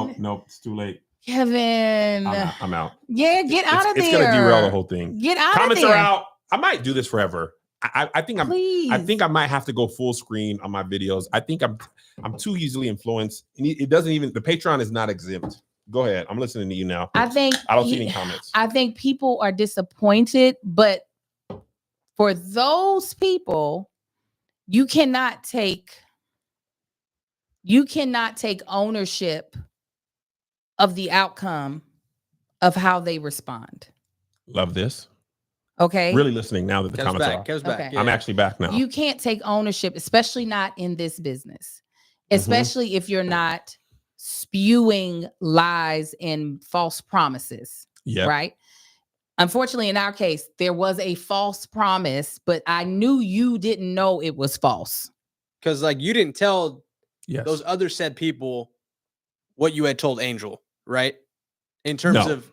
Kevin. Nope, it's too late. Out. I'm out. Yeah, get out of there. It's gonna derail the whole thing. Get out Comments of there. are out. I might do this forever. I think Please. I think I might have to go full screen on my videos. I think I'm too easily influenced. It doesn't even, the Patreon is not exempt. Go ahead. I'm listening to you now. I think I don't see any comments. I think people are disappointed, but for those people, you cannot take ownership of the outcome of how they respond. Love this. Okay. Really listening now that the comments are out. Kev's back. Okay. Yeah. I'm actually back now. You can't take ownership, especially not in this business, especially if you're not spewing lies and false promises. Yeah. Right. Unfortunately, in our case, there was a false promise, but I knew you didn't know it was false. Because like you didn't tell Yes. those other said people what you had told Angel, right? In terms No. of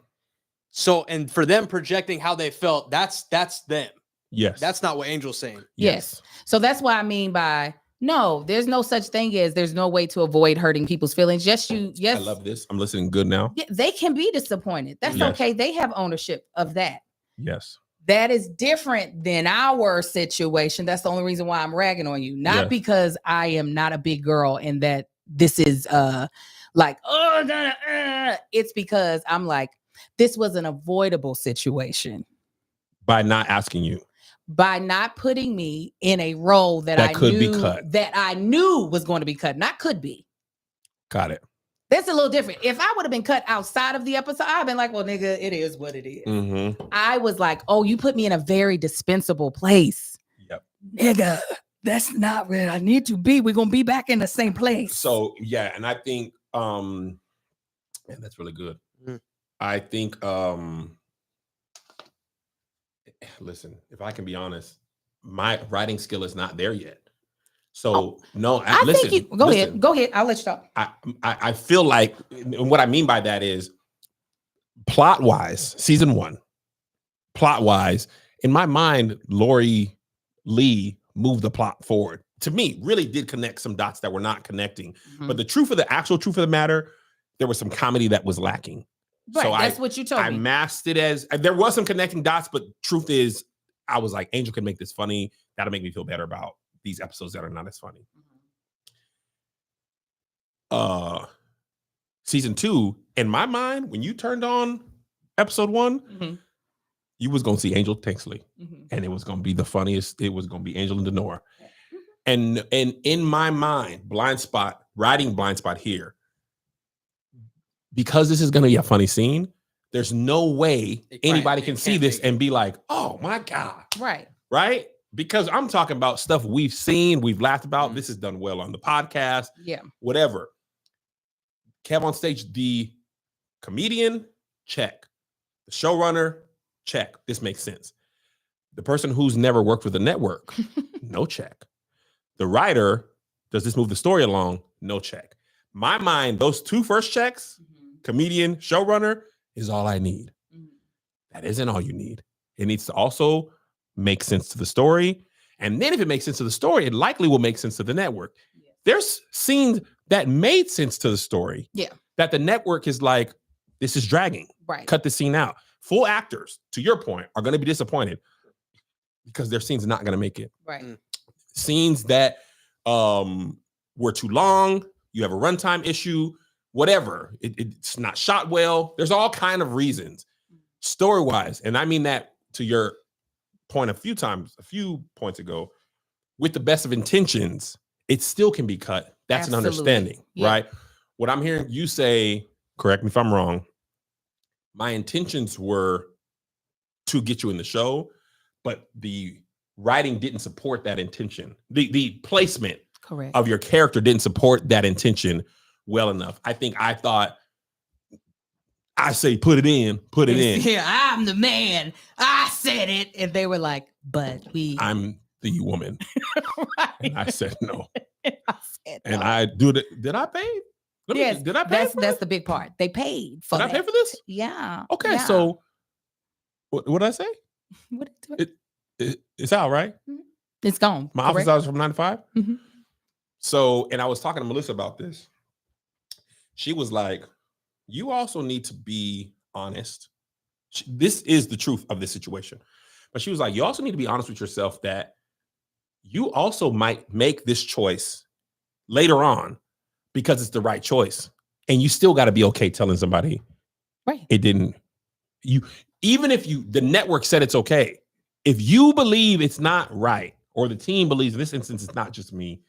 and for them projecting how they felt, that's them. Yes. That's not what Angel's saying. Yes. So that's what I mean by no, there's no such thing as there's no way to avoid hurting people's feelings. Yes. I love this. I'm listening good now. Yeah, they can be disappointed. That's Yes. okay. They have ownership of that. Yes. That is different than our situation. That's the only reason why I'm ragging on you. Not Yeah. because I am not a big girl and that this is like, oh, it's because I'm like, this was an avoidable situation By not asking you. by not putting me in a role that That I could be knew cut. that I knew was going to be cut, not could be. Got it. That's a little different. If I would have been cut outside of the episode, I'd been like, well, nigga, it is what it is. Mm-hmm. I was like, oh, you put me in a very dispensable place. Yep. Nigga, that's not where I need to be. We're gonna be back in the same place. So yeah, and I think man, that's really good. Mhm. I think listen, if I can be honest, my writing skill is not there yet. So no, I listen, think you go listen. ahead. Go ahead. I'll let you talk. I feel like, and what I mean by that is plot wise, season 1, plot wise, in my mind, Lori Lee moved the plot forward. To me, really did connect some dots that were not connecting. Mm-hmm. But the actual truth of the matter, there was some comedy that was lacking. Right, So that's what you told I me. masked it as there was some connecting dots, but truth is, I was like, Angel can make this funny. That'll make me feel better about these episodes that are not as funny. Season 2, in my mind, when you turned on episode 1, Mm-hmm. you was gonna see Angel Tanksley, Mm-hmm. and it was gonna be the funniest. It was gonna be Angel and Denora, and in my mind, writing blind spot here, because this is gonna be a funny scene. There's no way anybody can see this and be like, "Oh my god!" Right. Because I'm talking about stuff we've seen, we've laughed about. This is done well on the podcast, Yeah. whatever. Kev on stage, the comedian, check. The showrunner, check. This makes sense. The person who's never worked with a network, no check. The writer, does this move the story along? No check. My mind, those 2 first checks, comedian, showrunner, is all I need. That isn't all you need. It needs to also make sense to the story. And then if it makes sense to the story, it likely will make sense to the network. Yeah. There's scenes that made sense to the story. Yeah. That the network is like, this is dragging. Right. Cut the scene out. Full actors, to your point, are going to be disappointed because their scene's not going to make it. Right. Scenes that were too long, you have a runtime issue, whatever. It's not shot well. There's all kind of reasons. Story-wise, and I mean that to your point a few points ago, with the best of intentions, it still can be cut. That's Absolutely. an understanding, Yeah. right? What I'm hearing you say, correct me if I'm wrong, my intentions were to get you in the show, but the writing didn't support that intention. The placement Correct. of your character didn't support that intention well enough. I thought, I say, put it in. Yeah, I'm the man. I said it. And they were like, but I'm the woman. right. And I said no. I said And no. I do it. Did I pay? Yes, Did I pay? that's the big part. They paid for Did I that. pay for this? Yeah. Okay, yeah. so what did I say? What It's out, right? it's gone. My office correct? hours from 9 to 5. Mhm. So, and I was talking to Melissa about this. She was like, you also need to be honest. This is the truth of this situation. But she was like, you also need to be honest with yourself that you also might make this choice later on because it's the right choice. And you still got to be okay telling somebody Right. it didn't. Even if the network said it's okay, if you believe it's not right, or the team believes, in this instance, it's not just me,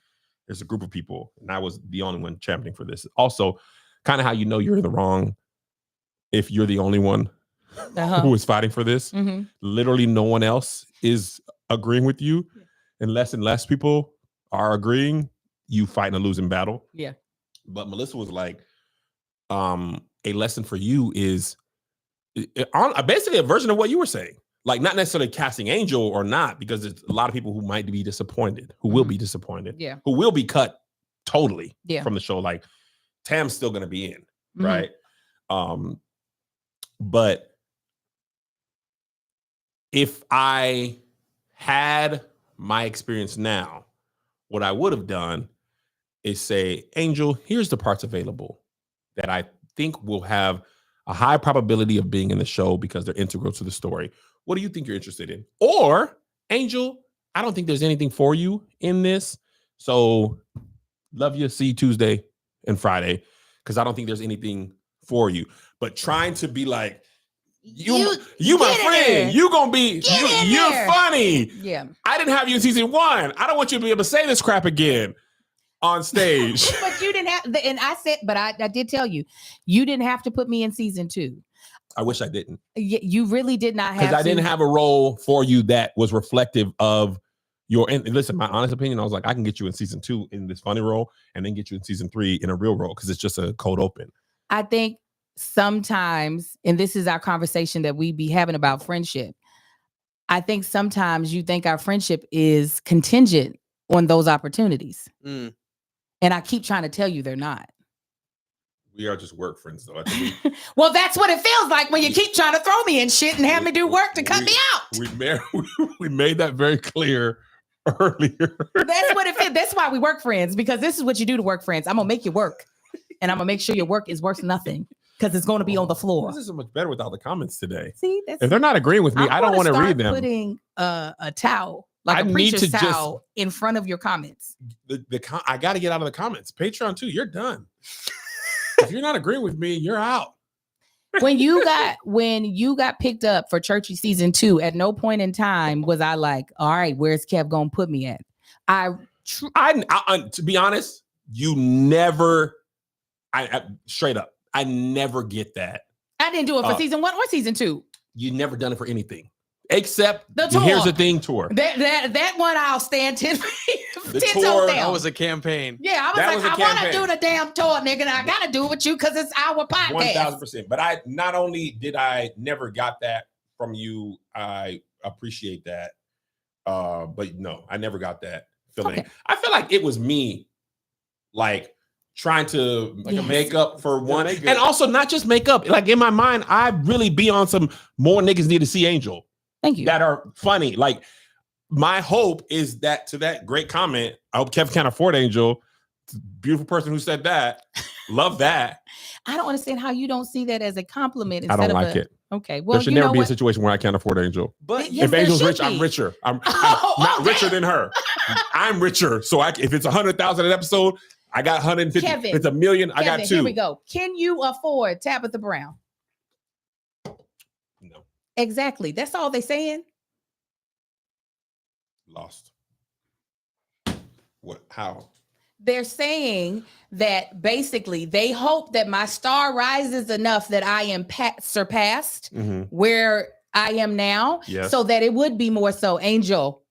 there's a group of people, and I was the only one championing for this. Also, kind of how you know you're in the wrong if you're the only one Uh-huh. who is fighting for this. Mhm. Literally no one else is agreeing with you, and less people are agreeing, you fight in a losing battle. Yeah. But Melissa was like, a lesson for you is basically a version of what you were saying. Like, not necessarily casting Angel or not, because there's a lot of people who might be disappointed, who will be disappointed, Yeah. who will be cut totally Yeah. from the show. Like, Tam's still going to be in, Mhm. right? But if I had my experience now, what I would have done is say, Angel, here's the parts available that I think will have a high probability of being in the show because they're integral to the story. What do you think you're interested in? Or, Angel, I don't think there's anything for you in this. So, love you. See you Tuesday and Friday. because I don't think there's anything for you. But trying to be like, you my get in friend, there. you gonna be, Get in you're there. funny. Yeah. I didn't have you in season 1. I don't want you to be able to say this crap again on stage. But you didn't have, and I said, but I did tell you, you didn't have to put me in season 2. I wish I didn't, You really did not have because I to. didn't have a role for you that was reflective of your. And listen, my honest opinion, I was like, I can get you in season 2 in this funny role, and then get you in season 3 in a real role, because it's just a cold open. I think sometimes, and this is our conversation that we be having about friendship. I think sometimes you think our friendship is contingent on those opportunities. Mm. And I keep trying to tell you they're not. We are just work friends, though. I think we, Well, that's what it feels like when you keep trying to throw me in shit and have me do work to cut me out. we made that very clear earlier. That's what it feels. That's why we work friends, because this is what you do to work friends. I'm gonna make you work, and I'm gonna make sure your work is worth nothing, because it's going to be on the floor. This is so much better without the comments today. See, that's, If they're not agreeing with me, I don't want to read them. Putting a towel, like I a need preacher's to just- towel, in front of your comments. I got to get out of the comments. Patreon too. You're done. If you're not agreeing with me, you're out. When you got picked up for Churchy season 2, at no point in time was I like, all right, where's Kev gonna put me at? I to be honest, you never. I straight up, I never get that. I didn't do it for season 1 or season 2. You never done it for anything except The tour. Here's the thing tour. That one I'll stand 10 The 10 tour, toes That down. was a campaign. Yeah, I was That like, was a I want to campaign. do the damn tour, nigga, and I got to do it with you because it's our podcast. 1,000%. But I not only did I never got that from you, I appreciate that. But no, I never got that feeling. Okay. I feel like it was me, like trying to Yes. make up for one, make and up. also not just make up. Like in my mind, I really be on some more niggas need to see Angel Thank you. that are funny. Like my hope is that to that great comment, I hope Kev can't afford Angel. Beautiful person who said that. Love that. I don't understand how you don't see that as a compliment. I Instead don't of like it. Okay, well, There should you never know be a what? situation where I can't afford Angel. But Yes, If there Angel's should rich, I'm be. richer. I'm Oh, not okay. richer than her. I'm richer. So if it's 100,000 an episode, I got 150. Kevin, if it's $1 million, I got Kevin, 2. here we go. Can you afford Tabitha Brown? No, Exactly. That's all they saying. lost. What? How? They're saying that basically they hope that my star rises enough that I am surpassed where I am now, Yes. so that it would be more so. Angel,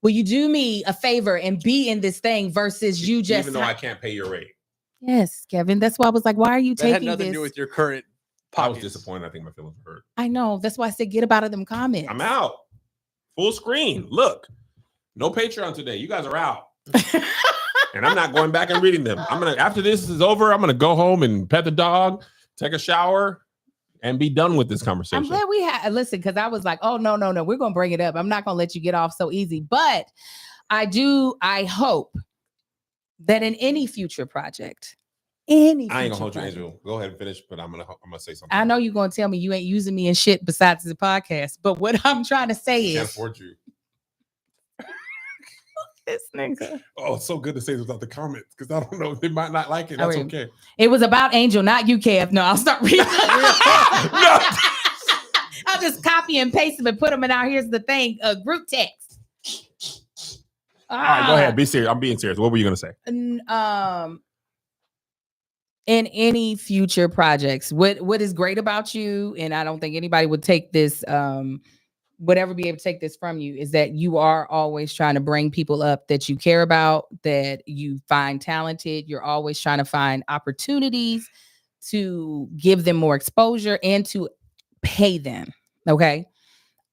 will you do me a favor and be in this thing versus you just? Even though I can't pay your rate, Yes, Kevin. That's why I was like, why are you that had taking nothing this? to do with your current I was pockets. disappointed. I think my feelings were hurt. I know. That's why I said get up out of them comments. I'm out. Full screen. Look, no Patreon today. You guys are out. And I'm not going back and reading them. After this is over, I'm gonna go home and pet the dog, take a shower, and be done with this conversation. I'm glad we had listen, because I was like, oh no, we're gonna bring it up. I'm not gonna let you get off so easy. But I hope that in any future project, I ain't gonna hold you, project- Angel. Go ahead and finish, but I'm gonna say something. I know you're gonna tell me you ain't using me in shit besides the podcast, but what I'm trying to say Can't is afford you. this nigga. Oh, it's so good to say this without the comments because I don't know. They might not like it. That's All right. okay. It was about Angel, not you, Kev. No, I'll start reading. No. I'll just copy and paste them and put them in our here's the thing, group text. All right, go ahead. Be serious. I'm being serious. What were you gonna say? In any future projects, what is great about you, and I don't think anybody would take this would ever be able to take this from you, is that you are always trying to bring people up that you care about, that you find talented. You're always trying to find opportunities to give them more exposure and to pay them. Okay.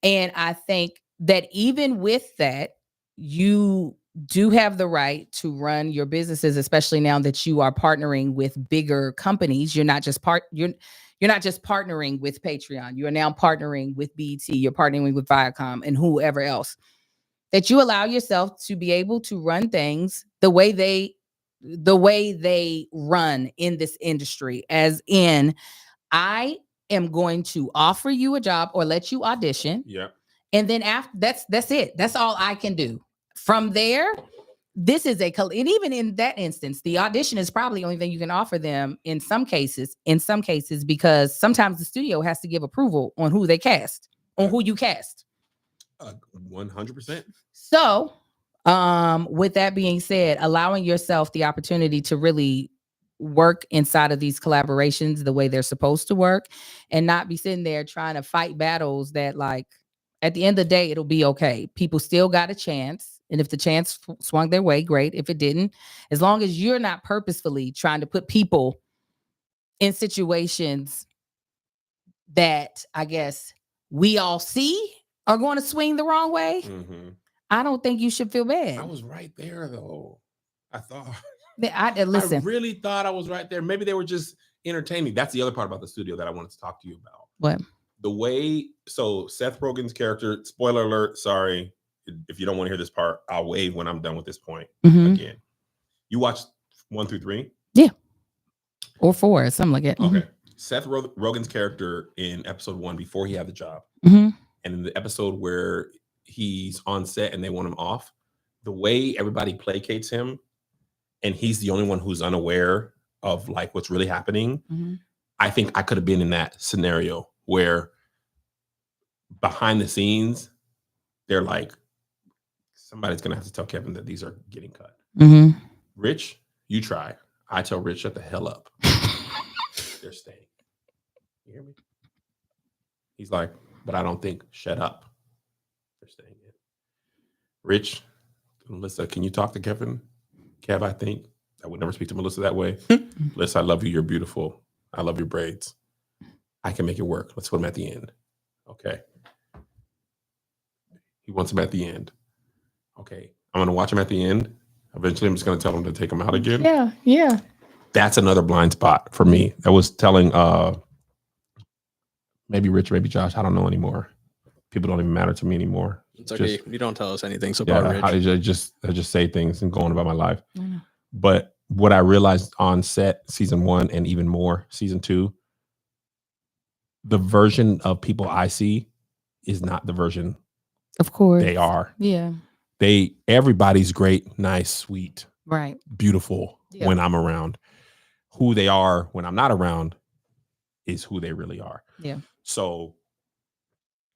And I think that even with that, you do have the right to run your businesses, especially now that you are partnering with bigger companies. You're not just partnering with Patreon. You are now partnering with BET. You're partnering with Viacom and whoever else. That you allow yourself to be able to run things the way they run in this industry. As in, I am going to offer you a job or let you audition. Yeah. And then after that's it. That's all I can do. From there, this is and even in that instance, the audition is probably the only thing you can offer them in some cases, because sometimes the studio has to give approval on who they cast, on who you cast. 100%. So, with that being said, allowing yourself the opportunity to really work inside of these collaborations the way they're supposed to work, and not be sitting there trying to fight battles that, like, at the end of the day, it'll be okay. People still got a chance. And if the chance swung their way, great. If it didn't, as long as you're not purposefully trying to put people in situations that I guess we all see are going to swing the wrong way, I don't think you should feel bad. I was right there though. I thought. Listen. I really thought I was right there. Maybe they were just entertaining. That's the other part about the studio that I wanted to talk to you about. What? The way, so Seth Rogen's character, spoiler alert, sorry, if you don't want to hear this part, I'll wave when I'm done with this point. Again. You watched 1 through 3? Yeah. Or 4, something like that. Okay. Seth Rogen's character in episode 1, before he had the job, Mm-hmm. and in the episode where he's on set and they want him off, the way everybody placates him, and he's the only one who's unaware of like what's really happening. Mm-hmm. I think I could have been in that scenario where behind the scenes, they're like, somebody's going to have to tell Kevin that these are getting cut. Mm-hmm. Rich, you try. I tell Rich, shut the hell up. They're staying. You hear me? He's like, but I don't think, shut up. They're staying in. Rich, Melissa, can you talk to Kevin? Kev, I think. I would never speak to Melissa that way. Melissa, I love you. You're beautiful. I love your braids. I can make it work. Let's put him at the end. Okay. He wants him at the end. Okay. I'm going to watch him at the end. Eventually, I'm just going to tell him to take him out again. Yeah. Yeah. That's another blind spot for me. I was telling maybe Rich, maybe Josh. I don't know anymore. People don't even matter to me anymore. It's okay. You don't tell us anything. So Yeah, Rich. I just say things and go on about my life. But what I realized on set, season 1 and even more, season 2, the version of people I see is not the version Of course. they are. Yeah. Everybody's great, nice, sweet, Right. beautiful Yeah. when I'm around. Who they are when I'm not around is who they really are. Yeah. So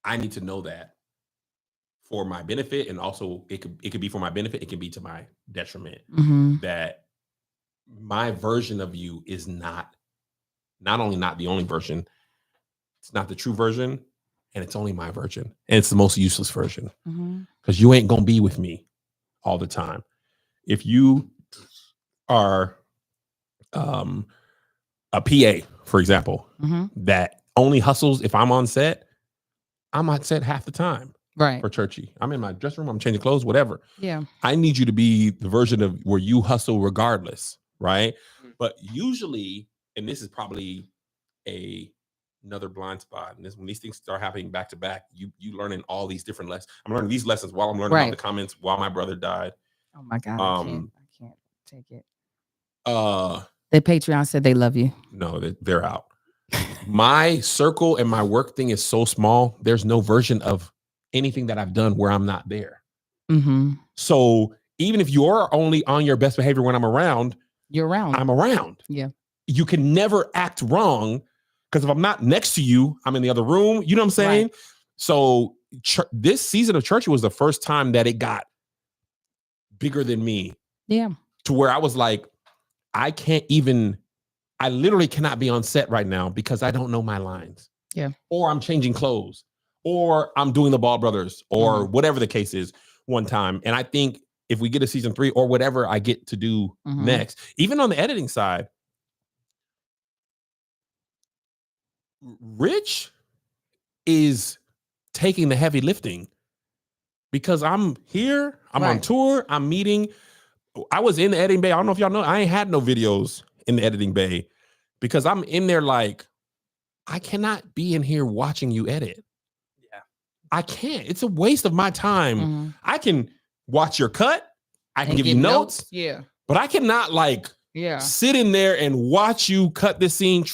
I need to know that for my benefit, and also it could be for my benefit, it can be to my detriment. Mm-hmm. That my version of you is not only not the only version, it's not the true version, and it's only my version, and it's the most useless version, because you ain't gonna be with me all the time. If you are a PA, for example, that only hustles if I'm on set, I'm on set half the time. Right. For Churchy, I'm in my dressing room, I'm changing clothes, whatever. Yeah. I need you to be the version of where you hustle regardless, right? But usually, and this is probably another blind spot, and this when these things start happening back to back, you learning all these different lessons. I'm learning these lessons while I'm learning about the comments while my brother died. Oh my God. I can't take it. The Patreon said they love you. No, they're out. My circle and my work thing is so small. There's no version of anything that I've done where I'm not there. So even if you're only on your best behavior when I'm around, you're around. I'm around. Yeah. You can never act wrong, because if I'm not next to you, I'm in the other room. You know what I'm saying? Right. So this season of Churchy was the first time that it got bigger than me. Yeah. To where I was like, I literally cannot be on set right now because I don't know my lines. Yeah. Or I'm changing clothes, or I'm doing the Ball Brothers, or whatever the case is one time. And I think if we get a season 3 or whatever I get to do next, even on the editing side, Rich is taking the heavy lifting, because I'm here, I'm on tour, I'm meeting. I was in the editing bay. I don't know if y'all know, I ain't had no videos in the editing bay because I'm in there like, I cannot be in here watching you edit. Yeah. I can't. It's a waste of my time. I can watch your cut. I can give you notes. Yeah. But I cannot sit in there and watch you cut this scene,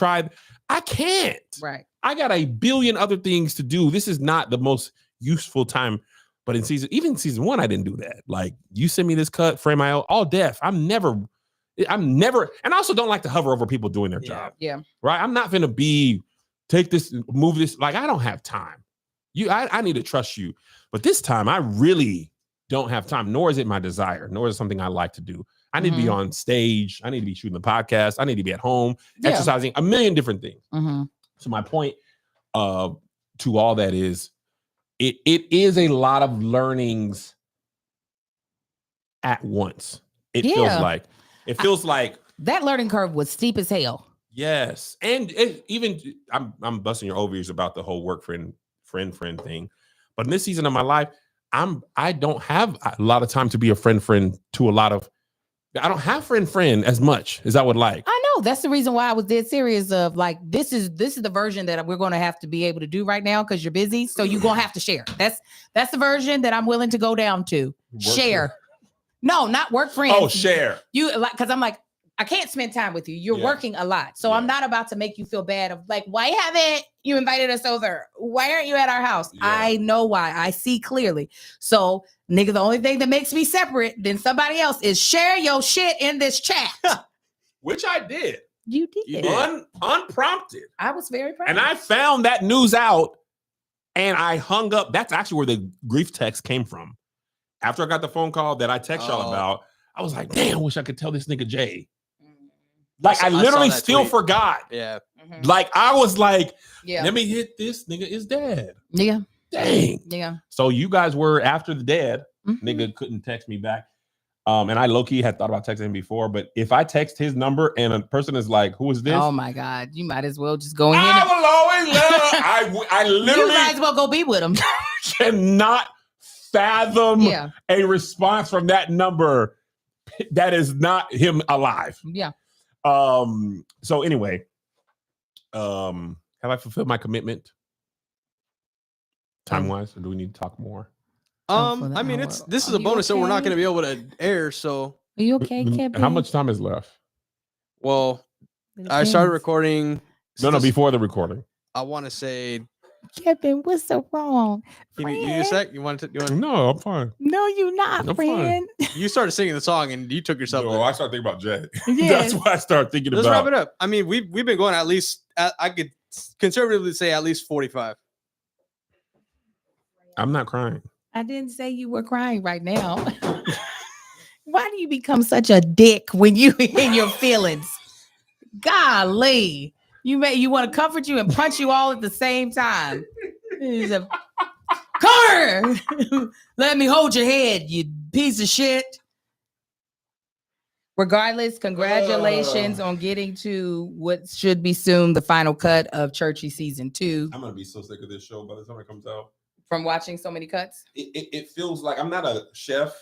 I can't. Right. I got a billion other things to do. This is not the most useful time But in season 1, I didn't do that. Like, you send me this cut, frame my all deaf. I'm never, and I also don't like to hover over people doing their job. Yeah. Right. I'm not gonna take this, move this. Like, I don't have time. I need to trust you. But this time I really don't have time, nor is it my desire, nor is it something I like to do. I need to be on stage. I need to be shooting the podcast. I need to be at home, exercising, a million different things. So my point to all that is, it is a lot of learnings at once. It feels like that learning curve was steep as hell. Yes. And even I'm busting your ovaries about the whole work friend thing. But in this season of my life, I don't have a lot of time to be a friend to a lot of, I don't have friend as much as I would like. I know. That's the reason why I was dead serious of like, this is the version that we're going to have to be able to do right now because you're busy. So you're going to have to share. That's the version that I'm willing to go down to. Share. No, not work friends. Oh, share. You like, because I'm like, I can't spend time with you. You're working a lot. So I'm not about to make you feel bad of like, why haven't you invited us over? Why aren't you at our house? Yeah. I know why. I see clearly. So, nigga, the only thing that makes me separate than somebody else is share your shit in this chat. Which I did. You did. Unprompted. I was very proud. And I found that news out and I hung up. That's actually where the grief text came from. After I got the phone call that I text y'all about, I was like, damn, I wish I could tell this nigga Jay. Like, I literally still forgot. Yeah. Like, I was like, let me hit this nigga is dead. Yeah. Dang. Yeah. So you guys were after the dead. Nigga couldn't text me back. And I low-key had thought about texting him before, but if I text his number and a person is like, who is this? Oh my God. You might as well just go in here. I will always love. I literally. You might as well go be with him. Cannot fathom a response from that number that is not him alive. Yeah. So anyway, have I fulfilled my commitment time-wise, or do we need to talk more? I mean, this is a bonus that we're not going to be able to air. So are you okay, Kevin? How much time is left? Well, I started recording. No, before the recording. I want to say, Kevin, what's so wrong? Give me a sec. You want to? No, I'm fine. No, you're not, friend. You started singing the song and you took yourself. No, I started thinking about Jay. Yes. That's why I started thinking Let's about. wrap it up. I mean, we've been going at least. I could conservatively say at least 45. I'm not crying. I didn't say you were crying right now. Why do you become such a dick when you in your feelings? Golly. You want to comfort you and punch you all at the same time. Come here. Let me hold your head, you piece of shit. Regardless, congratulations on getting to what should be soon the final cut of Churchy season 2. I'm gonna be so sick of this show by the time it comes out. From watching so many cuts? It feels like I'm not a chef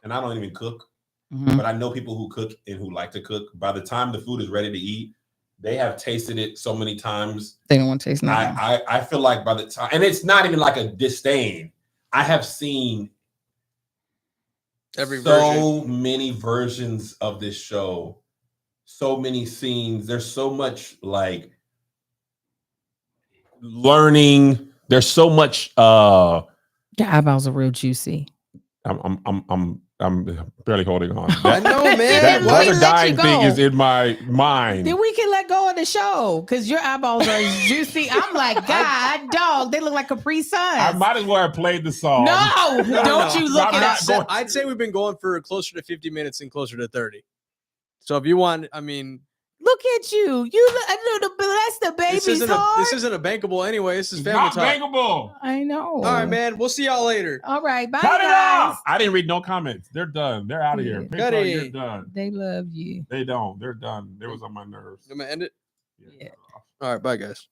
and I don't even cook, but I know people who cook and who like to cook. By the time the food is ready to eat, they have tasted it so many times. They don't want to taste nothing. I feel like by the time, and it's not even like a disdain. I have seen many versions of this show, so many scenes. There's so much like learning. There's so much. Your eyeballs are real juicy. I'm barely holding on. I know, man. That water dying thing is in my mind. Then we can let go of the show because your eyeballs are juicy. I'm like, God, dog, they look like Capri Suns. I might as well have played the song. No, don't you look at it. I'd say we've been going for closer to 50 minutes and closer to 30. So if you want, I mean. Look at you. That's the baby's heart. This isn't a bankable anyway. This is family talk. Bankable. I know. All right, man. We'll see y'all later. All right. Bye, Cut guys. it off. I didn't read no comments. They're done. They're out of here. You're done. They love you. They don't. They're done. They was on my nerves. I'm going to end it? Yeah. All right. Bye, guys.